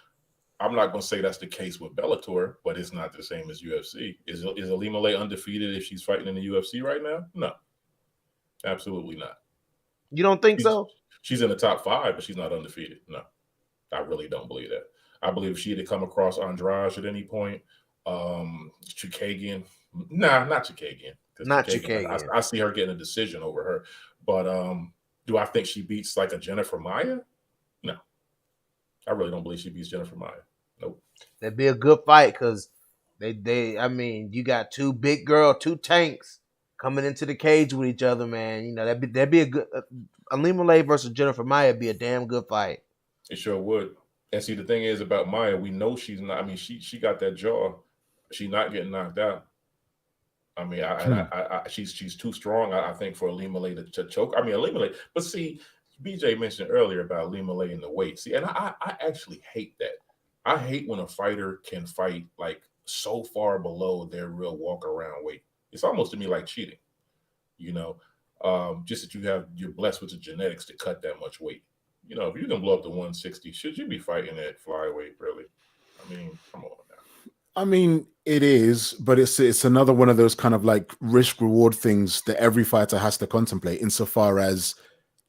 I'm not going to say that's the case with Bellator, but it's not the same as UFC. Is Ilima-Lei undefeated if she's fighting in the UFC right now? No, absolutely not. You don't think so? She's in the top 5, but she's not undefeated. No, I really don't believe that. I believe if she had to come across Andrade at any point, Chookagian. Nah, not Chookagian. Not Chookagian. I see her getting a decision over her. But do I think she beats like a Jennifer Maia? No. I really don't believe she beats Jennifer Maia. Nope. That'd be a good fight because I mean, you got two tanks coming into the cage with each other, man. You know, that'd be a good Ilima-Lei versus Jennifer Maia would be a damn good fight. It sure would. And see, the thing is about Maia, we know she's not. I mean, she got that jaw. She's not getting knocked out. I mean, she's too strong, I think, for Ilima-Lei to choke. I mean, Ilima-Lei, but see, BJ mentioned earlier about Ilima-Lei and the weight. See, and I actually hate that. I hate when a fighter can fight like so far below their real walk around weight. It's almost to me like cheating, you know, just that you're blessed with the genetics to cut that much weight. You know, if you can blow up to 160, should you be fighting at flyweight, really? I mean, come on now. I mean, it is, but it's another one of those kind of like risk reward things that every fighter has to contemplate, insofar as,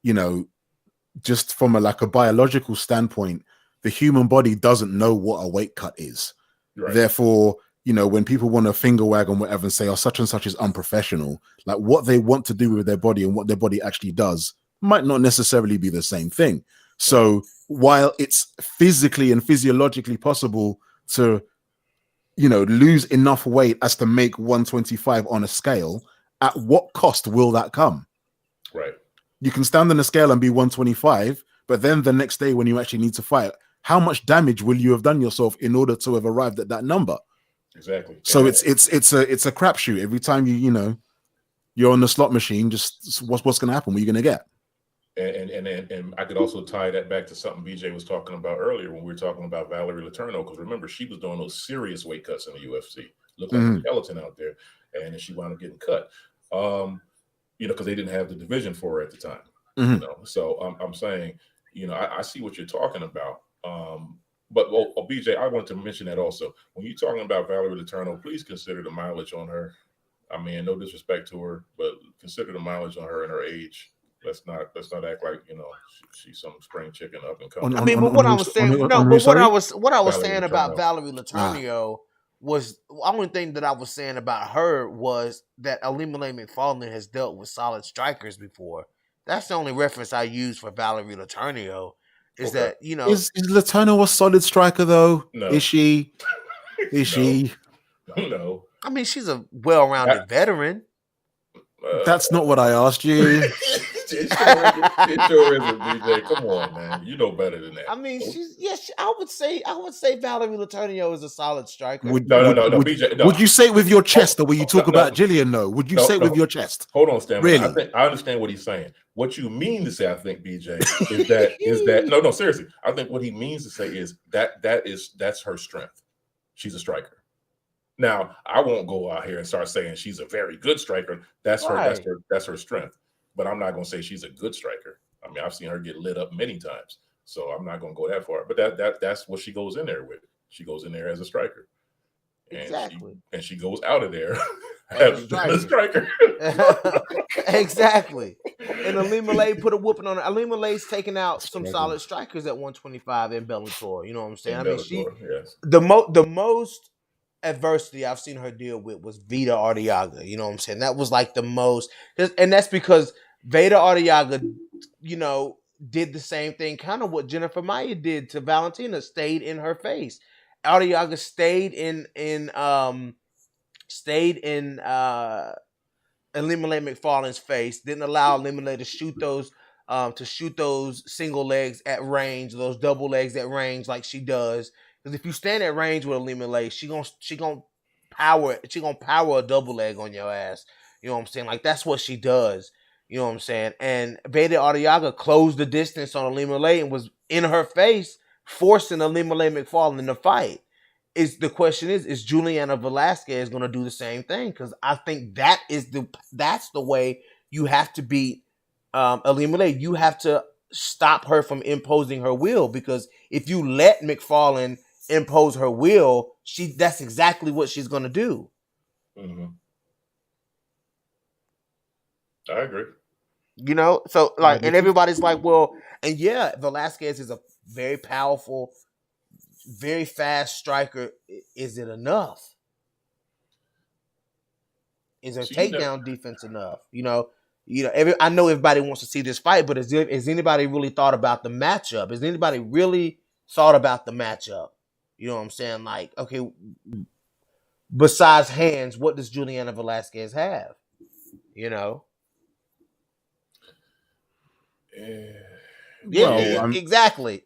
you know, just from a biological standpoint, the human body doesn't know what a weight cut is. Right. Therefore, you know, when people want to finger wag on whatever and say, oh, such and such is unprofessional, like what they want to do with their body and what their body actually does might not necessarily be the same thing. So while it's physically and physiologically possible to, you know, lose enough weight as to make 125 on a scale, at what cost will that come? Right. You can stand on a scale and be 125, but then the next day when you actually need to fight, how much damage will you have done yourself in order to have arrived at that number? Exactly. So it's a crapshoot every time you're on the slot machine. Just what's going to happen? What are you going to get? And I could also tie that back to something BJ was talking about earlier when we were talking about Valerie Letourneau, because remember, she was doing those serious weight cuts in the UFC. Looked like a skeleton out there, and then she wound up getting cut. You know, because they didn't have the division for her at the time. You know, so I'm saying, you know, I see what you're talking about. But BJ, I want to mention that also. When you're talking about Valerie Letourneau, please consider the mileage on her. I mean, no disrespect to her, but consider the mileage on her and her age. Let's not act like she's some spring chicken up and coming. I mean, but what I was saying, no, but what I was Valerie saying about Letourneau. Valerie Letourneau was the only thing that I was saying about her was that Ilima-Lei Macfarlane has dealt with solid strikers before. That's the only reference I use for Valerie Letourneau. Is that is Letourneau a solid striker though? No. Is she? Is she? No. I mean, she's a well-rounded veteran. That's not what I asked you. It sure isn't, BJ. Come on, man. You know better than that. I mean, I would say Valerie Letourneau is a solid striker. No, BJ. No. Would you say it with your chest, or when you talk about Jillian? No. Would you say it with your chest? Hold on, Stan. Really? I understand what he's saying. What you mean to say, I think, BJ, is that no, seriously. I think what he means to say is that's her strength. She's a striker. Now, I won't go out here and start saying she's a very good striker. That's her strength. But I'm not going to say she's a good striker. I mean, I've seen her get lit up many times, so I'm not going to go that far. But that's what she goes in there with. She goes in there as a striker, and she goes out of there as a striker. Exactly. And Ilima-Lei put a whooping on her. Ilima-Lei's taking out some solid strikers at 125 in Bellator. You know what I'm saying? The most adversity I've seen her deal with was Vita Arteaga. You know what I'm saying? That was like the most, and that's because Vita Arteaga, did the same thing, kind of what Jennifer Maia did to Valentina, stayed in her face. Arteaga stayed in Ilima-Lei Macfarlane's face, didn't allow Ilima-Lei to shoot those single legs at range, those double legs at range like she does. Because if you stand at range with Ilima-Lei, she gonna power a double leg on your ass. You know what I'm saying? Like, that's what she does. You know what I'm saying? And Vita Arteaga closed the distance on Ilima-Lei and was in her face, forcing Ilima-Lei Macfarlane to fight. The question is Juliana Velasquez going to do the same thing? Because I think that's the way you have to beat Ilima-Lei. You have to stop her from imposing her will, because if you let Macfarlane impose her will, that's exactly what she's going to do. Mm-hmm. I agree. So like, and everybody's like, well, and yeah, Velasquez is a very powerful, very fast striker. Is it enough? Is her takedown defense enough? I know everybody wants to see this fight, but has anybody really thought about the matchup? Has anybody really thought about the matchup? You know what I'm saying? Like, okay, besides hands, what does Juliana Velasquez have? Exactly.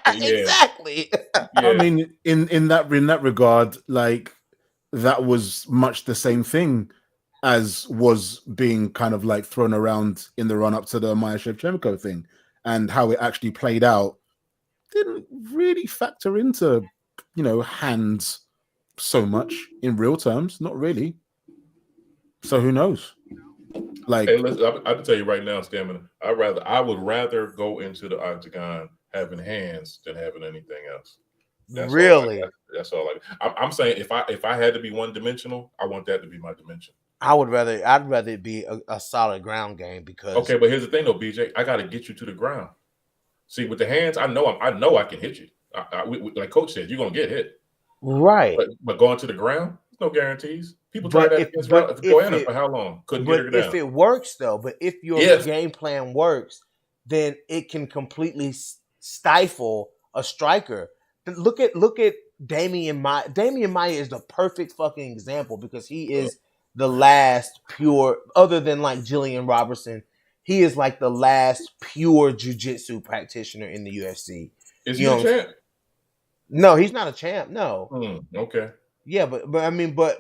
Exactly. I mean, in that regard, like, that was much the same thing as was being kind of like thrown around in the run up to the Maia Shevchenko thing, and how it actually played out didn't really factor into, hands so much in real terms. Not really. So who knows? Like, hey, listen, I can tell you right now, Stamina, I would rather go into the octagon having hands than having anything else. That's really? That's all. I'm saying, if I had to be one dimensional, I want that to be my dimension. I'd rather it be a solid ground game, because okay, but here's the thing though, BJ, I got to get you to the ground. See, with the hands, I know I can hit you. Like Coach said, you're gonna get hit, right? But going to the ground, no guarantees. People try that against Joanna for how long? Couldn't get her down. If it works though, but if your game plan works, then it can completely stifle a striker. Look at Damian Maia. Damian Maia is the perfect fucking example, because he is the last pure, other than like Jillian Robertson, he is like the last pure jiu-jitsu practitioner in the UFC. Is he a champ? No, he's not a champ. No. Okay. Yeah, but I mean, but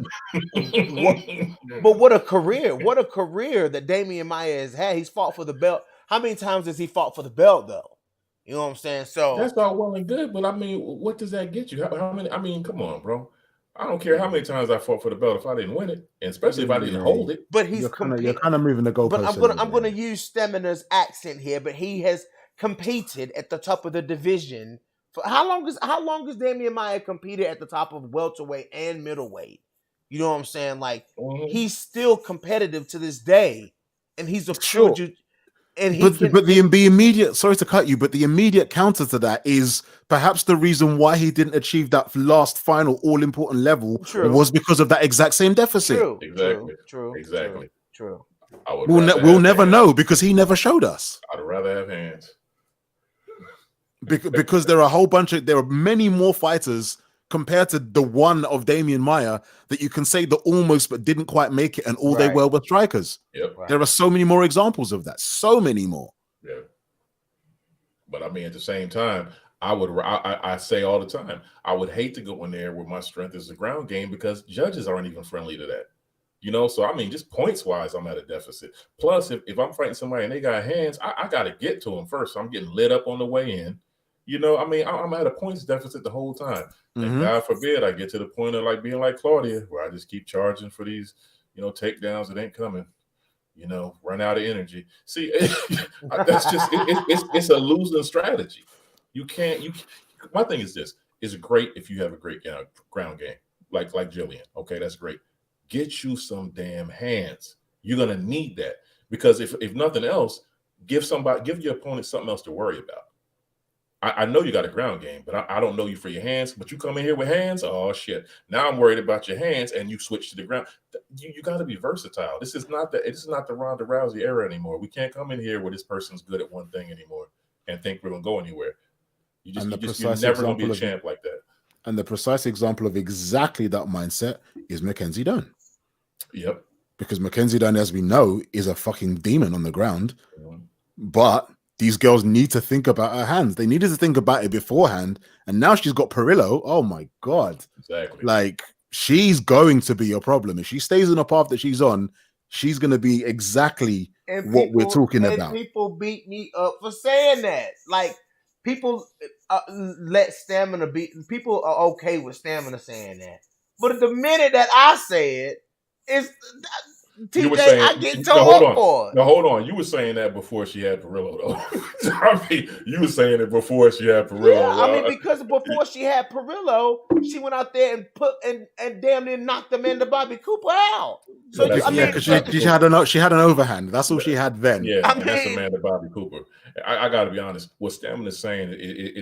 what a career! What a career that Damian Maia has had. He's fought for the belt. How many times has he fought for the belt, though? You know what I'm saying? So that's all well and good, but I mean, what does that get you? How many? I mean, come on, bro. I don't care how many times I fought for the belt if I didn't win it, and especially if I didn't hold it. But you're kind of moving the goalposts. But I'm gonna use Stamina's accent here. But he has competed at the top of the division How long is Damian Maia competed at the top of welterweight and middleweight? You know what I'm saying? Like he's still competitive to this day, and he's a fluid. Sure. And he But can. the immediate, sorry to cut you, but the immediate counter to that is perhaps the reason why he didn't achieve that last final all important level was because of that exact same deficit. True. Exactly. We'll never know because he never showed us. I'd rather have hands. Because there are many more fighters compared to the one of Damian Maia that you can say that almost but didn't quite make it, and all they were strikers. Yep. Right. There are so many more examples of that. So many more. Yeah. But I mean, at the same time, I say all the time, I would hate to go in there where my strength is the ground game because judges aren't even friendly to that. You know, so I mean, just points wise, I'm at a deficit. Plus, if I'm fighting somebody and they got hands, I got to get to them first. So I'm getting lit up on the way in. You know, I mean, I'm at a points deficit the whole time. And God forbid I get to the point of like being like Claudia, where I just keep charging for these, you know, takedowns that ain't coming. You know, run out of energy. See, that's just it's a losing strategy. My thing is this: it's great if you have a great ground game, like Jillian. Okay, that's great. Get you some damn hands. You're gonna need that because if nothing else, give your opponent something else to worry about. I know you got a ground game, but I don't know you for your hands. But you come in here with hands, oh shit! Now I'm worried about your hands, and you switch to the ground. You got to be versatile. This is not the Ronda Rousey era anymore. We can't come in here where this person's good at one thing anymore and think we're gonna go anywhere. You're never gonna be a champ like that. And the precise example of exactly that mindset is Mackenzie Dern. Yep. Because Mackenzie Dern, as we know, is a fucking demon on the ground. But these girls need to think about her hands. They needed to think about it beforehand. And now she's got Perillo. Oh my God. Exactly. Like, she's going to be a problem. If she stays on the path that she's on, she's going to be exactly what we're talking about. People beat me up for saying that. Like, people let stamina be. People are okay with stamina saying that. But the minute that I say it, it's TJ, I get told up for it. Now hold on. You were saying that before she had Perillo, though. I mean, you were saying it before she had Perillo. Yeah, I mean, because before she had Perillo, she went out there and damn near knocked Amanda Bobby Cooper out. So because she had an overhand. That's all she had then. Yeah, that's Amanda Bobby Cooper. I got to be honest. What Stamina is saying,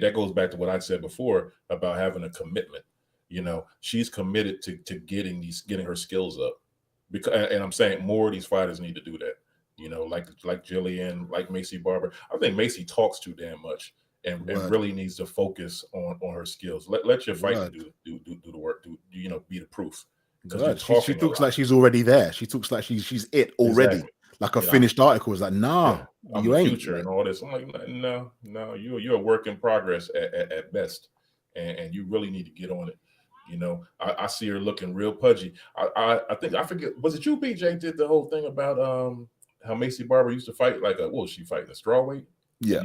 that goes back to what I said before about having a commitment. You know, she's committed to getting her skills up. Because, and I'm saying more of these fighters need to do that. You know, like Jillian, like Macy Barber. I think Macy talks too damn much and really needs to focus on her skills. Let your fighter do the work. Be the proof. Because she talks like she's already there. She talks like she's it already. Exactly. Like a finished article is like, nah, you ain't. Future and all this. I'm like, no, you're a work in progress at best, and you really need to get on it. You know, I see her looking real pudgy. I think, I forget, was it you, BJ, did the whole thing about how Macy Barber used to fight like she fighting a strawweight? Yeah.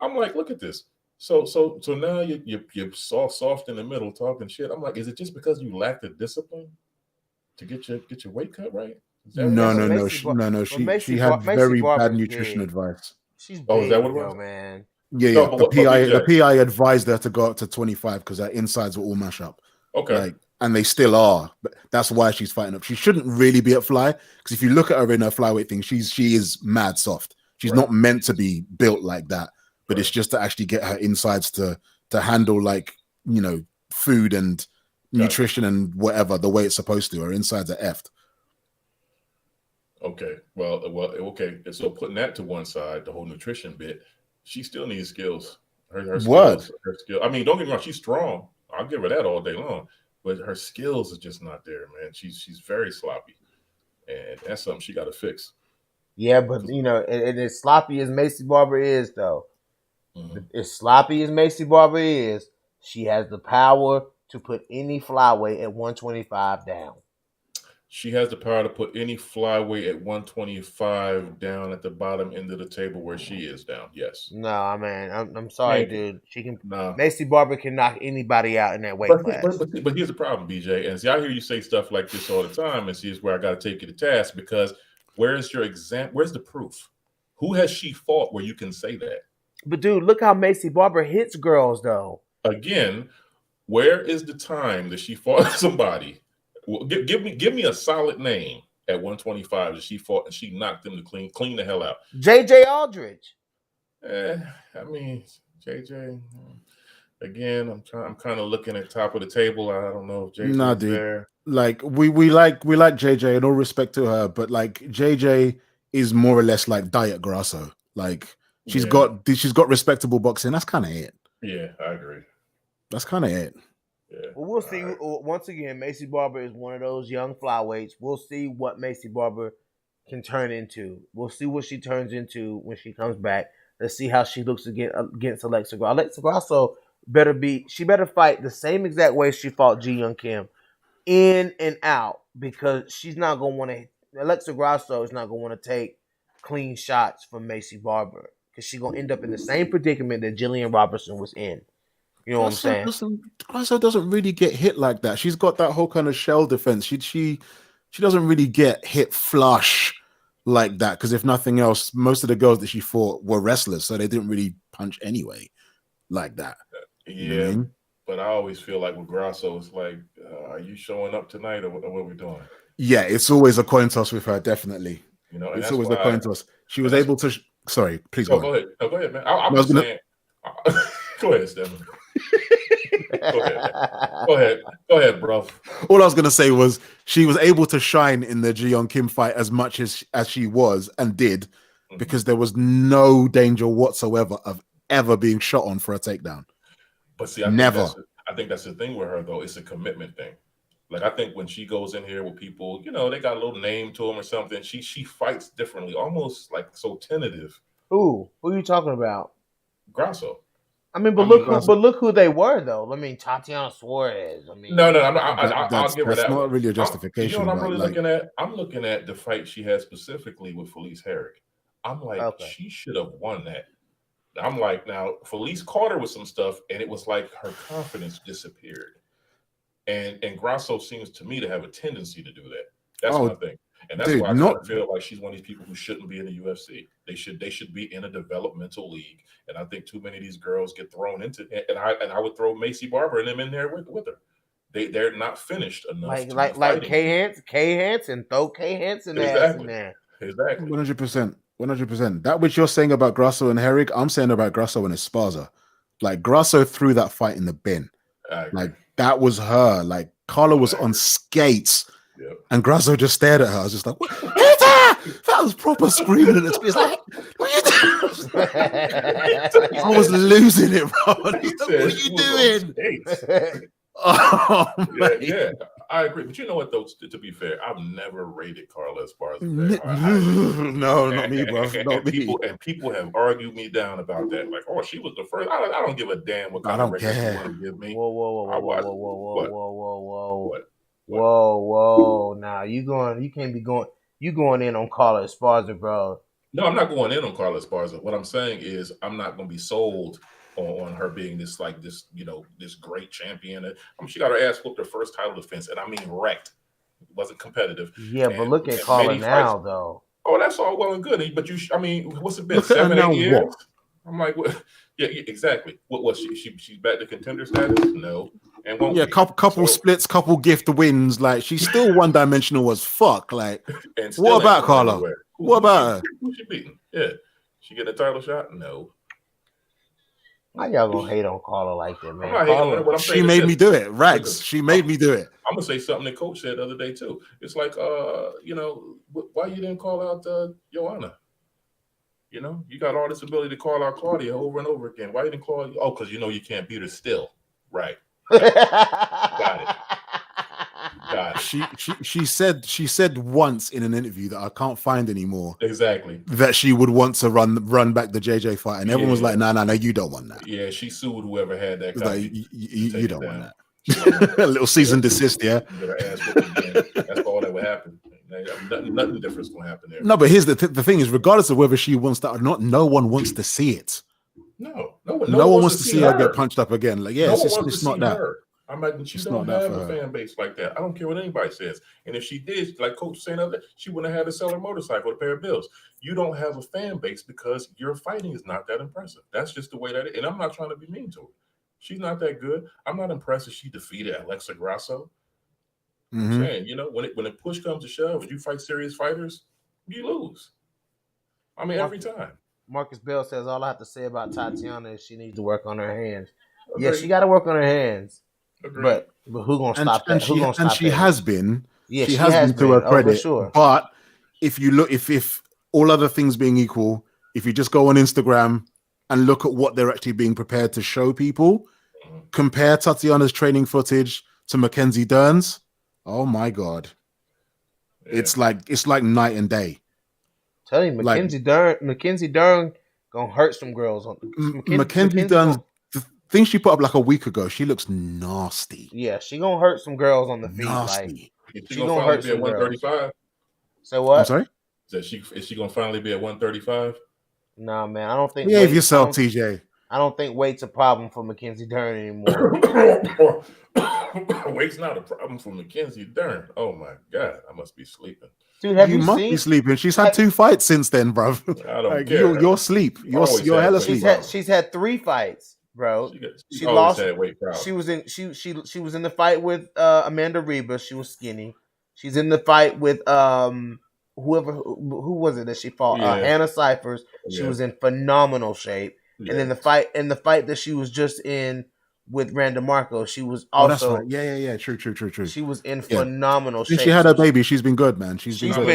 I'm like, look at this. So now you're soft in the middle talking shit. I'm like, is it just because you lack the discipline to get your weight cut right? No. She had very bad nutrition advice. She's big, is that what it was? Man. Yeah. The PI advised her to go up to 25 because her insides were all mashed up. Okay. And they still are. But that's why she's fighting up. She shouldn't really be at fly because if you look at her in her flyweight thing, she is mad soft. She's not meant to be built like that. But it's just to actually get her insides to handle food and nutrition and whatever the way it's supposed to. Her insides are effed. Okay. Well, okay. So putting that to one side, the whole nutrition bit, she still needs skills. Her skills. I mean, don't get me wrong, she's strong. I'll give her that all day long. But her skills are just not there, man. She's very sloppy. And that's something she got to fix. Yeah, but and as sloppy as Macy Barber is, though, as sloppy as Macy Barber is, she has the power to put any flyweight at 125 down. She has the power to put any flyweight at 125 down at the bottom end of the table where she is down. Yes. No, I mean, I'm sorry, dude. She can. No. Macy Barber can knock anybody out in that weight class. But here's the problem, BJ. And see, I hear you say stuff like this all the time, and see, is where I got to take you to task because where's your exam? Where's the proof? Who has she fought where you can say that? But dude, look how Macy Barber hits girls though. Again, where is the time that she fought somebody? Well, give me a solid name at 125 that she fought and she knocked them to clean the hell out. JJ Aldridge. I mean, JJ. Again, I'm kind of looking at top of the table. I don't know if JJ Nah, is dude. there. Like we like JJ, and all respect to her, but like JJ is more or less like Diet Grasso. Like she's got respectable boxing. That's kind of it. Yeah, I agree. That's kind of it. Yeah. Well, we'll see. Once again, Macy Barber is one of those young flyweights. We'll see what Macy Barber can turn into. We'll see what she turns into when she comes back. Let's see how she looks against Alexa Grasso. Alexa Grasso better fight the same exact way she fought Ji Young Kim, in and out, because she's not gonna want to. Alexa Grasso is not gonna want to take clean shots from Macy Barber, because she's gonna end up in the same predicament that Jillian Robertson was in. You know what I'm saying? Grasso doesn't really get hit like that. She's got that whole kind of shell defense. She doesn't really get hit flush like that, because if nothing else, most of the girls that she fought were wrestlers, so they didn't really punch anyway like that. Yeah, you know what I mean? But I always feel like with Grasso, it's like, are you showing up tonight or what are we doing? Yeah, it's always a coin toss with her, definitely. You know, it's always a coin toss. She was able to. Sorry, please go ahead. No, go ahead, man. I was saying. Go ahead, Stephen. Go ahead, bro. All I was gonna say was she was able to shine in the Ji Young Kim fight as much as she was and did, because there was no danger whatsoever of ever being shot on for a takedown. But see, never. I think that's the thing with her though. It's a commitment thing. Like I think when she goes in here with people, you know, they got a little name to them or something. She fights differently, almost like so tentative. Who are you talking about? Grasso. I mean, look who they were though. I mean, Tatiana Suarez. I mean, no, I'll give her that. That's not really a justification. You know what I'm really looking at? I'm looking at the fight she had specifically with Felice Herrig. I'm like, she should have won that. I'm like, now Felice caught her with some stuff, and it was like her confidence disappeared. And Grasso seems to me to have a tendency to do that. That's my thing. And that's why I kind of feel like she's one of these people who shouldn't be in the UFC. They should be in a developmental league. And I think too many of these girls get thrown into it. And I would throw Macy Barber and them in there with her. They're not finished enough. Like Kay Hansen, throw Kay Hansen ass in there. Exactly. 100%. That which you're saying about Grasso and Herrig, I'm saying about Grasso and Esparza. Like Grasso threw that fight in the bin. Like that was her. Like Carla was on skates. Yep. And Grasso just stared at her. I was just like, what? That was proper screaming. And it's like, what are you doing? I was losing it, bro. What are you doing? Yeah, I agree. But you know what, though, to be fair, I've never rated Carla Esparza. No, not me, bro. Not me. People have argued me down about that. Like, oh, she was the first. I don't give a damn what kind of rating you want to give me. Whoa. Now you can't be going in on Carla Esparza, bro. No, I'm not going in on Carla Esparza. What I'm saying is I'm not going to be sold on her being this great champion. She got her ass whooped her first title defense, and I mean wrecked. It wasn't competitive. Yeah, but look at Carla now, though. Oh, that's all well and good. But what's it been? 7-8 years? What? I'm like, what? Yeah, exactly. What was she's back to contender status? No. And couple splits, couple gift wins. Like she's still one dimensional as fuck. Like, what about Carla? What about her? Who she beating? Yeah, she get a title shot? No. Why y'all gonna hate on Carla like that, man? She made me do it, Rags. She made me do it. I'm gonna say something that Coach said the other day too. It's like, why you didn't call out Joanna? You know, you got all this ability to call out Claudia over and over again. Why you didn't call? Oh, because you know you can't beat her still, right? Got it. She said once in an interview that I can't find anymore. Exactly. That she would want to run back the JJ fight, and everyone was like, "No, you don't want that." Yeah, she sued whoever had that. Like, you don't want that. A little season desist, yeah. That's all that would happen. Nothing different is going to happen there. No, but here's the thing is, regardless of whether she wants that or not, no one wants to see it. No one wants to see her get punched up again. Like, yeah, it's not that. I imagine she It's don't not that have for a her. fan base like that. I don't care what anybody says. And if she did, like Coach was saying, other, she wouldn't have had to sell her motorcycle to pay her bills. You don't have a fan base because your fighting is not that impressive. That's just the way that it is. And I'm not trying to be mean to her. She's not that good. I'm not impressed if she defeated Alexa Grasso. I'm Mhm. saying, when it push comes to shove, when you fight serious fighters, you lose. I mean, every time. Marcus Bell says all I have to say about Tatiana is she needs to work on her hands. Agreed. Yeah, she got to work on her hands. Agreed. But who gonna stop that? Who gonna stop she that? has been. Yeah, she has been to her for credit. sure. But if you look, if all other things being equal, if you just go on Instagram and look at what they're actually being prepared to show people, compare Tatiana's training footage to Mackenzie Dern's. Oh my God. Yeah. It's like night and day. Tell you, Mackenzie Dern gonna hurt some girls. Mackenzie Dern's the thing she put up like a week ago, she looks nasty. Yeah, she gonna hurt some girls on the feet. Nasty. Is she gonna finally be at 135? So what? I'm sorry? Is she gonna finally be at 135? Nah, man, I don't think. Behave yourself, TJ. I don't think weight's a problem for Mackenzie Dern anymore. Weight's not a problem for Mackenzie Dern. Oh my God, I must be sleeping. Dude, have you you must seen? be sleeping. She's had 2 fights since then, bro. I don't care. You're asleep. You're hella asleep. She's had 3 fights, bro. She lost. Had weight problems. She was in the fight with Amanda Ribas. She was skinny. She's in the fight with who was it that she fought? Yeah. Hannah Cyphers. She was in phenomenal shape. Yeah. And then the fight that she was just in with Randa Marco, she was also. Oh, that's right. Yeah. True. She was in phenomenal shape. Since she had her baby, she's been good, man. She's been good.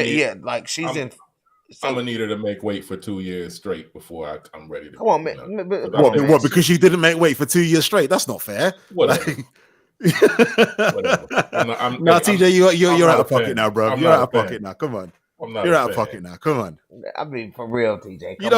I'm gonna need her to make weight for 2 years straight before I'm ready to. Come on, man. What? Because she didn't make weight for 2 years straight? That's not fair. Whatever. Whatever. TJ, you're out of pocket now, bro. You're out of pocket now. Come on. You're out of pocket now. Come on. I mean, for real, TJ. You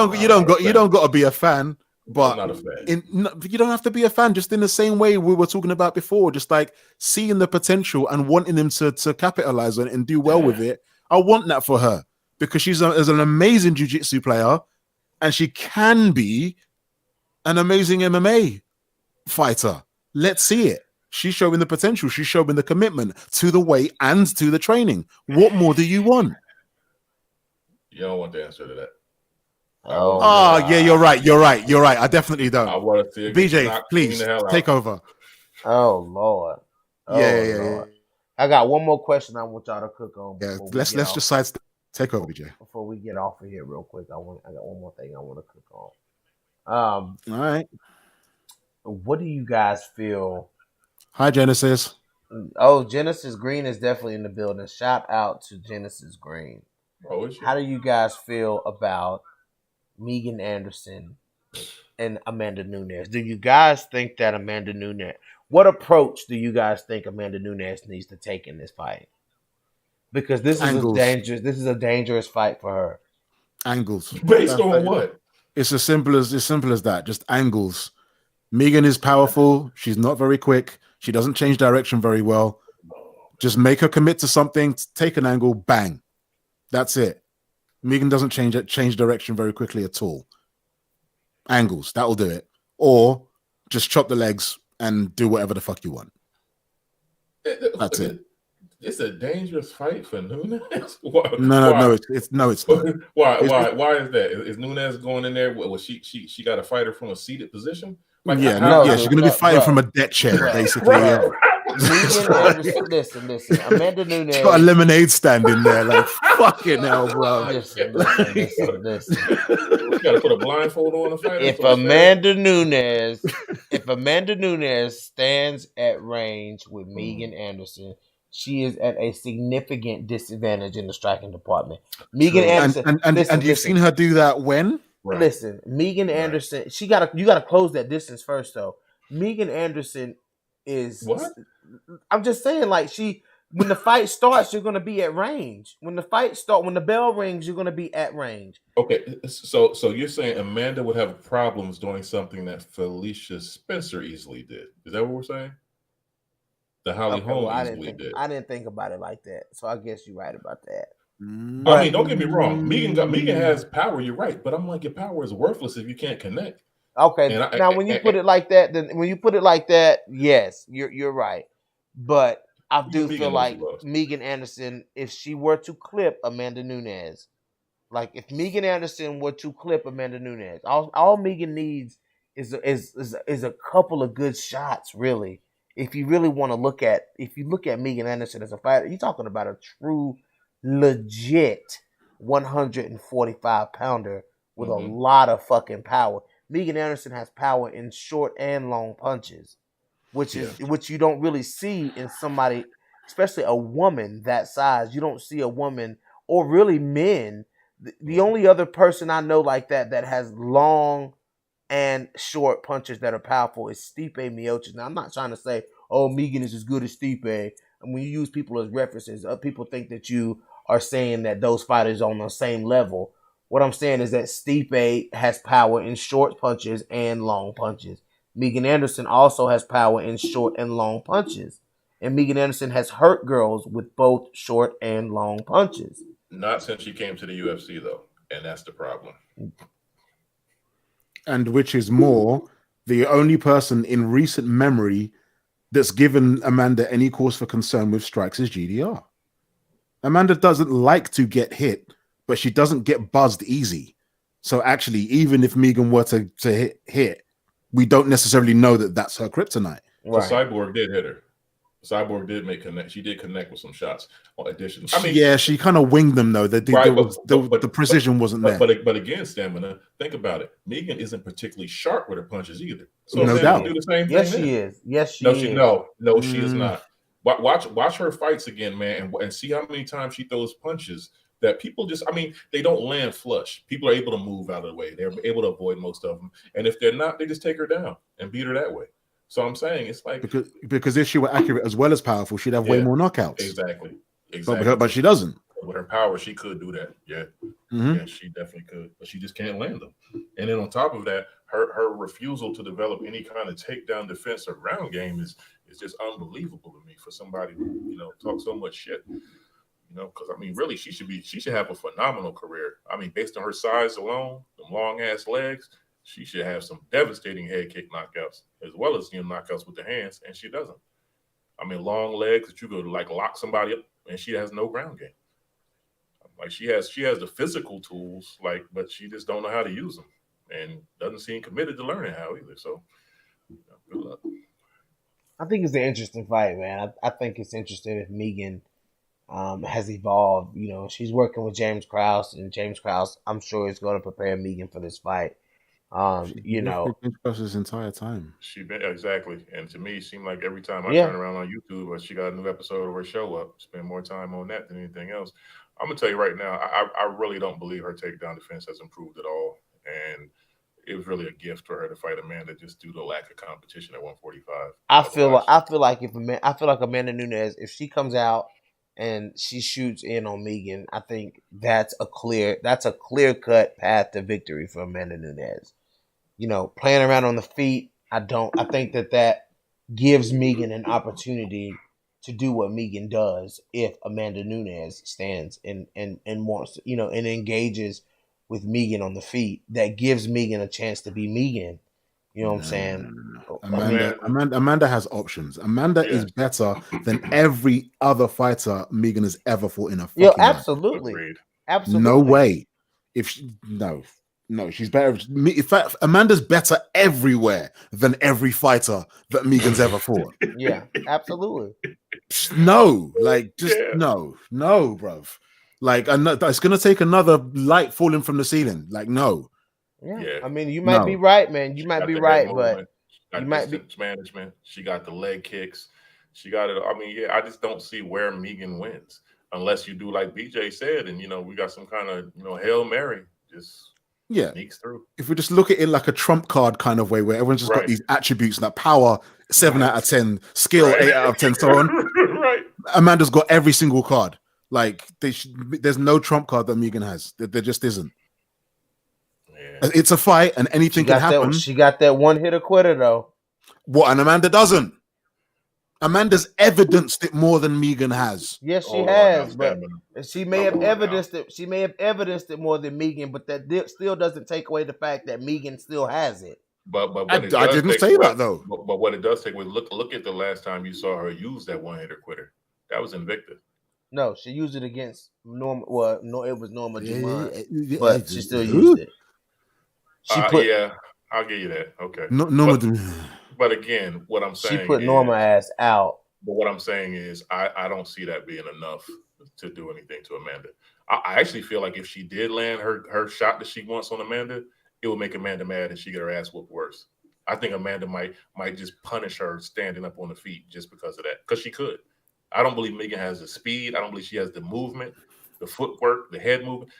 don't got to be a fan. But I'm not a fan. You don't have to be a fan. Just in the same way we were talking about before, just like seeing the potential and wanting them to capitalize on it and do well with it. I want that for her because she's an amazing jiu-jitsu player and she can be an amazing MMA fighter. Let's see it. She's showing the potential. She's showing the commitment to the weight and to the training. What more do you want? You don't want the answer to that. Yeah, you're right. I definitely don't. I want to see it. BJ, please take over. Oh Lord. Yeah. I got one more question I want y'all to cook on. Yeah, let's just take over, BJ. Before we get off of here, real quick, I got one more thing I want to cook on. All right. What do you guys feel? Hi, Genesis. Oh, Genesis Green is definitely in the building. Shout out to Genesis Green. Oh, is she? How do you guys feel about Megan Anderson and Amanda Nunes? Do you guys think that Amanda Nunes? What approach do you guys think Amanda Nunes needs to take in this fight? Because this is a dangerous fight for her. Angles. Based on what? It's as simple as that. Just angles. Megan is powerful. She's not very quick. She doesn't change direction very well. Just make her commit to something. Take an angle. Bang. That's it. Megan doesn't change direction very quickly at all. Angles. That'll do it. Or just chop the legs and do whatever the fuck you want. That's it. It's a dangerous fight for Nunes. No, it's not. Why is that? Is Nunes going in there? Well, she got a fighter from a seated position. She's going to be fighting from a deck chair, basically. Yeah. Listen. Amanda Nunes got a lemonade stand in there, like fucking hell, bro. Listen. You got to put a blindfold on the fight. If Amanda Nunes stands at range with Megan Anderson, she is at a significant disadvantage in the striking department. Megan Anderson, and you've seen her do that when? Right. Listen, Megan Anderson, you gotta close that distance first, though. Megan Anderson is what? I'm just saying, like, when the fight starts, you're gonna be at range. When the bell rings, you're gonna be at range. Okay, so you're saying Amanda would have problems doing something that Felicia Spencer easily did? Is that what we're saying? The Holly Holm easily did. I didn't think about it like that, so I guess you're right about that. But, I mean, don't get me wrong. Megan has power. You're right, but I'm like, your power is worthless if you can't connect. Okay, And now when you put it like that, yes, you're right. But I even do feel Megan knows she like lost. Megan Anderson, if she were to clip Amanda Nunes, like if Megan Anderson were to clip Amanda Nunes, all Megan needs is a couple of good shots, really. If you really want to if you look at Megan Anderson as a fighter, you're talking about a true, legit 145 pounder with a Mm-hmm. lot of fucking power. Megan Anderson has power in short and long punches, Yeah. which you don't really see in somebody, especially a woman that size. You don't see a woman or really men. The Mm-hmm. only other person I know like that has long and short punches that are powerful is Stipe Miocic. Now I'm not trying to say, oh, Megan is as good as Stipe. And when you use people as references, people think that you are saying that those fighters are on the same level. What I'm saying is that Stipe has power in short punches and long punches. Megan Anderson also has power in short and long punches. And Megan Anderson has hurt girls with both short and long punches. Not since she came to the UFC though, and that's the problem. And which is more, the only person in recent memory that's given Amanda any cause for concern with strikes is GDR. Amanda doesn't like to get hit, but she doesn't get buzzed easy. So actually, even if Megan were to hit, we don't necessarily know that that's her kryptonite. So Cyborg did hit her. Cyborg did make connect. She did connect with some shots. Addition, I mean, yeah, she kind of winged them though. The precision wasn't there. But again, Stamina. Think about it. Megan isn't particularly sharp with her punches either. So no doubt. Do the same yes, thing. She is. Yes, she no, is. She is not. Watch her fights again, man, and see how many times she throws punches that people just. I mean, they don't land flush. People are able to move out of the way. They're able to avoid most of them, and if they're not, they just take her down and beat her that way. So I'm saying it's like because if she were accurate as well as powerful, she'd have way more knockouts. Exactly. But she doesn't. With her power, she could do that. Yeah. Mm-hmm. Yeah, she definitely could, but she just can't land them. And then on top of that, her refusal to develop any kind of takedown defense or ground game is just unbelievable to me for somebody who talks so much shit. Because I mean, really, she should have a phenomenal career. I mean, based on her size alone, them long ass legs. She should have some devastating head kick knockouts as well as knockouts with the hands, and she doesn't. I mean, long legs that you go to like lock somebody up, and she has no ground game. Like she has the physical tools, but she just don't know how to use them, and doesn't seem committed to learning how either. So, good luck. I think it's an interesting fight, man. I think it's interesting if Megan has evolved. She's working with James Krause, and James Krause, I'm sure, is going to prepare Megan for this fight. This entire time. Exactly, and to me, it seemed like every time I turn around on YouTube, she got a new episode of her show up. Spend more time on that than anything else. I'm gonna tell you right now, I really don't believe her takedown defense has improved at all, and it was really a gift for her to fight Amanda just due to the lack of competition at 145. I feel like Amanda Nunes, if she comes out and she shoots in on Megan, I think that's a clear cut path to victory for Amanda Nunes. Playing around on the feet, I think that gives Megan an opportunity to do what Megan does if Amanda Nunes stands and wants and engages with Megan on the feet. That gives Megan a chance to be Megan. You know what I'm saying? No. Amanda has options. Amanda is better than every other fighter Megan has ever fought in a fucking life. Absolutely. No way. No, she's better. In fact, Amanda's better everywhere than every fighter that Megan's ever fought. Yeah, absolutely. No, no, bruv. It's gonna take another light falling from the ceiling. No. Yeah. I mean, you might be right, man. You might be right, but you might be management. She got the leg kicks. She got it. I mean, I just don't see where Megan wins unless you do like BJ said, and we got some kind of Hail Mary just. Yeah, sneaks through. If we just look at it like a trump card kind of way, where everyone's just got these attributes, like power 7 out of 10, skill 8 out of 10, so on. Right. Amanda's got every single card. There's no trump card that Megan has. There just isn't. Yeah. It's a fight, and anything can happen. She got that one hitter quitter though. What? And Amanda doesn't. Amanda's evidenced it more than Megan has. Yes, she has, but she may have evidenced it. She may have evidenced it more than Megan, but that still doesn't take away the fact that Megan still has it. But I what it does didn't take say away, that though. but what it does take away, look at the last time you saw her use that one-hitter quitter. That was Invicta. No, she used it against Norma. Well, no, it was Norma Dumont, Yeah, but she still who? used it. She put Yeah, I'll give you that. Okay. No, But again, what I'm she saying put Norma is, ass out. but what I'm saying is, I don't see that being enough to do anything to Amanda. I actually feel like if she did land her shot that she wants on Amanda, it would make Amanda mad and she get her ass whooped worse. I think Amanda might just punish her standing up on the feet just because of that, because she could. I don't believe Megan has the speed. I don't believe she has the movement, the footwork, the head movement.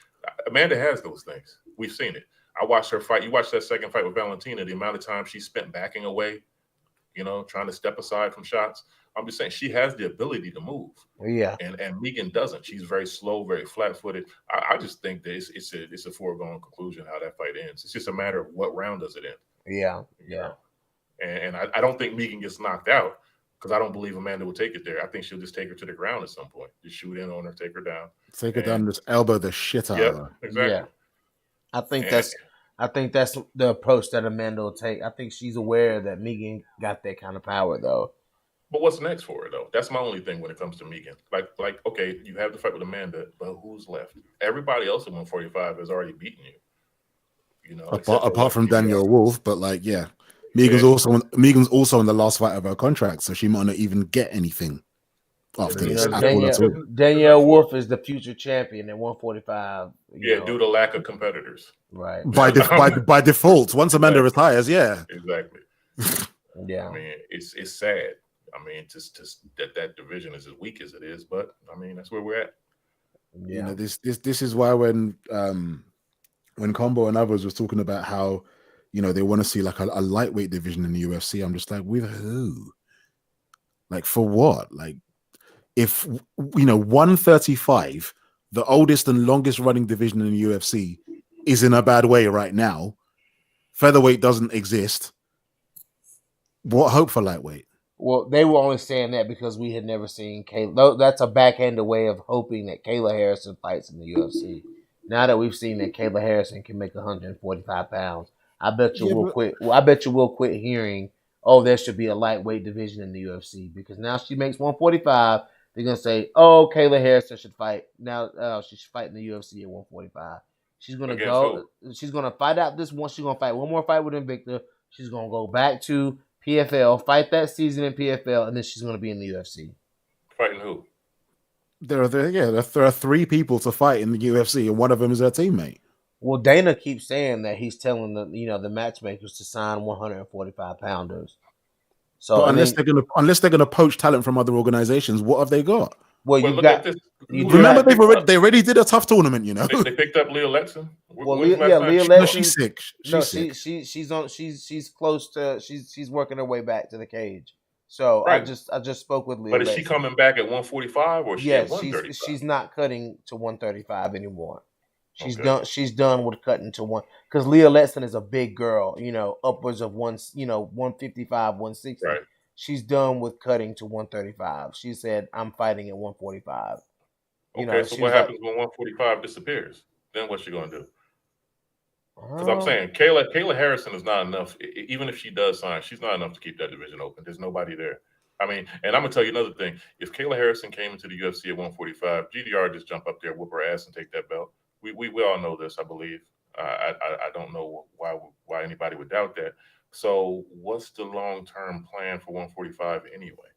Amanda has those things. We've seen it. I watched her fight. You watched that second fight with Valentina, the amount of time she spent backing away, trying to step aside from shots. I'm just saying she has the ability to move. Yeah. And Megan doesn't. She's very slow, very flat-footed. I just think that it's a foregone conclusion how that fight ends. It's just a matter of what round does it end. Yeah. And I don't think Megan gets knocked out because I don't believe Amanda will take it there. I think she'll just take her to the ground at some point. Just shoot in on her, take her down. Take her down, just elbow the shit out of her. Exactly. Yeah. I think that's the approach that Amanda will take. I think she's aware that Megan got that kind of power, though. But what's next for her, though? That's my only thing when it comes to Megan. Like, okay, you have the fight with Amanda, but who's left? Everybody else at 145 has already beaten you. Apart from Danielle Wolf, but Megan's also in the last fight of her contract, so she might not even get anything after this. Danielle Wolf is the future champion at 145. Due to lack of competitors. Right. By default, once Amanda retires, Exactly. Yeah. I mean, it's sad. I mean, just that division is as weak as it is, but I mean, that's where we're at. Yeah. This is why when Combo and others was talking about how they want to see like a lightweight division in the UFC, I'm just like, with who? Like, for what? Like, if 135, the oldest and longest running division in the UFC, is in a bad way right now, featherweight doesn't exist. What hope for lightweight? Well, they were only saying that because we had never seen Kayla. That's a backhanded way of hoping that Kayla Harrison fights in the UFC. Now that we've seen that Kayla Harrison can make 145 pounds, I bet you we'll quit. Well, I bet you we'll quit hearing, oh, there should be a lightweight division in the UFC, because now she makes 145. They're gonna say, oh, Kayla Harrison should fight now. She should fight in the UFC at 145. She's gonna go. She's gonna fight out this one. She's gonna fight one more fight with Invicta. She's gonna go back to PFL, fight that season in PFL, and then she's going to be in the UFC. Fighting who? There are 3 people to fight in the UFC, and one of them is her teammate. Well, Dana keeps saying that he's telling the matchmakers to sign 145 pounders. So but unless they're gonna poach talent from other organizations, what have they got? Well, remember they already did a tough tournament. They picked up Leah Letson. Leah Letson. She's sick. She's close to. She's working her way back to the cage. So right. I just spoke with Leah. But is she coming back at 145 or she at 135? She's not cutting to 135 anymore. She's done. She's done with cutting to one, because Leah Letson is a big girl. Upwards of 155, 160. Right. She's done with cutting to 135. She said, "I'm fighting at 145." So what happens when 145 disappears? Then what's she gonna do? Because I'm saying Kayla Harrison is not enough. Even if she does sign, she's not enough to keep that division open. There's nobody there. I mean, and I'm gonna tell you another thing. If Kayla Harrison came into the UFC at 145, GDR just jump up there, whoop her ass, and take that belt. We all know this, I believe. I don't know why anybody would doubt that. So what's the long-term plan for 145 anyway?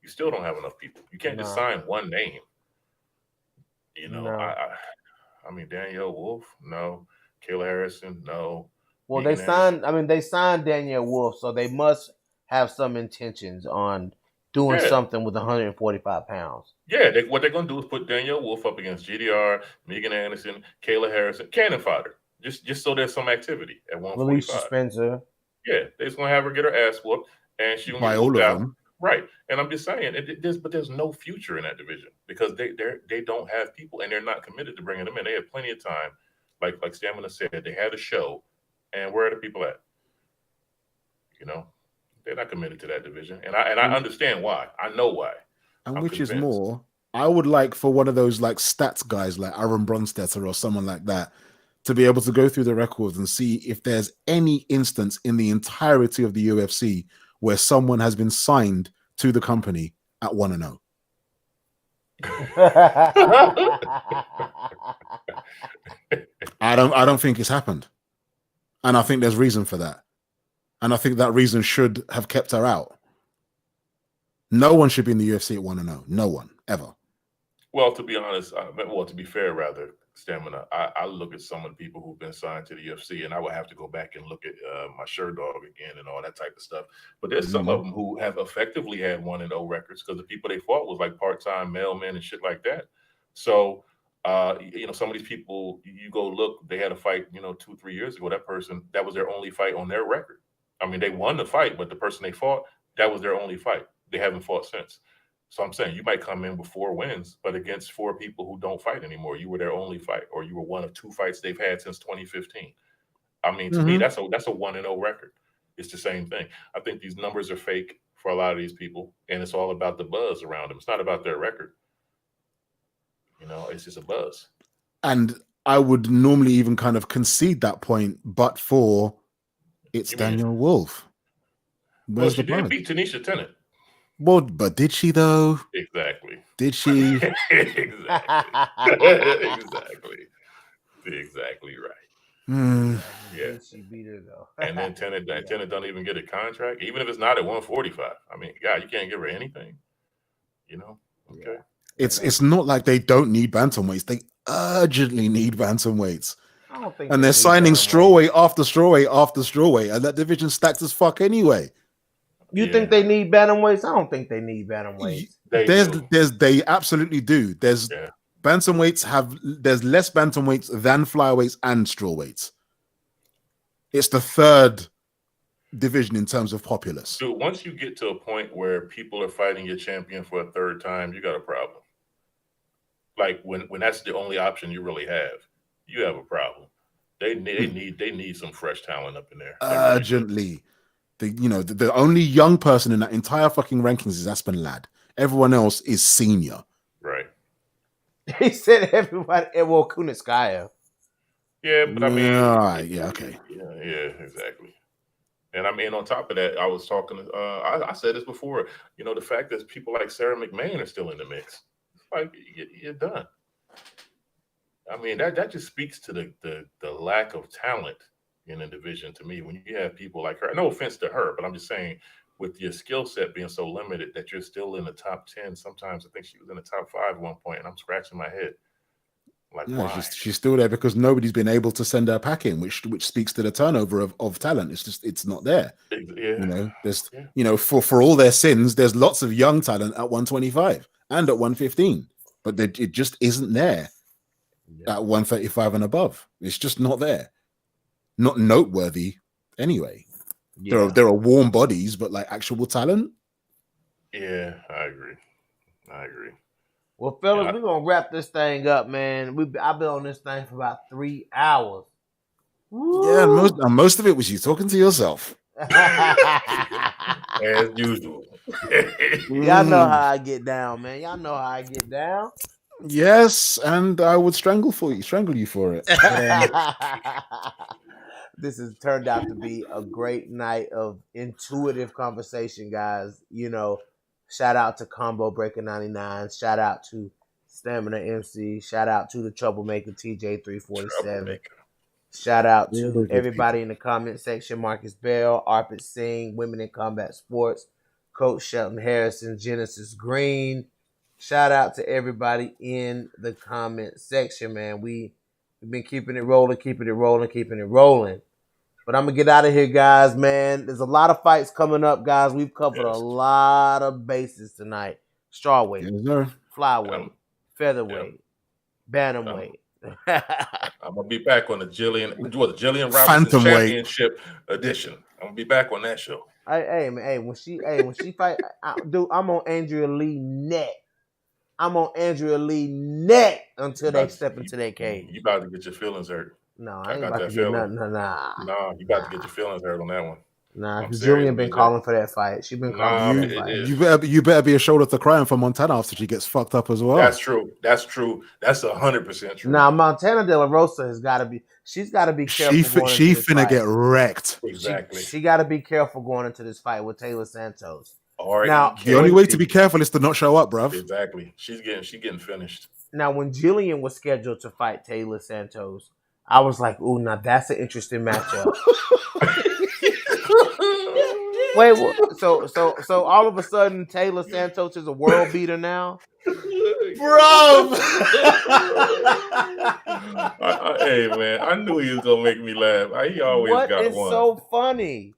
You still don't have enough people. You can't just sign one name. No. I mean, Danielle Wolf, no. Kayla Harrison, no. Well, they signed Danielle Wolf, so they must have some intentions on doing something with 145 pounds. Yeah, what they're going to do is put Danielle Wolf up against GDR, Megan Anderson, Kayla Harrison, cannon fodder, just so there's some activity at 145. Release Spencer. Yeah, they're just going to have her get her ass whooped, and she's going to all of them. Right, and I'm just saying, there's no future in that division because they don't have people, and they're not committed to bringing them in. They have plenty of time. Like Stamina said, they had a show, and where are the people at? They're not committed to that division, and I understand why. I know why. And which is more, I would like for one of those like stats guys like Aaron Bronstetter or someone like that to be able to go through the records and see if there's any instance in the entirety of the UFC where someone has been signed to the company at 1-0. I don't think it's happened. And I think there's reason for that. And I think that reason should have kept her out. No one should be in the UFC at 1-0. No one, ever. Well, to be honest, to be fair, rather, Stamina, I look at some of the people who've been signed to the UFC, and I would have to go back and look at my Sherdog again and all that type of stuff. But there's some of them who have effectively had 1-0 records because the people they fought was like part-time mailmen and shit like that. So, some of these people, you go look, they had a fight, 2-3 years ago. That person, that was their only fight on their record. I mean, they won the fight, but the person they fought, that was their only fight. They haven't fought since. So I'm saying you might come in with 4 wins, but against 4 people who don't fight anymore. You were their only fight, or you were one of 2 fights they've had since 2015. I mean, to me, that's a 1-0 record. It's the same thing. I think these numbers are fake for a lot of these people, and it's all about the buzz around them. It's not about their record. It's just a buzz. And I would normally even kind of concede that point, but for Danielle Wolf. She did beat Tanisha Tennant. Well, but did she though? Exactly. Did she? Exactly right. Yeah, she beat her though. And then Tennant don't even get a contract, even if it's not at 145. I mean, God, you can't give her anything. Okay. It's not like they don't need bantamweights. They urgently need bantamweights. I don't think. And they're signing strawweight after strawweight after strawweight, and that division stacked as fuck anyway. You think they need bantamweights? I don't think they need bantamweights. They absolutely do. There's bantamweights there's less bantamweights than flyweights and strawweights. It's the third division in terms of populace. Dude, once you get to a point where people are fighting your champion for a third time, you got a problem. Like when that's the only option you really have, you have a problem. They need some fresh talent up in there urgently. The only young person in that entire fucking rankings is Aspen Ladd. Everyone else is senior. Right. He said everybody. Well, Kunitskaya. Yeah, but I mean, yeah, okay. Yeah, exactly. And I mean, on top of that, I was talking. I said this before. The fact that people like Sarah McMahon are still in the mix. It's like you're done. I mean, that just speaks to the lack of talent in the division to me. When you have people like her, no offense to her, but I'm just saying, with your skill set being so limited that you're still in the top 10. Sometimes I think she was in the top 5 at one point, and I'm scratching my head. Like, why? She's still there because nobody's been able to send her packing, which speaks to the turnover of talent. It's not there. Yeah. There's for all their sins, there's lots of young talent at 125 and at 115, but it just isn't there at 135 and above. It's just not there. Not noteworthy anyway. Yeah. There are warm bodies, but like actual talent. Yeah, I agree. Well, fellas, we're gonna wrap this thing up, man. I've been on this thing for about 3 hours. Woo. Yeah, most of it was you talking to yourself. As usual. Y'all know how I get down, man. Y'all know how I get down. Yes, and I would strangle you for it. This has turned out to be a great night of intuitive conversation, guys. Shout out to Combo Breaker 99. Shout out to Stamina MC. Shout out to the Troublemaker TJ347. Shout out to everybody in the comment section. Marcus Bell, Arpit Singh, Women in Combat Sports, Coach Shelton Harrison, Genesis Green. Shout out to everybody in the comment section, man. We've been keeping it rolling. But I'm going to get out of here, guys, man. There's a lot of fights coming up, guys. We've covered a lot of bases tonight. Strawweight, flyweight, featherweight, bantamweight. I'm going to be back on the Jillian Robinson Championship edition. I'm going to be back on that show. Hey, man, when she fight, dude, I'm on Andrea Lee neck. Until they step into their cage. You about to get your feelings hurt. No, I ain't about to get nothing. Nah, you about to get your feelings hurt on that one. Nah, I'm because serious, Jillian been BJ. calling for that fight. She been calling Nah, for man, that fight. You better be a shoulder to cry on for Montana after she gets fucked up as well. That's true. That's true. That's 100% true. Now Montana De La Rosa has got to be. She's got to be careful going She into this finna fight. get wrecked. Exactly. She got to be careful going into this fight with Taylor Santos. Or Now, The only way to be careful is to not show up, bruv. Exactly. She getting finished. Now, when Jillian was scheduled to fight Taylor Santos, I was like, "Ooh, now that's an interesting matchup." Wait, so all of a sudden, Taylor Santos is a world beater now, Bruv! Hey man, I knew he was gonna make me laugh. He always What got is one. so funny?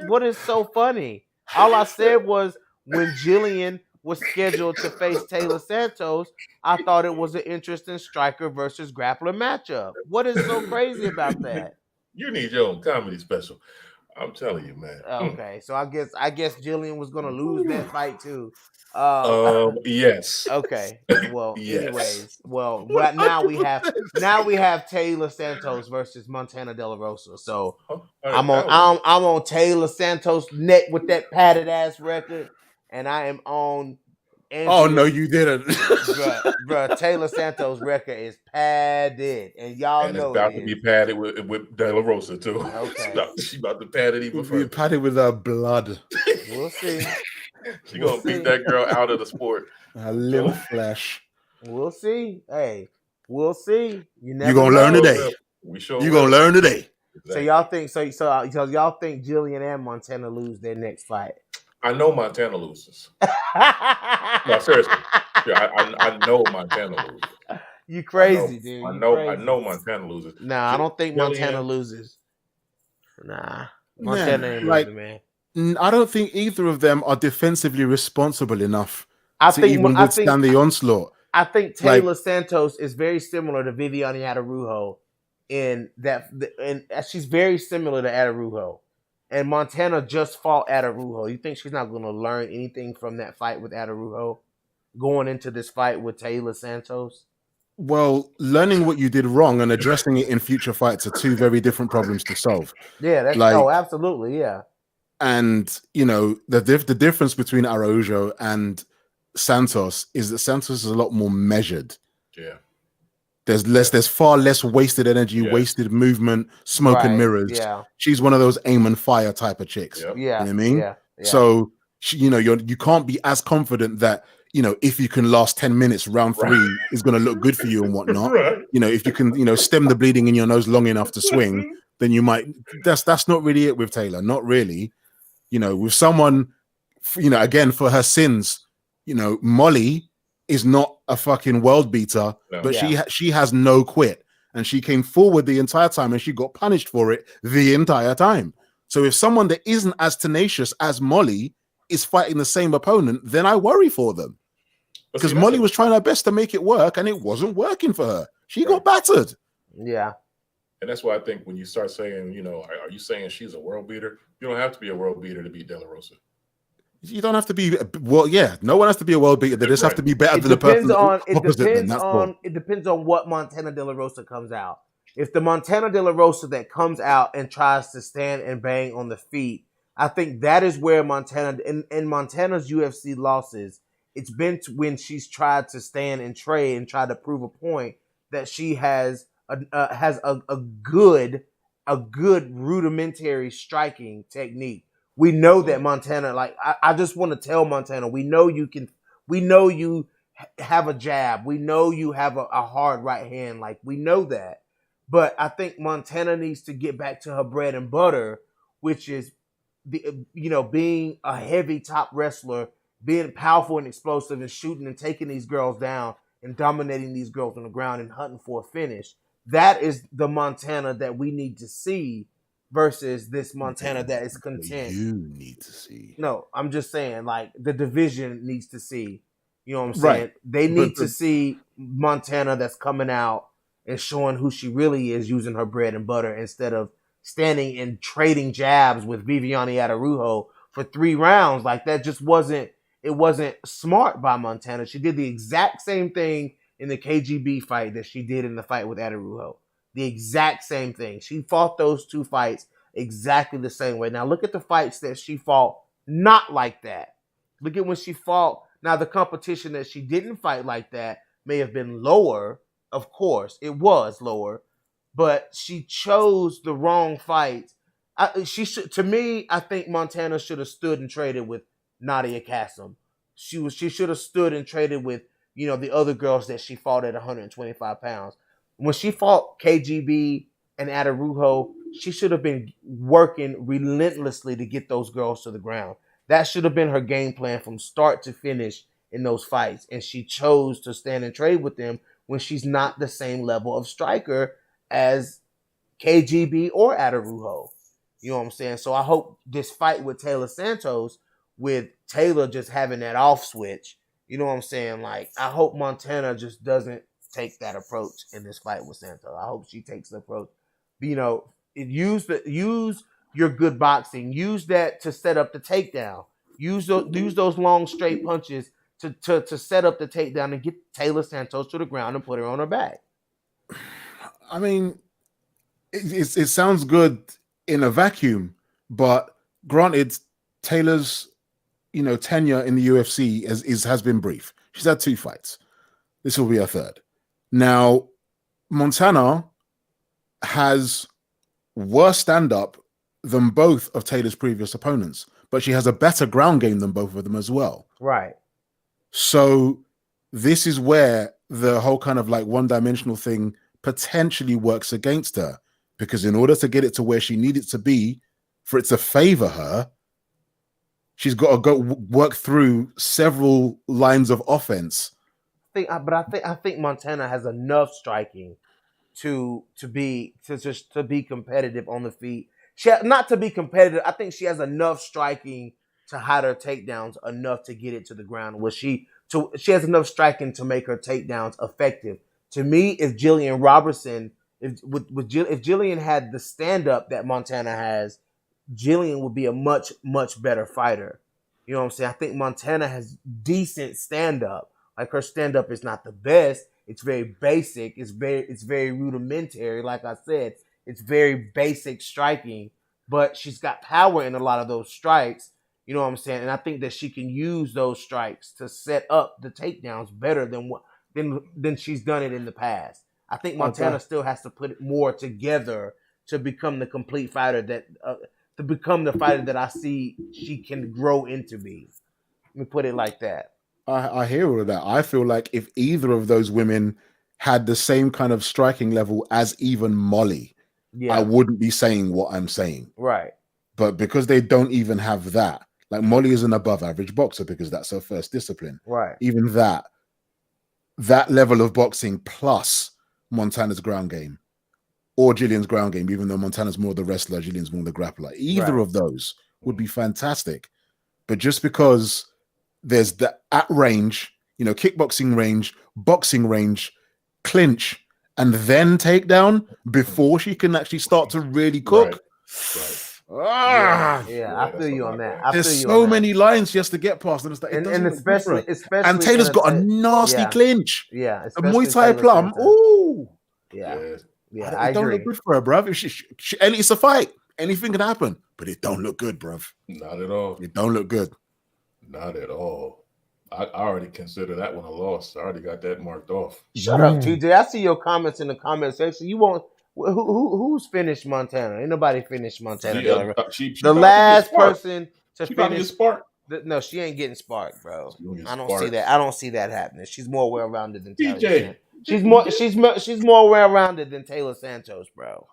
What is so funny? All I said was when Jillian was scheduled to face Taylor Santos, I thought it was an interesting striker versus grappler matchup. What is so crazy about that? You need your own comedy special. I'm telling you, man. Okay, so I guess Jillian was gonna lose that fight too. Yes. Okay. Well, Yes. anyways, but now we have Taylor Santos versus Montana De La Rosa. So I'm on Taylor Santos' neck with that padded ass record, and I am on. Oh no, you didn't, bruh. Taylor Santos' record is padded, and y'all and know it's about it to be is. padded with De La Rosa too. Okay. She about to pad it even You're further. padded with her blood. We'll see. She gonna beat that girl out of the sport. Her little flesh. We'll see. Hey, we'll see. You never gonna learn know. today. You gonna learn today. So y'all think so y'all think Jillian and Montana lose their next fight? I know Montana loses. No, seriously. Yeah, I know Montana loses. You crazy, dude. I know Montana loses. Nah, I don't think Montana loses. Nah. Montana ain't losing, man. I don't think either of them are defensively responsible enough to even withstand the onslaught. I think Taylor Santos is very similar to Viviane Araújo in that, and she's very similar to Araújo. And Montana just fought Araújo. You think she's not going to learn anything from that fight with Araújo going into this fight with Taylor Santos? Well, learning what you did wrong and addressing it in future fights are two very different problems to solve. Yeah, that's absolutely, yeah. And the difference between Araújo and Santos is that Santos is a lot more measured. Yeah. There's far less wasted energy, wasted movement, smoke and mirrors. Yeah. She's one of those aim and fire type of chicks. Yep. Yeah. You know what I mean? Yeah. So you can't be as confident that if you can last 10 minutes, round 3 is going to look good for you and whatnot. Right. If you can, stem the bleeding in your nose long enough to swing, then you might. That's not really it with Taylor. Not really. With someone, again, for her sins, Molly is not a fucking world beater, but she has no quit. And she came forward the entire time and she got punished for it the entire time. So if someone that isn't as tenacious as Molly is fighting the same opponent, then I worry for them. Because Molly was trying her best to make it work and it wasn't working for her. She got battered. Yeah. And that's why I think when you start saying, are you saying she's a world beater? You don't have to be a world beater to beat De La Rosa. You don't have to be, no one has to be a world beater. They just have to be better than the person opposite them. It depends on what Montana De La Rosa comes out. If the Montana De La Rosa that comes out and tries to stand and bang on the feet, I think that is where Montana, in Montana's UFC losses, it's been when she's tried to stand and trade and try to prove a point that she has a good rudimentary striking technique. We know that Montana, I just want to tell Montana, we know you have a jab. We know you have a hard right hand. We know that. But I think Montana needs to get back to her bread and butter, which is, being a heavy top wrestler, being powerful and explosive and shooting and taking these girls down and dominating these girls on the ground and hunting for a finish. That is the Montana that we need to see versus this Montana that is content. You need to see. No, I'm just saying, the division needs to see. You know what I'm saying? Right. They need to see Montana that's coming out and showing who she really is, using her bread and butter instead of standing and trading jabs with Viviane Araújo for 3 rounds. That just wasn't smart by Montana. She did the exact same thing in the KGB fight that she did in the fight with Araújo. The exact same thing. She fought those 2 fights exactly the same way. Now look at the fights that she fought not like that. Look at when she fought. Now the competition that she didn't fight like that may have been lower. Of course, it was lower, but she chose the wrong fights. To me, I think Montana should have stood and traded with Nadia Kassem. She should have stood and traded with the other girls that she fought at 125 pounds. When she fought KGB and Adarujo, she should have been working relentlessly to get those girls to the ground. That should have been her game plan from start to finish in those fights. And she chose to stand and trade with them when she's not the same level of striker as KGB or Adarujo. You know what I'm saying? So I hope this fight with Taylor Santos, with Taylor just having that off switch, you know what I'm saying? Like, I hope Montana just doesn't take that approach in this fight with Santos. I hope she takes the approach. Use your good boxing. Use that to set up the takedown. Use those long straight punches to set up the takedown and get Taylor Santos to the ground and put her on her back. I mean, it sounds good in a vacuum, but granted, Taylor's tenure in the UFC has been brief. She's had 2 fights. This will be her 3rd. Now, Montana has worse stand-up than both of Taylor's previous opponents, but she has a better ground game than both of them as well. Right. So this is where the whole kind of like one-dimensional thing potentially works against her, because in order to get it to where she needs it to be, for it to favor her, she's got to go work through several lines of offense. I think Montana has enough striking to be competitive on the feet. Not to be competitive. I think she has enough striking to hide her takedowns enough to get it to the ground. She has enough striking to make her takedowns effective. To me, if Jillian Robertson, if Jillian had the stand up that Montana has, Jillian would be a much, much better fighter. You know what I'm saying? I think Montana has decent stand up. Like, her stand up is not the best. It's very basic. It's very rudimentary. Like I said, it's very basic striking, but she's got power in a lot of those strikes. You know what I'm saying? And I think that she can use those strikes to set up the takedowns better than she's done it in the past. I think Montana still has to put it more together to become the complete fighter to become the fighter that I see she can grow into be. Let me put it like that. I hear all of that. I feel like if either of those women had the same kind of striking level as even Molly, I wouldn't be saying what I'm saying. Right. But because they don't even have that, like, Molly is an above average boxer because that's her first discipline. Right. Even that level of boxing plus Montana's ground game or Jillian's ground game, even though Montana's more the wrestler, Jillian's more the grappler. Either of those would be fantastic. But just because there's the at range, kickboxing range, boxing range, clinch, and then takedown before she can actually start to really cook. Right. I feel you on that. There's so many lines she has to get past, and it's like, especially, and Taylor's got a nasty clinch. Yeah, a Muay Thai plum. Ooh, yeah. It don't look good for her, bruv. And it's a fight. Anything can happen, but it don't look good, bruv. Not at all. It don't look good. Not at all. I already consider that one a loss. I already got that marked off. Shut up, TJ. I see your comments in the comment section. You won't. Who's finished Montana? Ain't nobody finished Montana. The last person to finish Spark. No, she ain't getting sparked, bro. I don't see that. I don't see that happening. She's more well-rounded than TJ. She's more well-rounded than Taylor Santos, bro.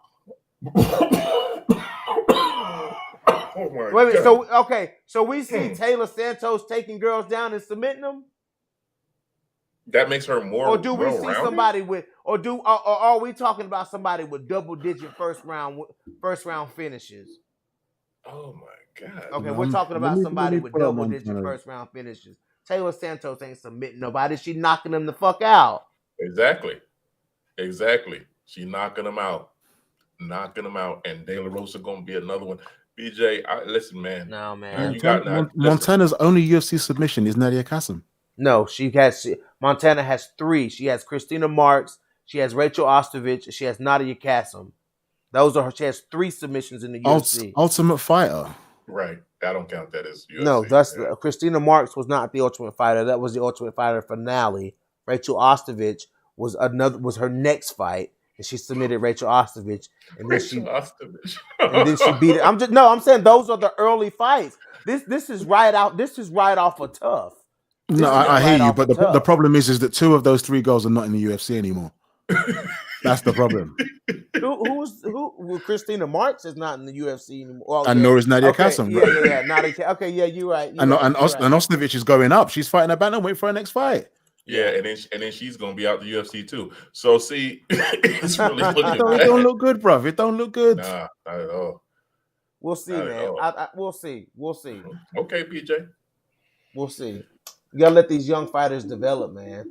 Oh Wait a minute. So we see Taylor Santos taking girls down and submitting them. That makes her more. Or do we see somebody with? Or are we talking about somebody with double-digit first round finishes? Oh my god. Okay, we're talking about somebody with double-digit first round finishes. Taylor Santos ain't submitting nobody. She knocking them the fuck out. Exactly. She knocking them out. And De La Rosa gonna be another one. BJ, listen, man. No, man. Montana's only UFC submission is Nadia Kassem. No, Montana has 3. She has Christina Marks, she has Rachel Ostovich, she has Nadia Kassem. Those are her. She has 3 submissions in the UFC. Ultimate Fighter. Right. I don't count that as UFC. No, that's Yeah. Christina Marks was not the Ultimate Fighter. That was the Ultimate Fighter finale. Rachel Ostovich was her next fight, and she submitted Rachel Ostovich, and then she beat it. I'm saying those are the early fights. This is right out. This is right off of Tough. No, I hear you, but the problem is that 2 of those 3 girls are not in the UFC anymore. That's the problem. Who? Christina Marks is not in the UFC anymore. Oh, and nor is Nadia Kassem. Yeah. Nadia. Okay, yeah, you're right. And Ostovich is going up. She's fighting a bantamweight for her next fight. Yeah, and then she's gonna be out the UFC too. So see, it's really looking bad. It don't look good, bruv. It don't look good. Nah, not at all. We'll see, man. We'll see. Okay, BJ. We'll see. You gotta let these young fighters develop, man.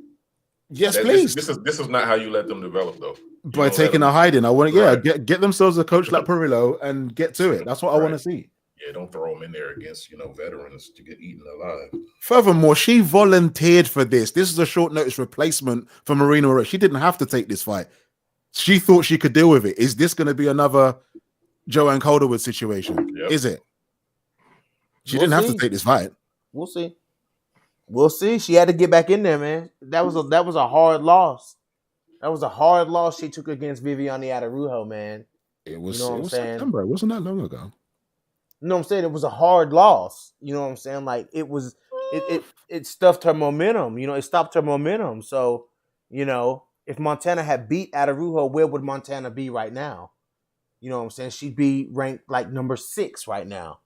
Yes, please. This is not how you let them develop, though. By taking a hiding. I want to get themselves a coach like Perillo and get to it. That's what I want to see. Yeah, don't throw them in there against veterans to get eaten alive. Furthermore, she volunteered for this. This is a short notice replacement for Marina Moreira. She didn't have to take this fight. She thought she could deal with it. Is this going to be another Joanne Calderwood situation? Yep. Is it? She didn't have to take this fight. We'll see. We'll see. She had to get back in there, man. That was a hard loss. That was a hard loss she took against Viviane Araujo, man. It was September. It wasn't that long ago. You know what I'm saying? It was a hard loss. You know what I'm saying? Like it stuffed her momentum. It stopped her momentum. So, if Montana had beat Araujo, where would Montana be right now? You know what I'm saying? She'd be ranked like number 6 right now.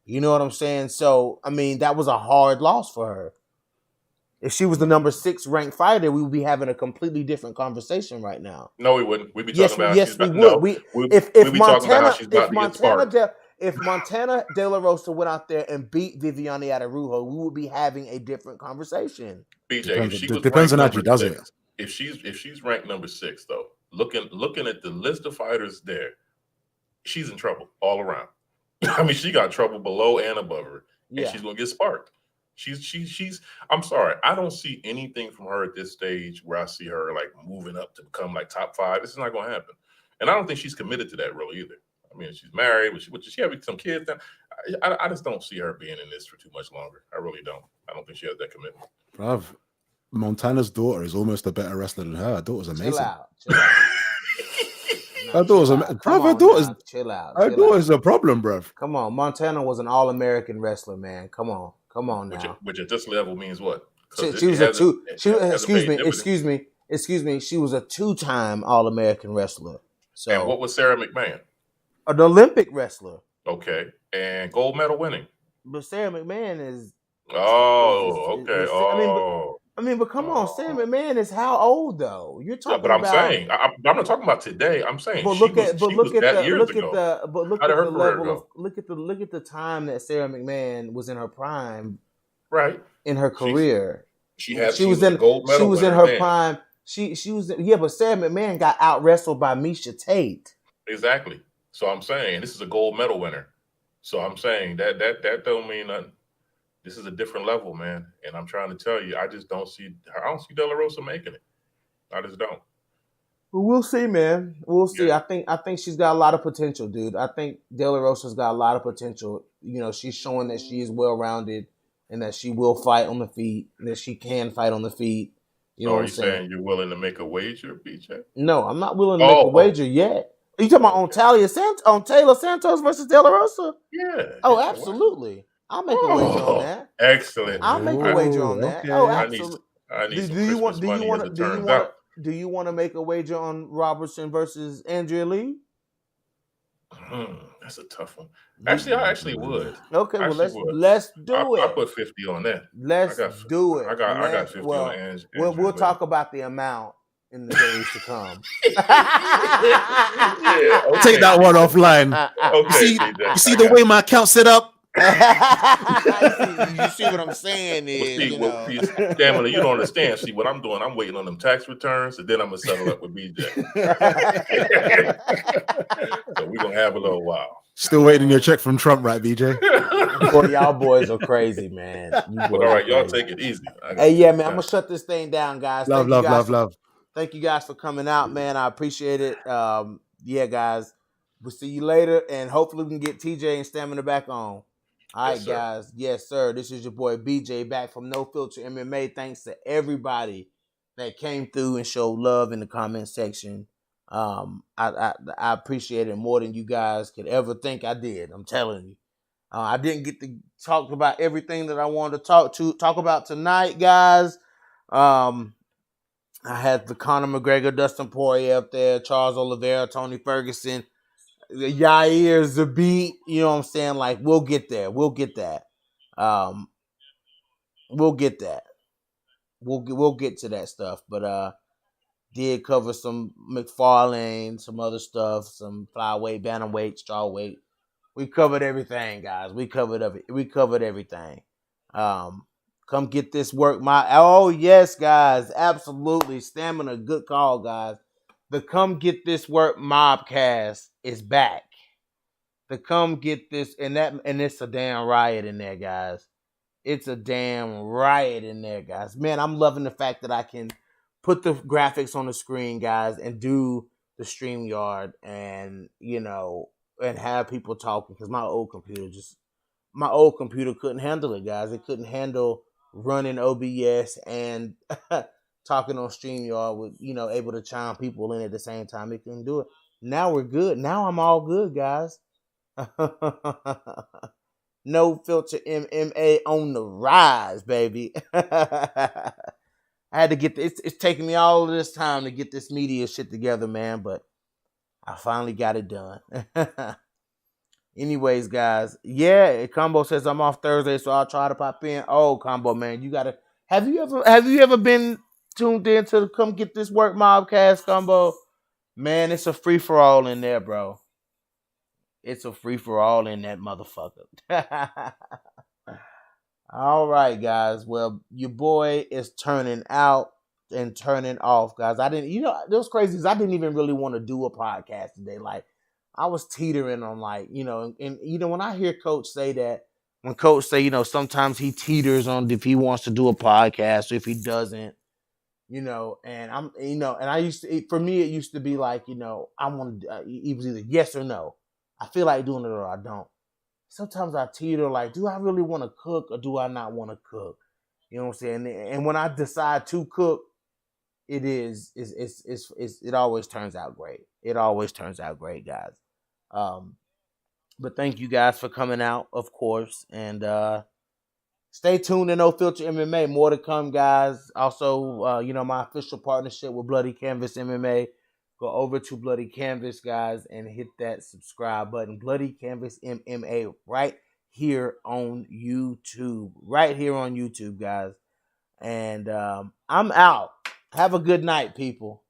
You know what I'm saying? So, I mean, that was a hard loss for her. If she was the number 6 ranked fighter, we would be having a completely different conversation right now. No, we wouldn't. We'd be talking about yes, we would. If Montana De La Rosa went out there and beat Viviane Araujo, we would be having a different conversation. BJ, depends on how she does it. If she's ranked number 6, though, looking at the list of fighters there, she's in trouble all around. I mean, she got trouble below and above her, and she's gonna get sparked. She's. I'm sorry, I don't see anything from her at this stage where I see her like moving up to become like top 5. This is not gonna happen, and I don't think she's committed to that really either. I mean, she's married, but she having some kids now. I just don't see her being in this for too much longer. I really don't. I don't think she has that commitment. Bruv, Montana's daughter is almost a better wrestler than her. Her daughter's amazing. Chill out. Her daughter's amazing. Her daughter's a problem, bruv. Come on. Montana was an All-American wrestler, man. Come on now. Which at this level means what? She was a 2-time All-American wrestler. So, and what was Sarah McMahon? An Olympic wrestler. Okay. And gold medal winning. But Sarah McMahon is. Okay. But come on, Sarah McMahon is how old though? You're talking but I'm saying I'm not talking about today. I'm saying look at the time that Sarah McMahon was in her prime, right? In her career, she was in gold medal. She was in her prime. She was but Sarah McMahon got out wrestled by Miesha Tate. Exactly. So I'm saying this is a gold medal winner. So I'm saying that don't mean nothing. This is a different level, man. And I'm trying to tell you, I don't see De La Rosa making it. I just don't. Well, we'll see, man. We'll see. Yeah. I think she's got a lot of potential, dude. I think De La Rosa's got a lot of potential. She's showing that she is well-rounded and that she will fight on the feet, and that she can fight on the feet. You know what I'm saying? You're willing to make a wager, BJ? No, I'm not willing to make a wager yet. Are you talking about on Taylor Santos versus De La Rosa? Yeah. Oh, absolutely. I'll make a wager on that. Excellent. I'll make a wager on that. Okay. Oh, absolutely. I need do you want to make a wager on Robertson versus Andrea Lee? That's a tough one. Actually, I would. Okay, let's do it. I'll put 50 on that. Let's do it. I got 50 on Andrea. We'll talk about the amount in the days to come. Take that one offline. Okay, you see the way my account's set up? You see what I'm saying is, Damn, you don't understand. See what I'm doing? I'm waiting on them tax returns, and then I'm gonna settle up with BJ. So we're gonna have a little while. Still waiting on your check from Trump, right, BJ? Boy, y'all boys are crazy, man. But all right, y'all take it easy. Hey, yeah, man, I'm gonna shut this thing down, guys. Love. Thank you guys for coming out, man. I appreciate it. Yeah, guys. We'll see you later, and hopefully we can get TJ and Stamina back on. All Yes, right, sir. guys. Yes, sir. This is your boy BJ back from No Filter MMA. Thanks to everybody that came through and showed love in the comment section. I appreciate it more than you guys could ever think I did. I'm telling you. I didn't get to talk about everything that I wanted to talk about tonight, guys. I had the Conor McGregor, Dustin Poirier up there, Charles Oliveira, Tony Ferguson, Yair Zabit. You know what I'm saying? Like, we'll get there. We'll get that. We'll get that. We'll get to that stuff. But did cover some McFarlane, some other stuff, some flyweight, bantamweight, strawweight. We covered everything, guys. We covered everything. Come get this work. Yes, guys. Absolutely. Stamina. Good call, guys. The Come Get This Work Mobcast is back. The Come Get This, and it's a damn riot in there, guys. It's a damn riot in there, guys. Man, I'm loving the fact that I can put the graphics on the screen, guys, and do the StreamYard and, and have people talking, because my old computer couldn't handle it, guys. It couldn't handle running OBS and talking on StreamYard with, able to chime people in at the same time. It couldn't do it. Now we're good. Now I'm all good, guys. No Filter MMA on the rise, baby. I had to get this. It's taking me all of this time to get this media shit together, man, but I finally got it done. Anyways, guys, Combo says I'm off Thursday, so I'll try to pop in. Oh, Combo, man, you gotta. Have you ever been tuned in to the Come Get This Work Mobcast, Combo? Man, it's a free for all in there, bro. It's a free for all in that motherfucker. All right, guys. Well, your boy is turning out and turning off, guys. It was crazy. I didn't even really want to do a podcast today. Like, I was teetering on, like, when I hear Coach say that, when Coach say, sometimes he teeters on if he wants to do a podcast or if he doesn't, and I'm, and I used to, for me, it used to be like, I want to, it was either yes or no. I feel like doing it or I don't. Sometimes I teeter, like, do I really want to cook or do I not want to cook? You know what I'm saying? And when I decide to cook, it always turns out great. It always turns out great, guys. But thank you guys for coming out, of course. And stay tuned to No Filter MMA. More to come, guys. Also, my official partnership with Bloody Canvas MMA. Go over to Bloody Canvas, guys, and hit that subscribe button. Bloody Canvas MMA right here on YouTube. Right here on YouTube, guys. And I'm out. Have a good night, people.